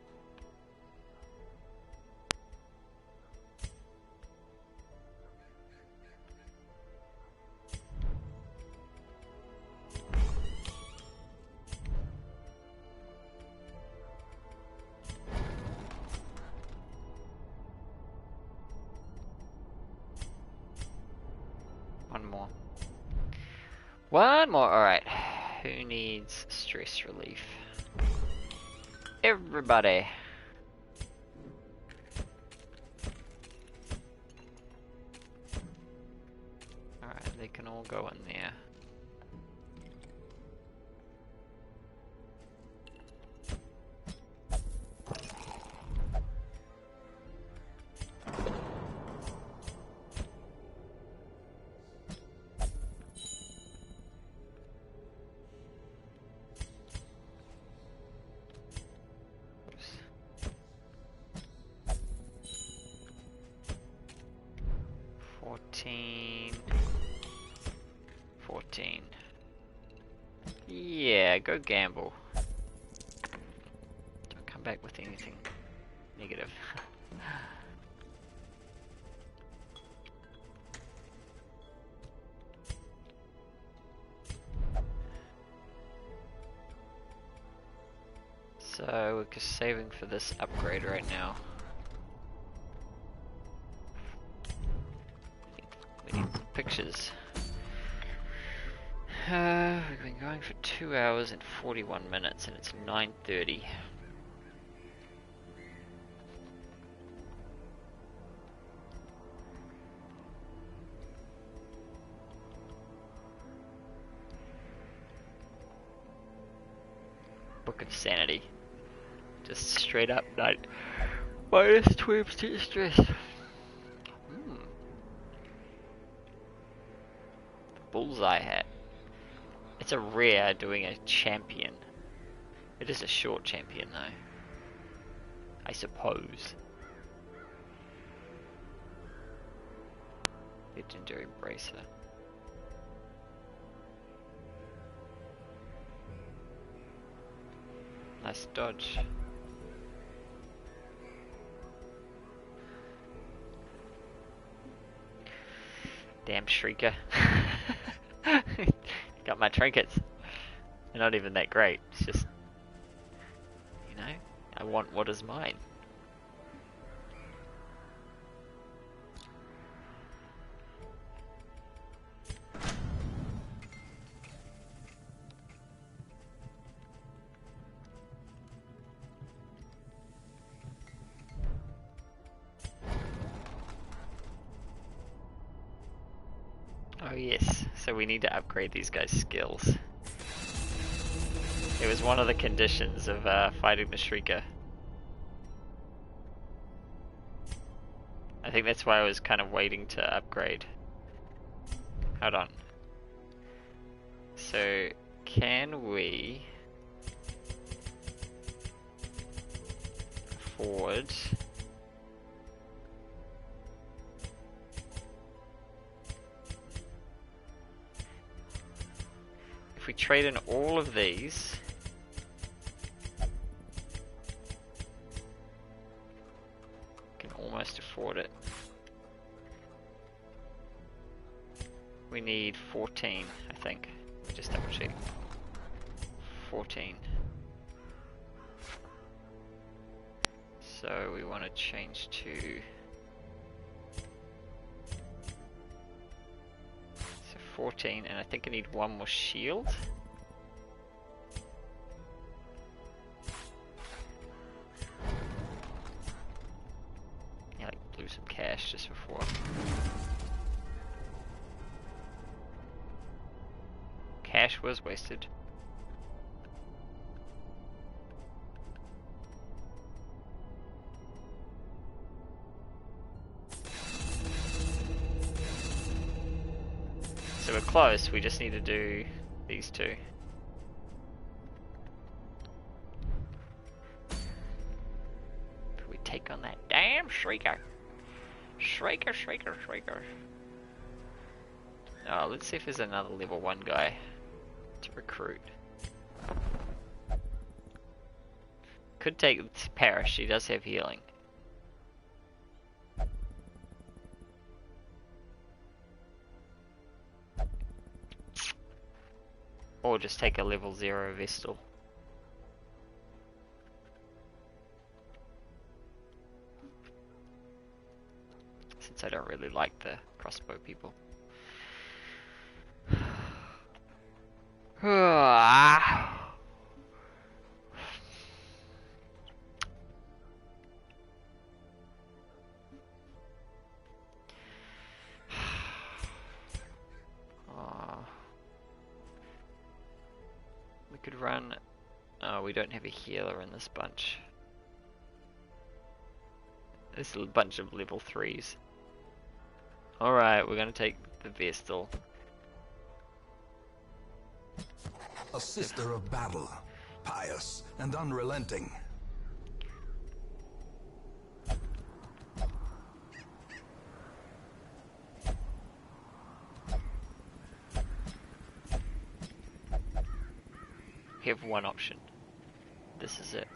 One more, alright. Who needs stress relief? Everybody! Alright, they can all go in there. Yeah, go gamble. Don't come back with anything negative. So we're just saving for this upgrade right now. We need pictures. We've been going for 2 hours and 41 minutes and it's 9:30. Book of Sanity. Just straight up night. Minus 20% stress. Bullseye hat. It's a rare doing a champion. It is a short champion though, I suppose. Legendary bracelet. Nice dodge. Damn shrieker. Got my trinkets. They're not even that great. It's just, you know, I want what is mine. Oh yes, so we need to upgrade these guys' skills. It was one of the conditions of fighting the Shrieker. I think that's why I was kind of waiting to upgrade. Hold on. So, can we afford if we trade in all of these, can almost afford it. We need 14, I think. Let me just double check. 14. So we want to change to 14, and I think I need one more shield. Yeah, like blew some cash just before. Cash was wasted. So we're close, we just need to do these two. We take on that damn Shrieker. Shrieker, Shrieker, Shrieker. Oh, let's see if there's another level 1 guy to recruit. Could take Parrish, he does have healing. Or just take a level 0 Vestal. Since I don't really like the crossbow people. We could run. Oh, we don't have a healer in this bunch. This is a bunch of level 3s. Alright, we're gonna take the Vestal. A sister of battle, pious and unrelenting. We have one option. This is it.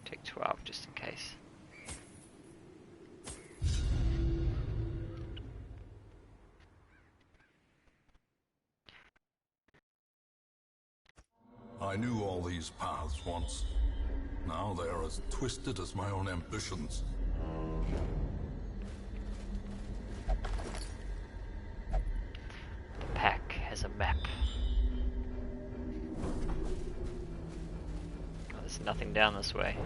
Take 12 just in case. I knew all these paths once. Now they are as twisted as my own ambitions. The pack has a map. Oh, there's nothing down this way.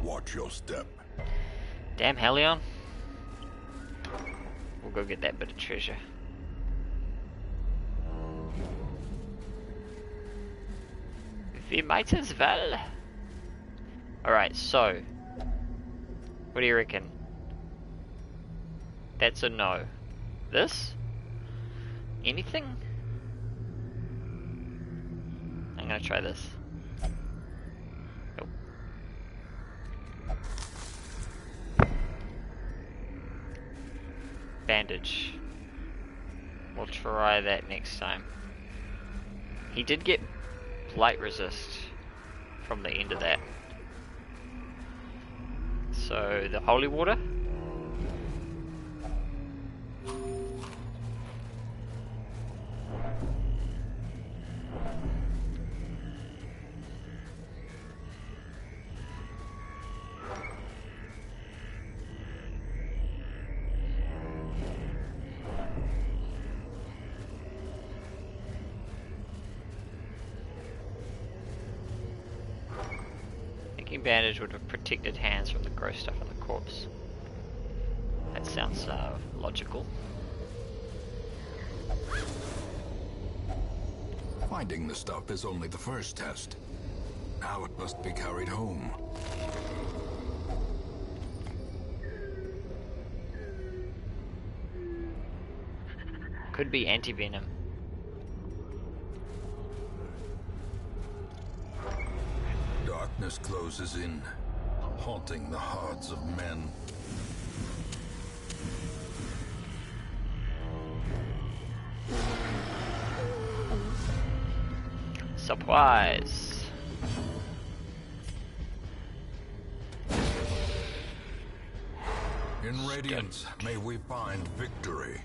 Watch your step. Damn Helion. We'll go get that bit of treasure. We might as well. Alright, so. What do you reckon? That's a no. This? Anything? I'm gonna try this. Nope. Bandage. We'll try that next time. He did get light resist from the end of that. So, the holy water? Bandage would have protected hands from the gross stuff on the corpse. That sounds logical. Finding the stuff is only the first test. Now it must be carried home. Could be anti-venom. Darkness closes in, haunting the hearts of men. Supplies. In Radiance, may we find victory.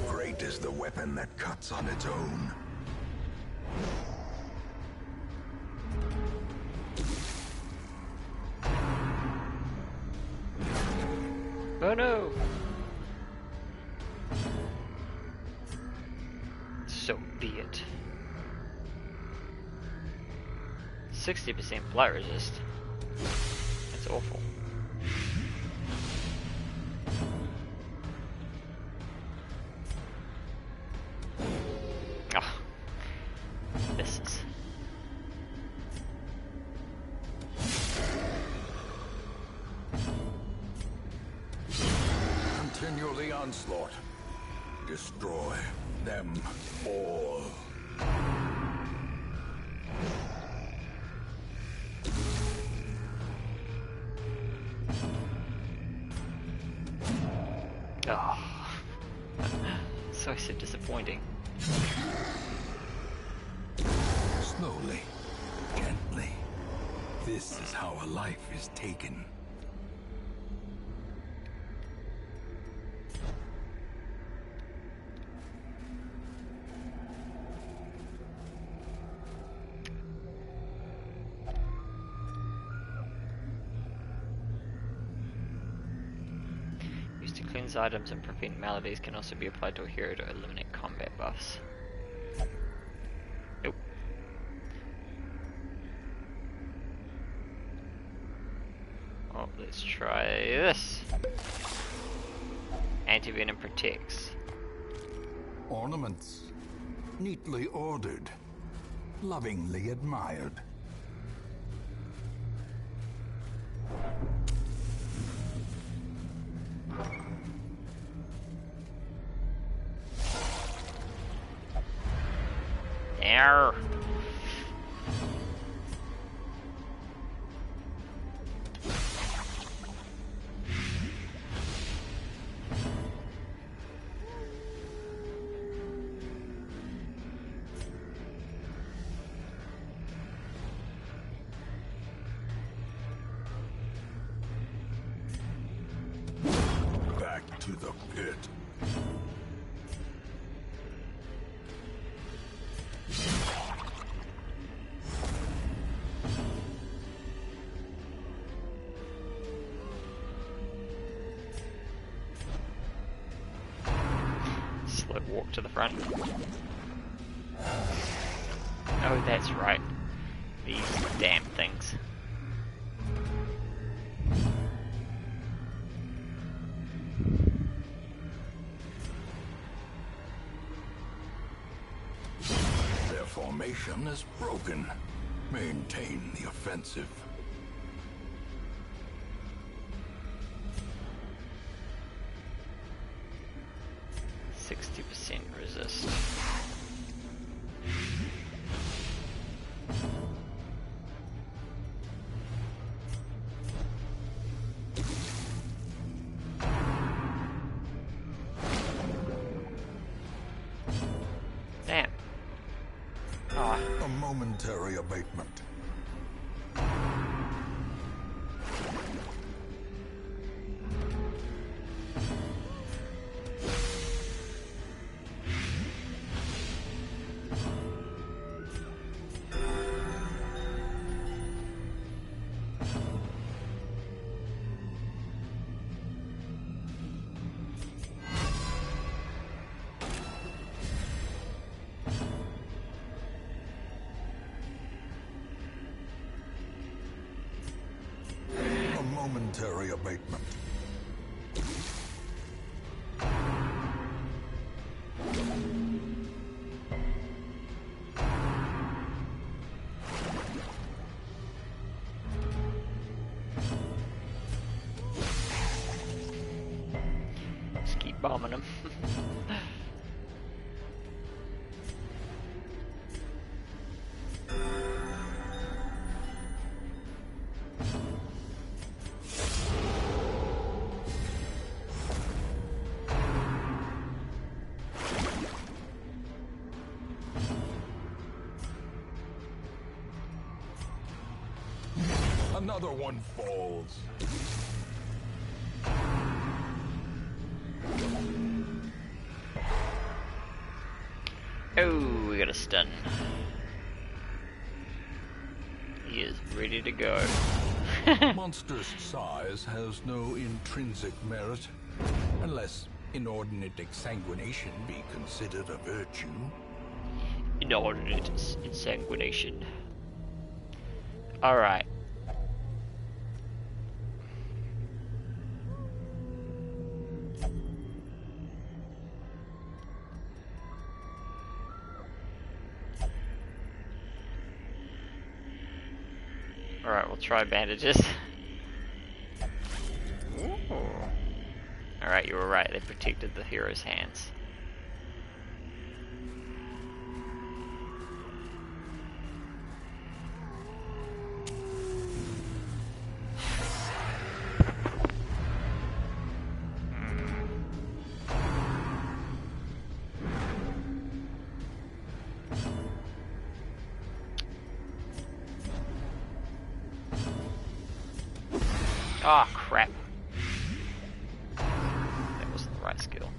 Great is the weapon that cuts on its own. Oh no! So be it. 60% blight resist. That's awful. Ah, this is. Continue the onslaught. Destroy them all. Oh, so disappointing. Slowly, gently. This is how a life is taken. Used to cleanse items and prevent maladies, can also be applied to a hero to eliminate combat buffs. Nope. Oh, let's try this. Anti-venom protects. Ornaments, neatly ordered, lovingly admired. There. Back to the pit. Slow walk to the front. Oh, that's right. These damn things. Their formation is broken. Maintain the offensive. Resist. Damn. Oh. A momentary abatement. Momentary abatement. Just keep bombing them. Another one falls. Oh, we got a stun. He is ready to go. Monstrous size has no intrinsic merit, unless inordinate exsanguination be considered a virtue. Inordinate insanguination. Alright. Alright, we'll try bandages. Alright, you were right, they protected the hero's hands. Ah, oh, crap. That wasn't the right skill.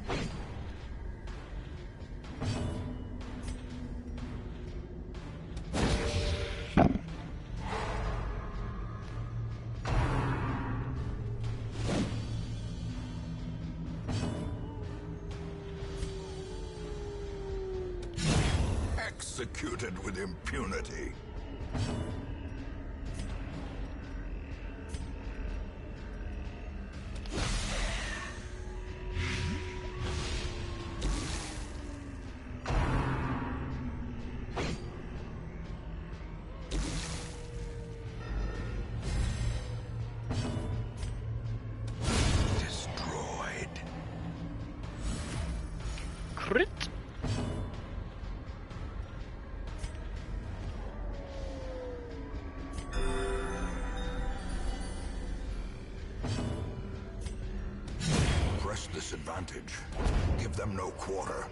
Executed with impunity. Crit. Press this advantage. Give them no quarter.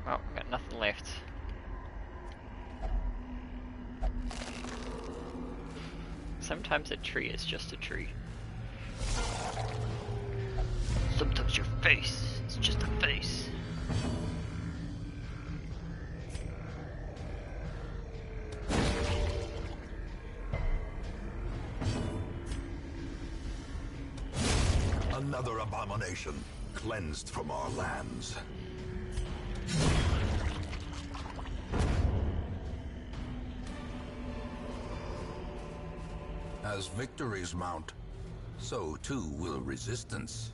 Well, got nothing left. Sometimes a tree is just a tree. Sometimes your face is just a face. Another abomination cleansed from our lands. As victories mount, so too will resistance.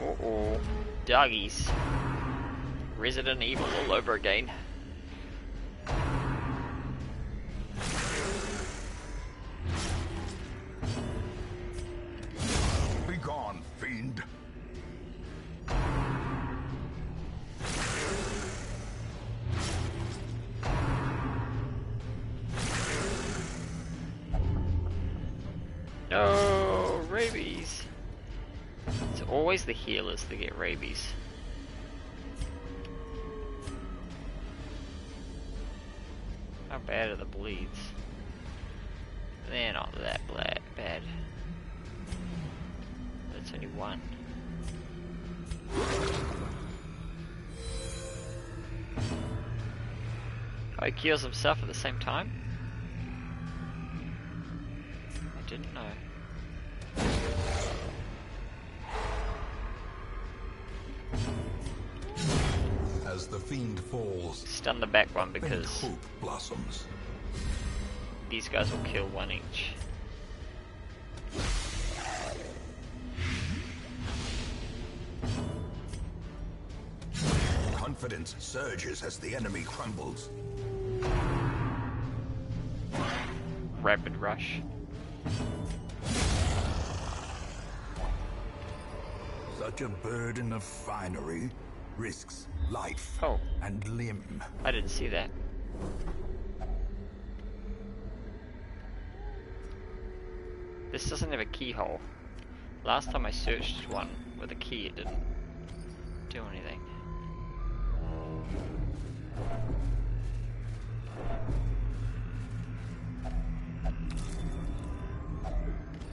Uh-oh. Doggies. Resident Evil all over again. Be gone, fiend. No, rabies. It's always the healers that get rabies. How bad are the bleeds? They're not that bad. That's only one. Oh, he cures himself at the same time? I didn't know. As the fiend falls, Stun the back one faint because hope blossoms. these guys will kill one each. Confidence surges as the enemy crumbles. Rapid rush. Such a burden of finery risks life Oh, and limb. I didn't see that. This doesn't have a keyhole. Last time I searched one with a key, it didn't do anything.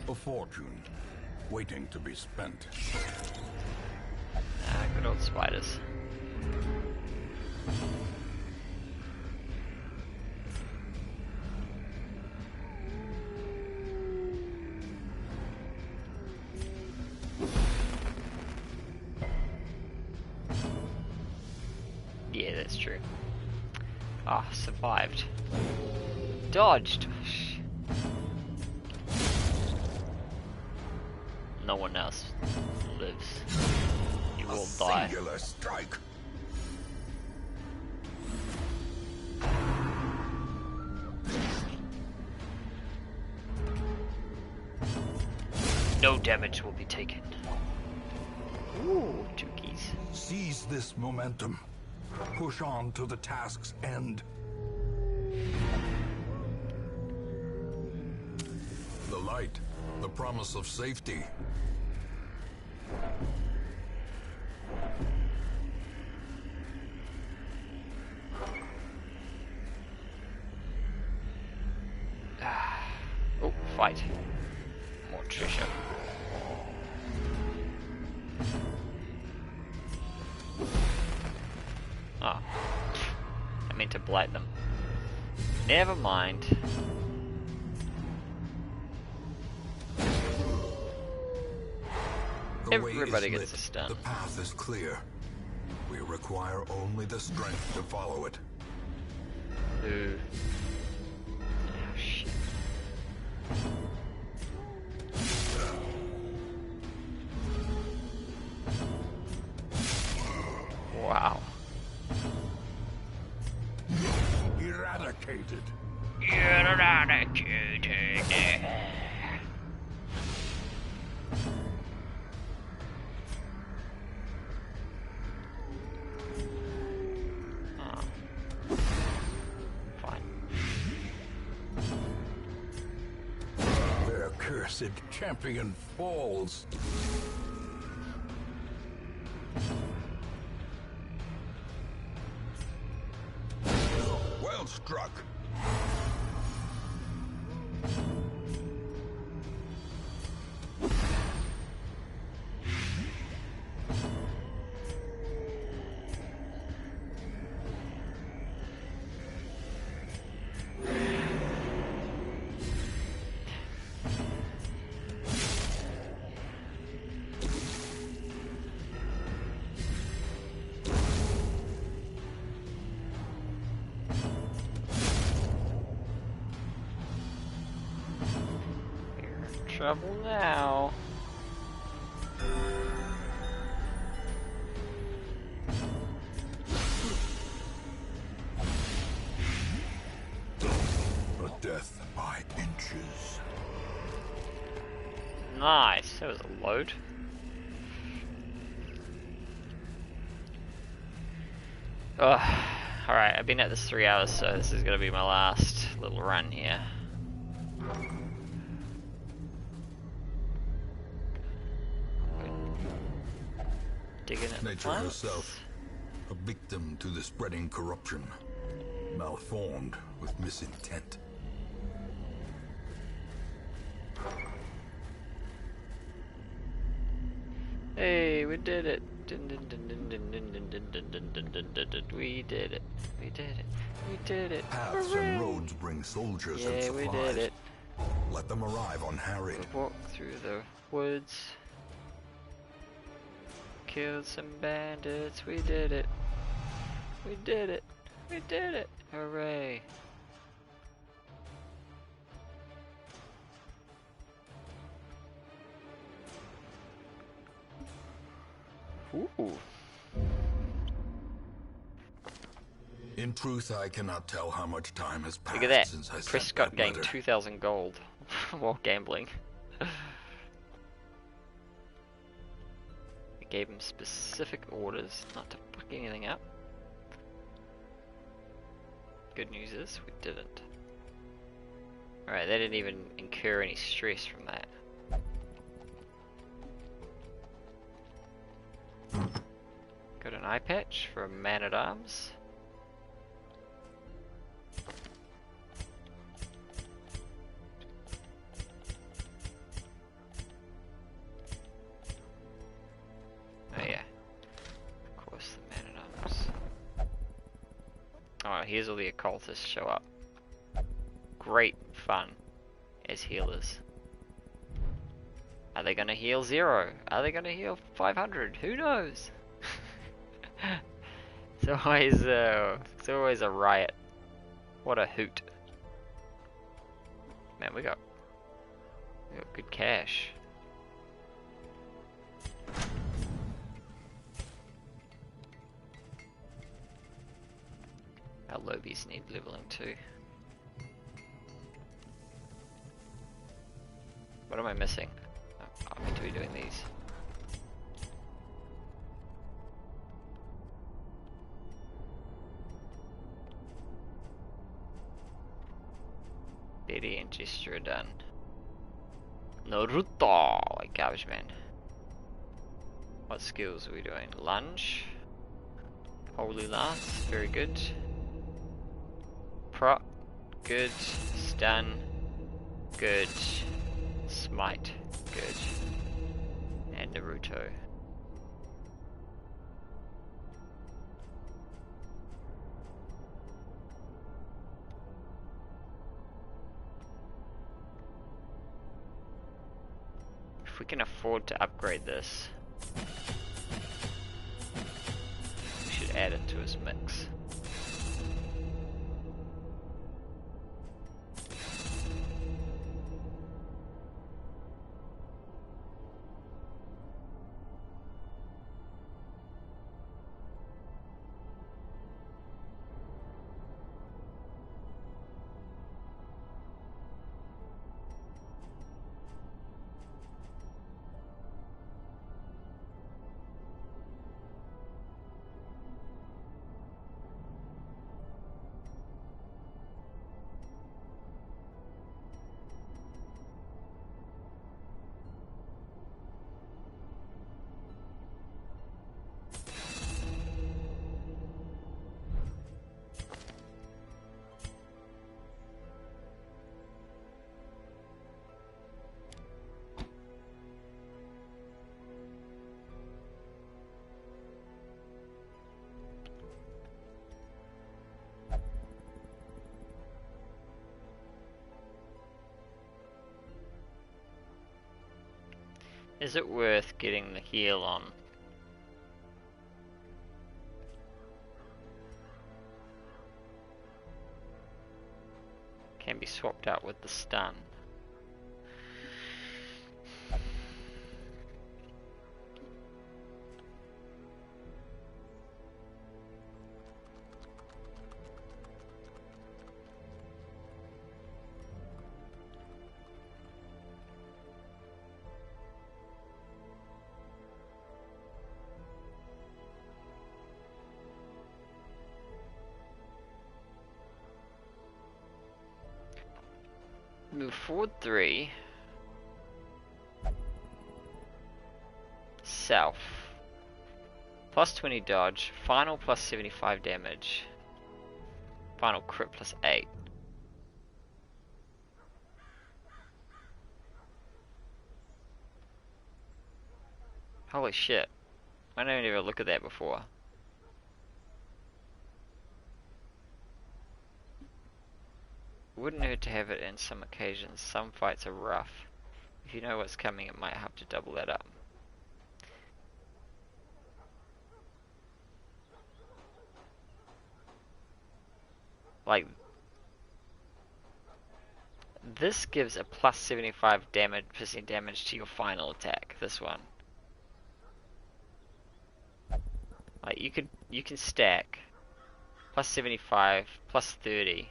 A fortune waiting to be spent. Ah, good old spiders. Yeah, that's true. Ah, survived. Dodged. No one else lives. You will die. Singular strike. No damage will be taken. Ooh, two keys. Seize this momentum. Push on to the task's end. The light, the promise of safety. Oh, fight. More treasure. Ah. I meant to blight them. Never mind. The way Everybody is gets lit. a stun. The path is clear. We require only the strength to follow it. Ooh. Oh, shit. Wow. Eradicated. Eradicated. Fine. Their cursed champion falls. well struck. Trouble now. A death by inches. Nice, that was a load. Ugh. Alright, I've been at this 3 hours, so this is gonna be my last little run here. Digging at the Nature plants. herself, a victim to the spreading corruption, malformed with misintent. Hey, we did it. We did it. We did it. We did it. Paths Hooray! and roads bring soldiers and Yeah, supplies. we did it. Let them arrive unharried. We walked through the woods. Killed some bandits. We did it. We did it. We did it. Hooray. Ooh. In truth, I cannot tell how much time has passed Look at that. since I sent Prescott that gained letter. 2,000 gold while gambling. I gave him specific orders not to fuck anything up. Good news is, we didn't. Alright, they didn't even incur any stress from that. Got an eye patch for a man-at-arms. Oh yeah, of course the man-at-arms. Oh, here's all the occultists show up. Great fun as healers. Are they gonna heal 0? Are they gonna heal 500? Who knows? It's always a riot. What a hoot. Man, we got good cash. Our lobies need leveling too. What am I missing? Oh, I'm meant to be doing these. Betty and gesture done. Naruto, like Garbage Man. What skills are we doing? Lunge. Holy Lance, very good. Prot, good. Stun, good. Smite, good. And Naruto. If we can afford to upgrade this, we should add it to his mix. Is it worth getting the heal on? Can be swapped out with the stun. Move forward 3. South. Plus 20 dodge. Final plus 75 damage. Final crit plus 8. Holy shit. I didn't even look at that before. Wouldn't hurt to have it in some occasions. Some fights are rough. If you know what's coming, it might have to double that up. Like, this gives a plus 75 percent damage to your final attack. This one, like you can stack plus 75, plus 30.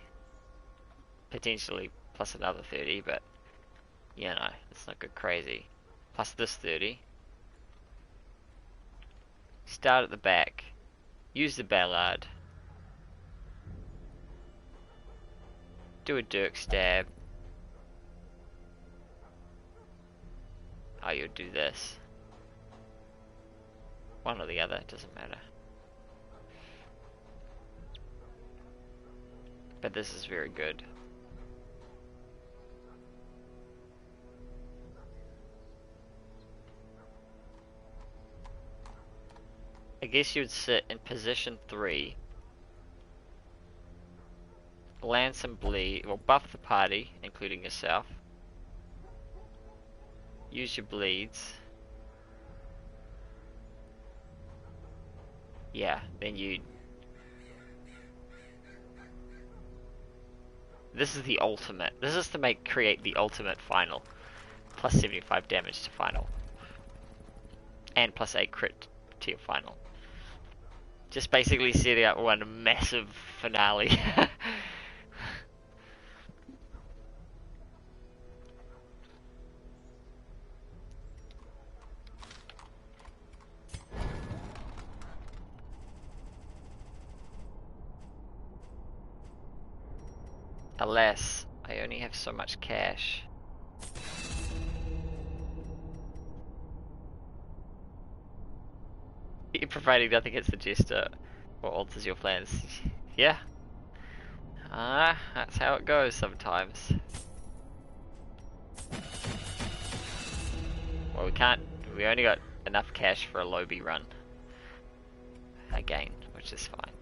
Potentially plus another 30, but you know, it's not good crazy. Plus this 30. Start at the back. Use the Ballard. Do a Dirk stab. Oh, you'll do this. One or the other, it doesn't matter. But this is very good. I guess you would sit in position 3, land some bleed, well, buff the party, including yourself, use your bleeds, yeah, then you, this is the ultimate, this is to create the ultimate final, plus 75 damage to final, and plus 8 crit to your final. Just basically setting up one massive finale. Alas, I only have so much cash. Providing nothing gets the jester or alters your plans. Yeah. That's how it goes sometimes. Well, we only got enough cash for a Lobby run. Again, which is fine.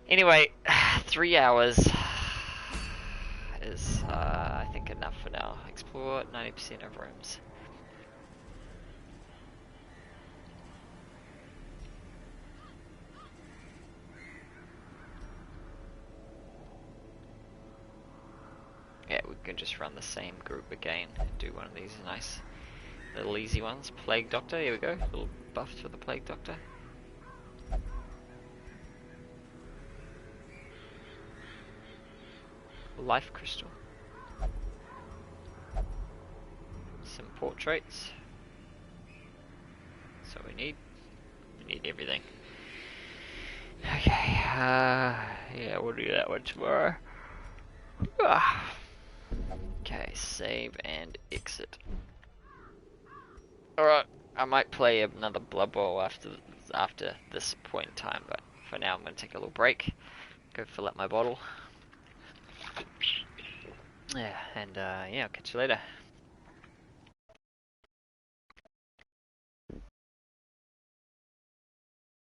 Anyway, 3 hours is, I think, enough for now. Explore 90% of rooms. Yeah, we can just run the same group again and do one of these nice little easy ones. Plague Doctor, here we go. A little buff for the Plague Doctor. Life Crystal. Some portraits. So we need everything. Okay, yeah, we'll do that one tomorrow. Okay, save and exit. Alright, I might play another Blood Bowl after this point in time, but for now I'm going to take a little break, go fill up my bottle. Yeah, and yeah, I'll catch you later.